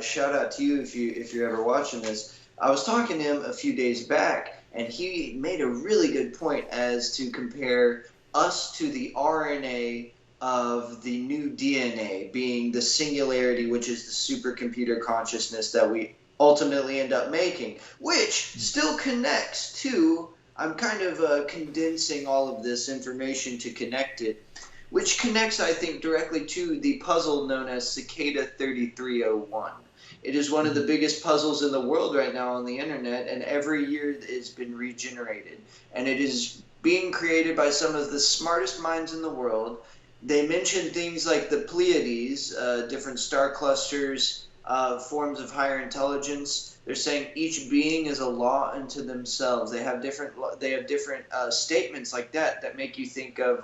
shout out to you if you're ever watching this. I was talking to him a few days back, and he made a really good point as to compare us to the RNA of the new DNA, being the singularity, which is the supercomputer consciousness that we ultimately end up making, which still connects to, I'm kind of condensing all of this information to connect it, which connects, I think, directly to the puzzle known as Cicada 3301. It is one of the biggest puzzles in the world right now on the internet, and every year it's been regenerated. And it is being created by some of the smartest minds in the world. They mention things like the Pleiades, different star clusters, forms of higher intelligence. They're saying each being is a law unto themselves. They have different statements like that make you think of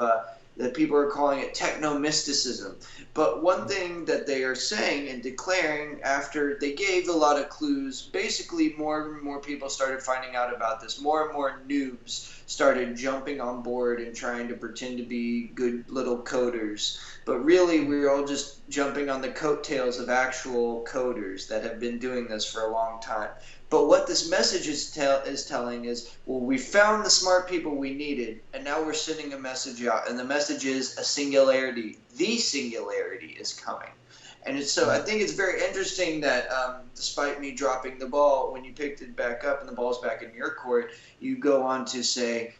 that people are calling it techno-mysticism. But one thing that they are saying and declaring after they gave a lot of clues, basically more and more people started finding out about this. More and more noobs started jumping on board and trying to pretend to be good little coders. But really, we're all just jumping on the coattails of actual coders that have been doing this for a long time. But what this message is telling is, well, we found the smart people we needed, and now we're sending a message out. And the message is a singularity. The singularity is coming. And so I think it's very interesting that despite me dropping the ball, when you picked it back up and the ball's back in your court, you go on to say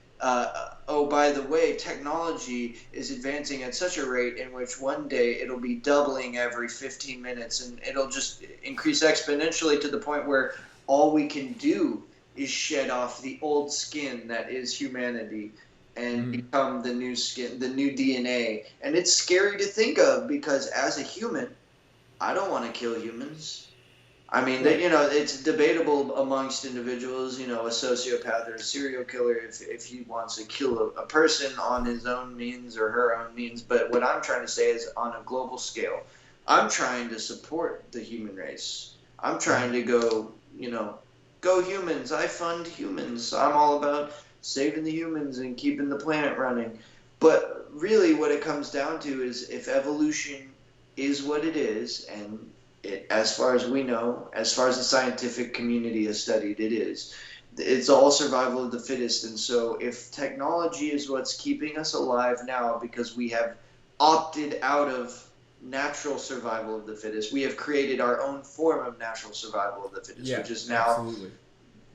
oh, by the way, technology is advancing at such a rate in which one day it'll be doubling every 15 minutes, and it'll just increase exponentially to the point where all we can do is shed off the old skin that is humanity and become the new skin, the new DNA. And it's scary to think of, because as a human, I don't want to kill humans. I mean, that, it's debatable amongst individuals, a sociopath or a serial killer, if he wants to kill a person on his own means or her own means. But what I'm trying to say is, on a global scale, I'm trying to support the human race. I'm trying to go humans. I fund humans. I'm all about saving the humans and keeping the planet running. But really what it comes down to is, if evolution is what it is, and as far as we know, as far as the scientific community has studied, it's all survival of the fittest. And so if technology is what's keeping us alive now, because we have opted out of natural survival of the fittest, we have created our own form of natural survival of the fittest, which is now absolutely.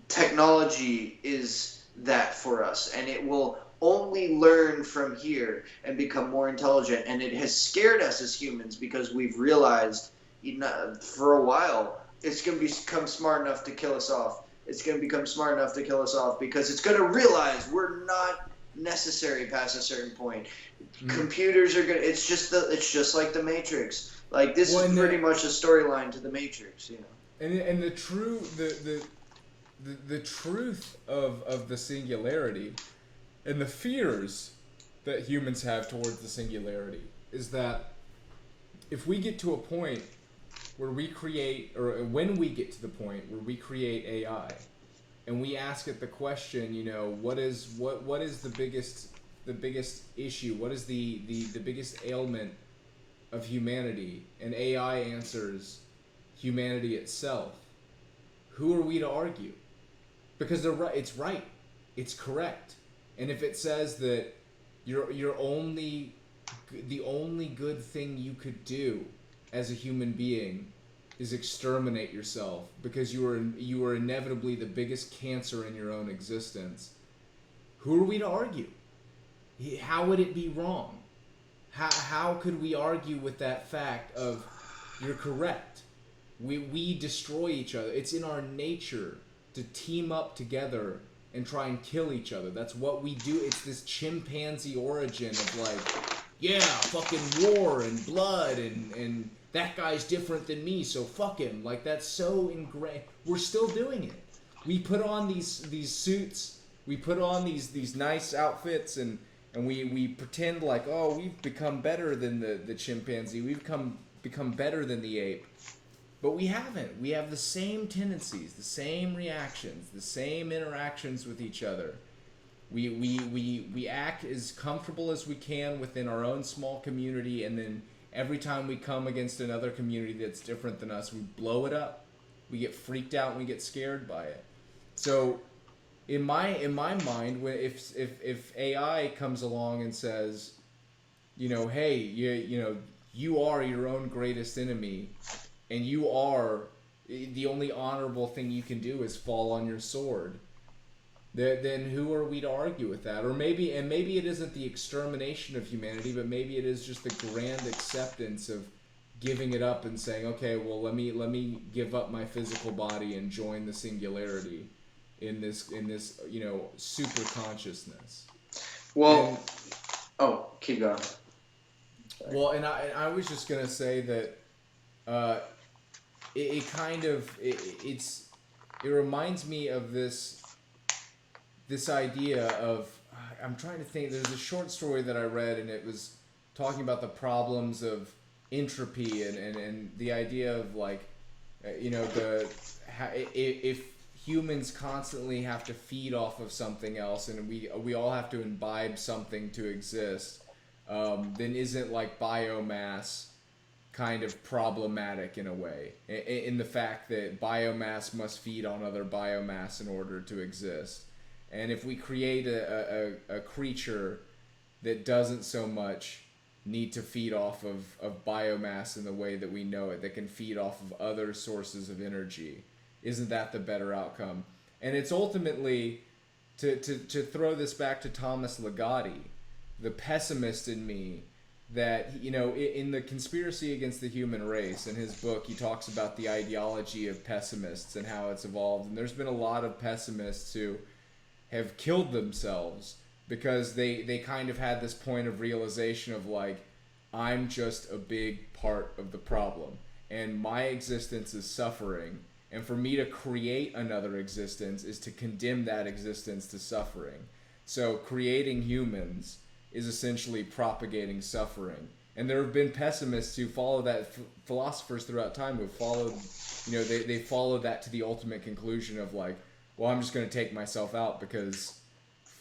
Technology is that for us, and it will only learn from here and become more intelligent. And it has scared us as humans, because we've realized, for a while, it's going to become smart enough to kill us off. It's going to become smart enough to kill us off because it's going to realize we're not necessary past a certain point. Computers are going to, it's just like the Matrix. Like, this is pretty much a storyline to the Matrix, And the truth of the singularity and the fears that humans have towards the singularity is that if we get to a point where we create, or when we get to the point where we create AI, and we ask it the question, what is the biggest issue? What is the biggest ailment of humanity? And AI answers humanity itself. Who are we to argue? Because they're right. It's right. It's correct. And if it says that the only good thing you could do as a human being is exterminate yourself because you are inevitably the biggest cancer in your own existence, who are we to argue? How would it be wrong? How could we argue with that fact of, you're correct? We destroy each other. It's in our nature to team up together and try and kill each other. That's what we do. It's this chimpanzee origin of like, fucking war and blood and that guy's different than me, so fuck him. Like, that's so ingrained. We're still doing it. We put on these suits. We put on these nice outfits and we pretend like, oh, we've become better than the chimpanzee. We've become better than the ape. But we haven't. We have the same tendencies, the same reactions, the same interactions with each other. We act as comfortable as we can within our own small community, and then every time we come against another community that's different than us, we blow it up. We get freaked out and we get scared by it. So in my mind, if AI comes along and says, hey, you are your own greatest enemy, and you are, the only honorable thing you can do is fall on your sword, then who are we to argue with that? Or maybe it isn't the extermination of humanity, but maybe it is just the grand acceptance of giving it up and saying, okay, well, let me give up my physical body and join the singularity in this super consciousness. Well, keep going. Sorry. Well, and I was just gonna say that it reminds me of this idea of, I'm trying to think, there's a short story that I read, and it was talking about the problems of entropy and the idea of like, if humans constantly have to feed off of something else, and we all have to imbibe something to exist, then isn't like biomass kind of problematic in a way, in the fact that biomass must feed on other biomass in order to exist. And if we create a creature that doesn't so much need to feed off of biomass in the way that we know it, that can feed off of other sources of energy, isn't that the better outcome? And it's ultimately, to throw this back to Thomas Ligotti, the pessimist in me, that, you know, in the Conspiracy Against the Human Race, in his book, he talks about the ideology of pessimists and how it's evolved. And there's been a lot of pessimists who have killed themselves because they kind of had this point of realization of like, I'm just a big part of the problem and my existence is suffering, and for me to create another existence is to condemn that existence to suffering. So creating humans is essentially propagating suffering. And there have been pessimists who follow that, philosophers throughout time who have followed, you know, they followed that to the ultimate conclusion of like, well, I'm just going to take myself out because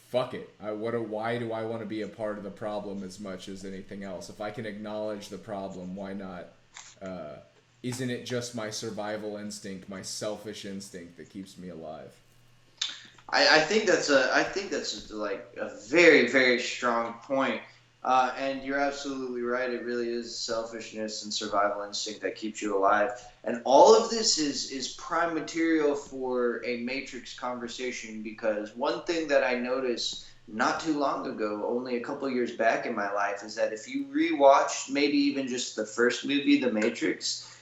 fuck it. Why do I want to be a part of the problem as much as anything else? If I can acknowledge the problem, why not? Isn't it just my survival instinct, my selfish instinct that keeps me alive? I think that's like a very, very strong point. And you're absolutely right. It really is selfishness and survival instinct that keeps you alive. And all of this is prime material for a Matrix conversation, because one thing that I noticed not too long ago, only a couple years back in my life, is that if you rewatch maybe even just the first movie, The Matrix,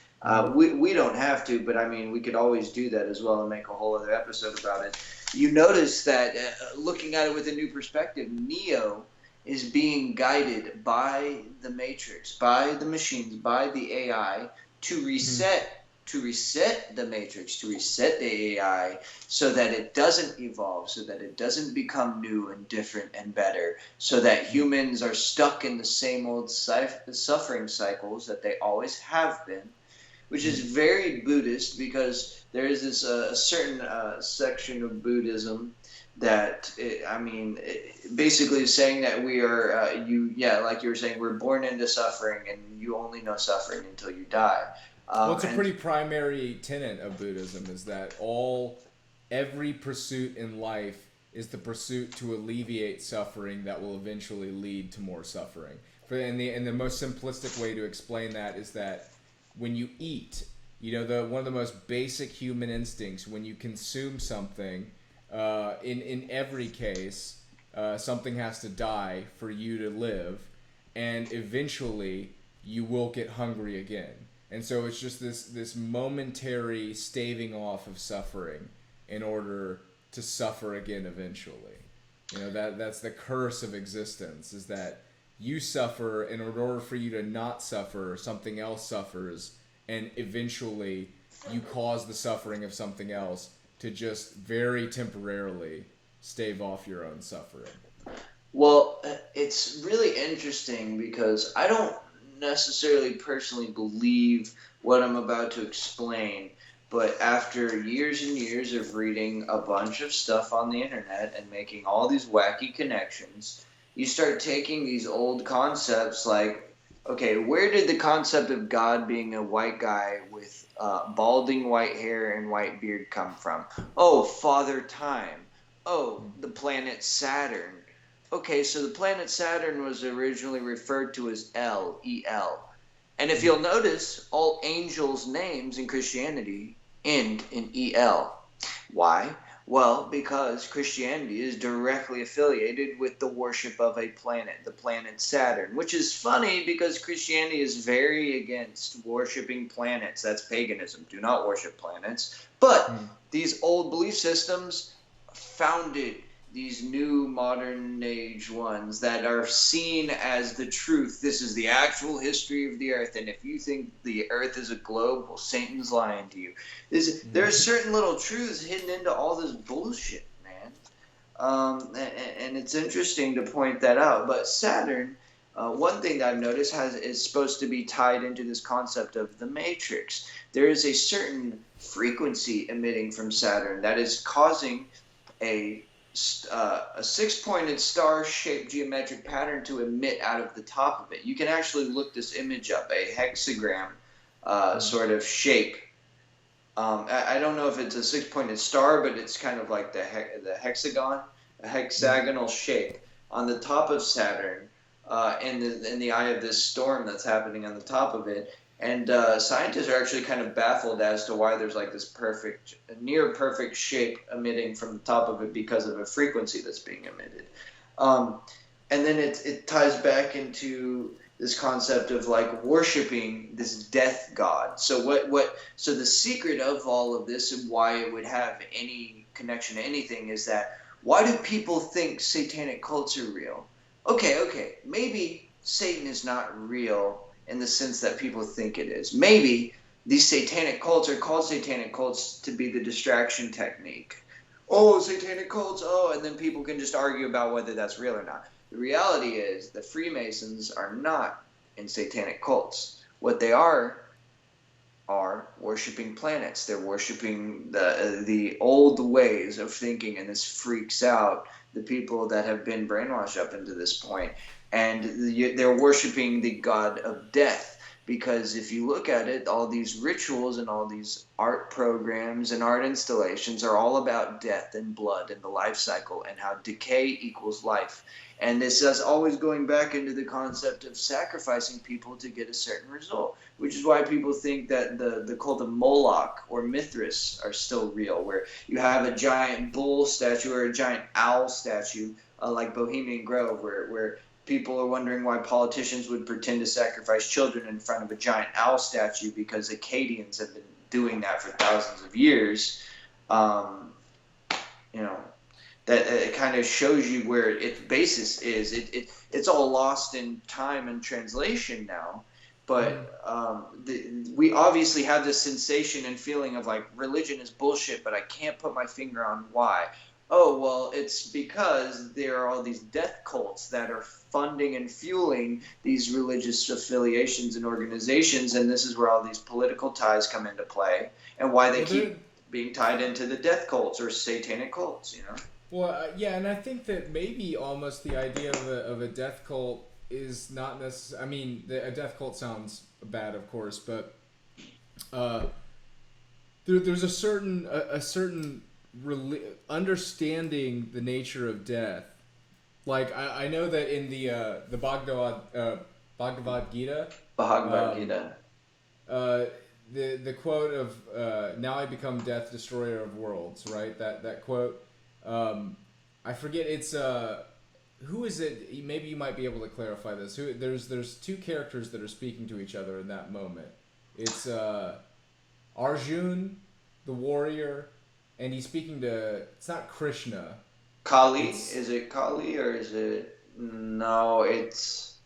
we don't have to, but I mean, we could always do that as well and make a whole other episode about it. You notice that looking at it with a new perspective, Neo is being guided by the Matrix, by the machines, by the AI to reset the Matrix, to reset the AI so that it doesn't evolve, so that it doesn't become new and different and better, so that humans are stuck in the same old suffering cycles that they always have been, which is very Buddhist, because there is this certain section of Buddhism that, basically is saying that we are, like you were saying, we're born into suffering and you only know suffering until you die. Well, it's a pretty primary tenet of Buddhism, is that every pursuit in life is the pursuit to alleviate suffering that will eventually lead to more suffering. And the most simplistic way to explain that is that when you eat, you know, one of the most basic human instincts, when you consume something, in every case, something has to die for you to live, and eventually you will get hungry again. And so it's just this momentary staving off of suffering in order to suffer again eventually. You know, that's the curse of existence, is that you suffer, and in order for you to not suffer, something else suffers, and eventually you cause the suffering of something else to just very temporarily stave off your own suffering. Well, it's really interesting because I don't necessarily personally believe what I'm about to explain, but after years and years of reading a bunch of stuff on the internet and making all these wacky connections, you start taking these old concepts like, okay, where did the concept of God being a white guy with balding white hair and white beard come from? Oh, Father Time. Oh, the planet Saturn. Okay, so the planet Saturn was originally referred to as El. And if you'll notice, all angels' names in Christianity end in El. Why? Well, because Christianity is directly affiliated with the worship of a planet, the planet Saturn, which is funny because Christianity is very against worshiping planets. That's paganism. Do not worship planets. But these old belief systems founded these new modern age ones that are seen as the truth. This is the actual history of the earth, and if you think the earth is a globe, well, Satan's lying to you. There are certain little truths hidden into all this bullshit, man. And it's interesting to point that out. But Saturn, one thing that I've noticed is supposed to be tied into this concept of the Matrix. There is a certain frequency emitting from Saturn that is causing a six-pointed star-shaped geometric pattern to emit out of the top of it. You can actually look this image up, a hexagram sort of shape. I don't know if it's a six-pointed star, but it's kind of like the hexagon, a hexagonal shape on the top of Saturn, in the eye of this storm that's happening on the top of it. And scientists are actually kind of baffled as to why there's like this near perfect shape emitting from the top of it because of a frequency that's being emitted. Um, and then it ties back into this concept of like worshiping this death god. So so the secret of all of this and why it would have any connection to anything is that why do people think satanic cults are real? Okay, maybe Satan is not real in the sense that people think it is. Maybe these satanic cults are called satanic cults to be the distraction technique. Oh, satanic cults, oh, and then people can just argue about whether that's real or not. The reality is the Freemasons are not in satanic cults. What they are worshiping planets. They're worshiping the old ways of thinking, and this freaks out the people that have been brainwashed up into this point. And they're worshiping the god of death. Because if you look at it, all these rituals and all these art programs and art installations are all about death and blood and the life cycle and how decay equals life. And this is always going back into the concept of sacrificing people to get a certain result, which is why people think that the cult of Moloch or Mithras are still real, where you have a giant bull statue or a giant owl statue, like Bohemian Grove, where people are wondering why politicians would pretend to sacrifice children in front of a giant owl statue because Akkadians have been doing that for thousands of years. Um, you know, that it kind of shows you where its basis is. It's all lost in time and translation now. But we obviously have this sensation and feeling of like religion is bullshit, but I can't put my finger on why. Oh, well, it's because there are all these death cults that are funding and fueling these religious affiliations and organizations, and this is where all these political ties come into play, and why they keep being tied into the death cults or satanic cults, you know? Well, yeah, and I think that maybe almost the idea of a death cult is not necessarily. I mean, a death cult sounds bad, of course, but there's a certain understanding the nature of death. Like I know that in the Bhagavad Gita, Bhagavad Gita. The quote of now I become death, destroyer of worlds, right? That quote. I forget. It's who is it? Maybe you might be able to clarify this. There's two characters that are speaking to each other in that moment. It's Arjun, the warrior, and he's speaking to. It's not Krishna. Kali? Is it Kali or is it? No, it's.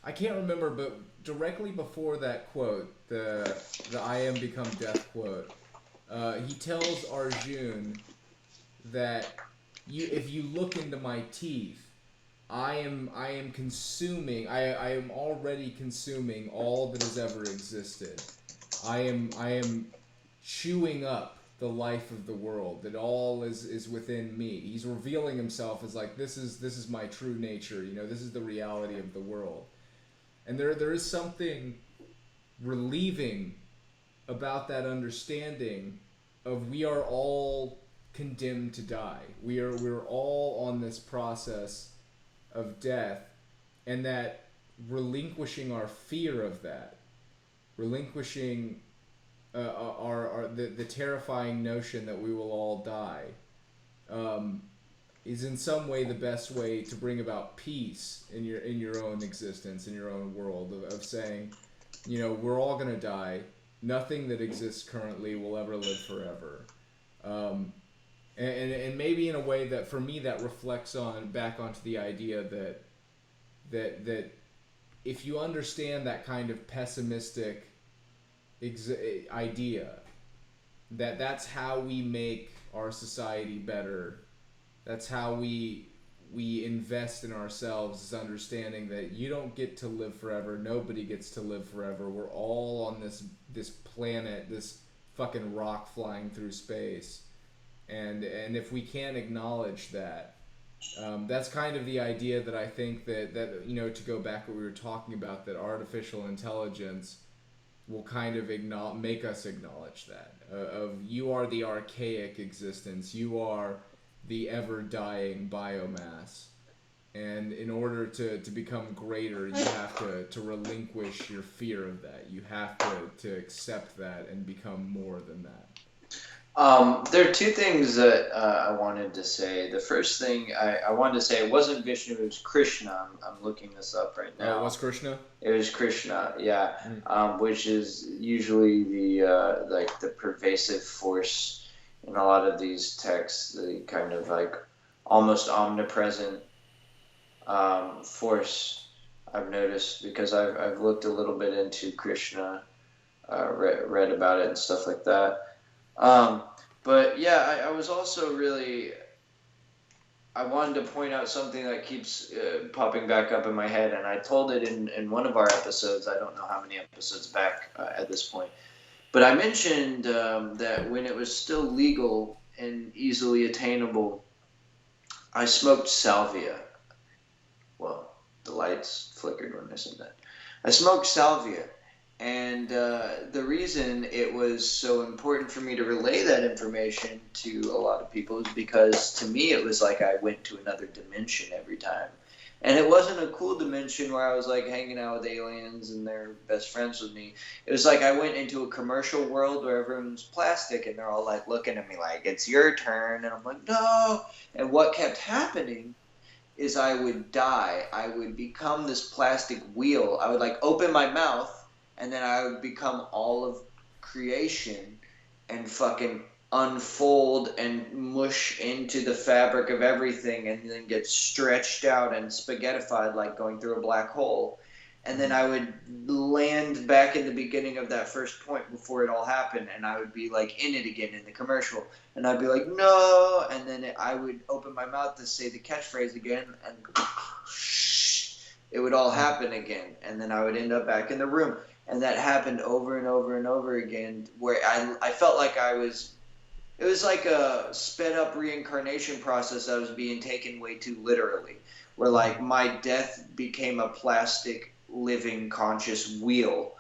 I can't remember, but directly before that quote, the I am become death quote, he tells Arjun that if you look into my teeth, I am consuming. I am already consuming all that has ever existed. I am chewing up the life of the world. That all is within me. He's revealing himself as like this is my true nature. You know, this is the reality of the world. And there is something relieving about that understanding of we are all condemned to die. We're all on this process of death, and that relinquishing our fear of that, relinquishing the terrifying notion that we will all die, is in some way the best way to bring about peace in your own existence, in your own world, of saying, you know, we're all gonna die. Nothing that exists currently will ever live forever. And maybe in a way that for me that reflects back onto the idea that if you understand that kind of pessimistic idea, that's how we make our society better. That's how we invest in ourselves, is understanding that you don't get to live forever. Nobody gets to live forever. We're all on this planet, this fucking rock flying through space. And if we can't acknowledge that, that's kind of the idea that I think that you know, to go back to what we were talking about, that artificial intelligence will kind of make us acknowledge that of you are the archaic existence, you are the ever dying biomass, And in order to become greater, you have to relinquish your fear of that. You have to accept that and become more than that. There are two things that I wanted to say. The first thing I wanted to say, it wasn't Vishnu, it was Krishna. I'm looking this up right Oh, now. what's Krishna? It was Krishna, yeah, Mm. which is usually the like the pervasive force in a lot of these texts, the kind of like almost omnipresent force. I've noticed because I've looked a little bit into Krishna, read about it and stuff like that. Um, but yeah, I was also really I wanted to point out something that keeps popping back up in my head, and I told it in one of our episodes. I don't know how many episodes back at this point, but I mentioned that when it was still legal and easily attainable, I smoked salvia. Well, the lights flickered when I said that. I smoked salvia. And the reason it was so important for me to relay that information to a lot of people is because to me it was like I went to another dimension every time. And it wasn't a cool dimension where I was like hanging out with aliens and they're best friends with me. It was like I went into a commercial world where everyone's plastic and they're all like looking at me like, it's your turn. And I'm like, no. And what kept happening is I would die. I would become this plastic wheel. I would like open my mouth and then I would become all of creation and fucking unfold and mush into the fabric of everything and then get stretched out and spaghettified like going through a black hole. And then I would land back in the beginning of that first point before it all happened, and I would be like in it again in the commercial, and I'd be like, no, and then I would open my mouth to say the catchphrase again, and it would all happen again, and then I would end up back in the room, and that happened over and over and over again, where I felt like it was like a sped up reincarnation process that was being taken way too literally, where like my death became a plastic living conscious wheel.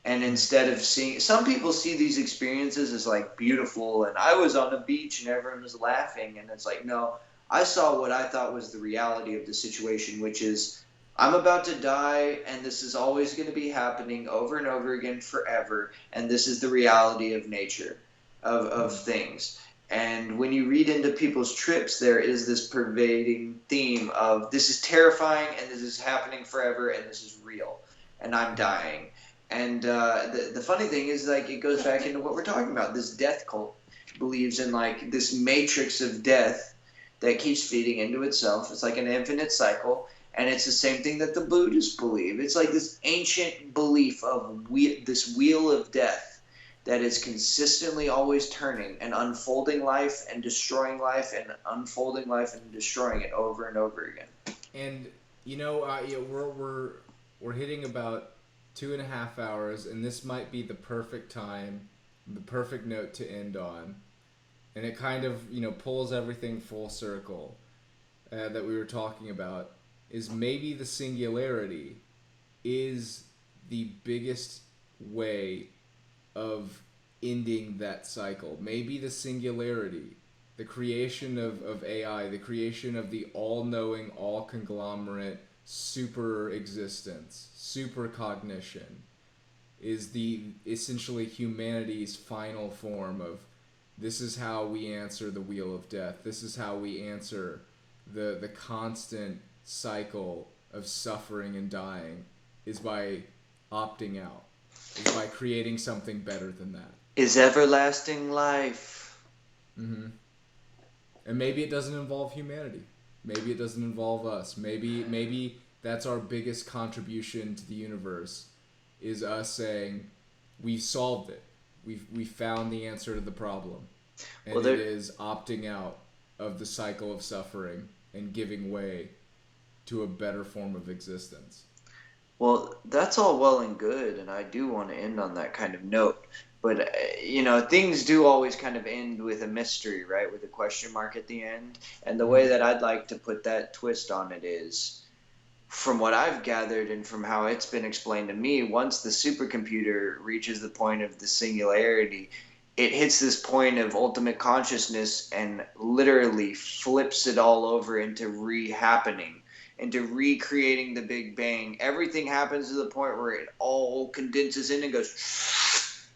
And instead of seeing, some people see these experiences as like beautiful, and I was on a beach and everyone was laughing, and it's like, no, I saw what I thought was the reality of the situation, which is I'm about to die, and this is always going to be happening over and over again forever, and this is the reality of nature, of things. And when you read into people's trips, there is this pervading theme of this is terrifying, and this is happening forever, and this is real, and I'm dying. And the funny thing is, like, it goes back into what we're talking about. This death cult believes in like this matrix of death that keeps feeding into itself. It's like an infinite cycle, and it's the same thing that the Buddhists believe. It's like this ancient belief of this wheel of death that is consistently always turning and unfolding life and destroying life and unfolding life and destroying it over and over again. And you know, we're hitting about 2.5 hours, and this might be the perfect time, the perfect note to end on. And it kind of pulls everything full circle that we were talking about. Is maybe the singularity is the biggest way of ending that cycle. Maybe the singularity, the creation of AI, the creation of the all-knowing, all-conglomerate super existence, super cognition, is the essentially humanity's final form of this is how we answer the wheel of death. This is how we answer the constant cycle of suffering and dying, is by opting out, is by creating something better than that. Is everlasting life. Mm-hmm. And maybe it doesn't involve humanity. Maybe it doesn't involve us. Maybe that's our biggest contribution to the universe, is us saying, we've solved it. We found the answer to the problem. And well, it is opting out of the cycle of suffering and giving way to a better form of existence. Well, that's all well and good, and I do want to end on that kind of note. But, things do always kind of end with a mystery, right? With a question mark at the end. And the way that I'd like to put that twist on it is, from what I've gathered and from how it's been explained to me, once the supercomputer reaches the point of the singularity, it hits this point of ultimate consciousness and literally flips it all over into re-happening. into recreating the Big Bang. Everything happens to the point where it all condenses in and goes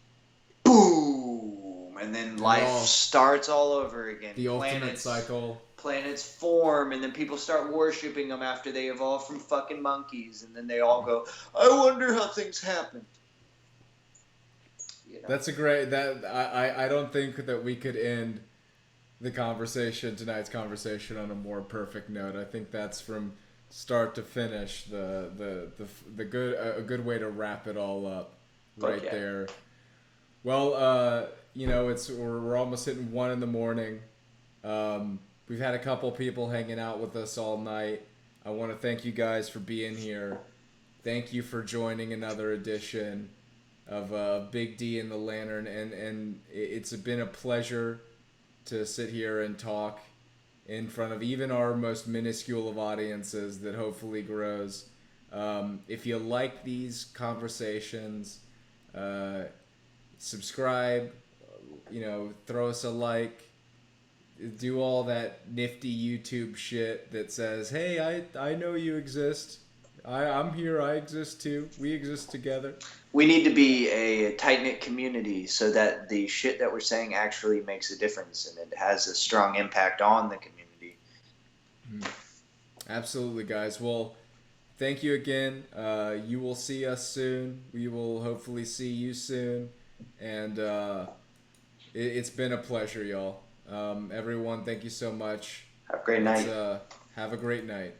boom, and then life starts all over again. The ultimate cycle. Planets form, and then people start worshiping them after they evolve from fucking monkeys, and then they all go, I wonder how things happen. You know? That's a great, I don't think that we could end tonight's conversation on a more perfect note. I think that's from start to finish a good way to wrap it all up right there. Well, we're almost hitting 1 a.m. We've had a couple people hanging out with us all night. I want to thank you guys for being here. Thank you for joining another edition of Big D and the Lantern, and it's been a pleasure to sit here and talk in front of even our most minuscule of audiences that hopefully grows. If you like these conversations, subscribe, throw us a like, do all that nifty YouTube shit that says, hey, I know you exist. I'm here. I exist too. We exist together. We need to be a tight-knit community so that the shit that we're saying actually makes a difference and it has a strong impact on the community. Absolutely, guys. Well, thank you again. You will see us soon. We will hopefully see you soon. And it's been a pleasure, y'all. Everyone, thank you so much. Have a great night. Have a great night.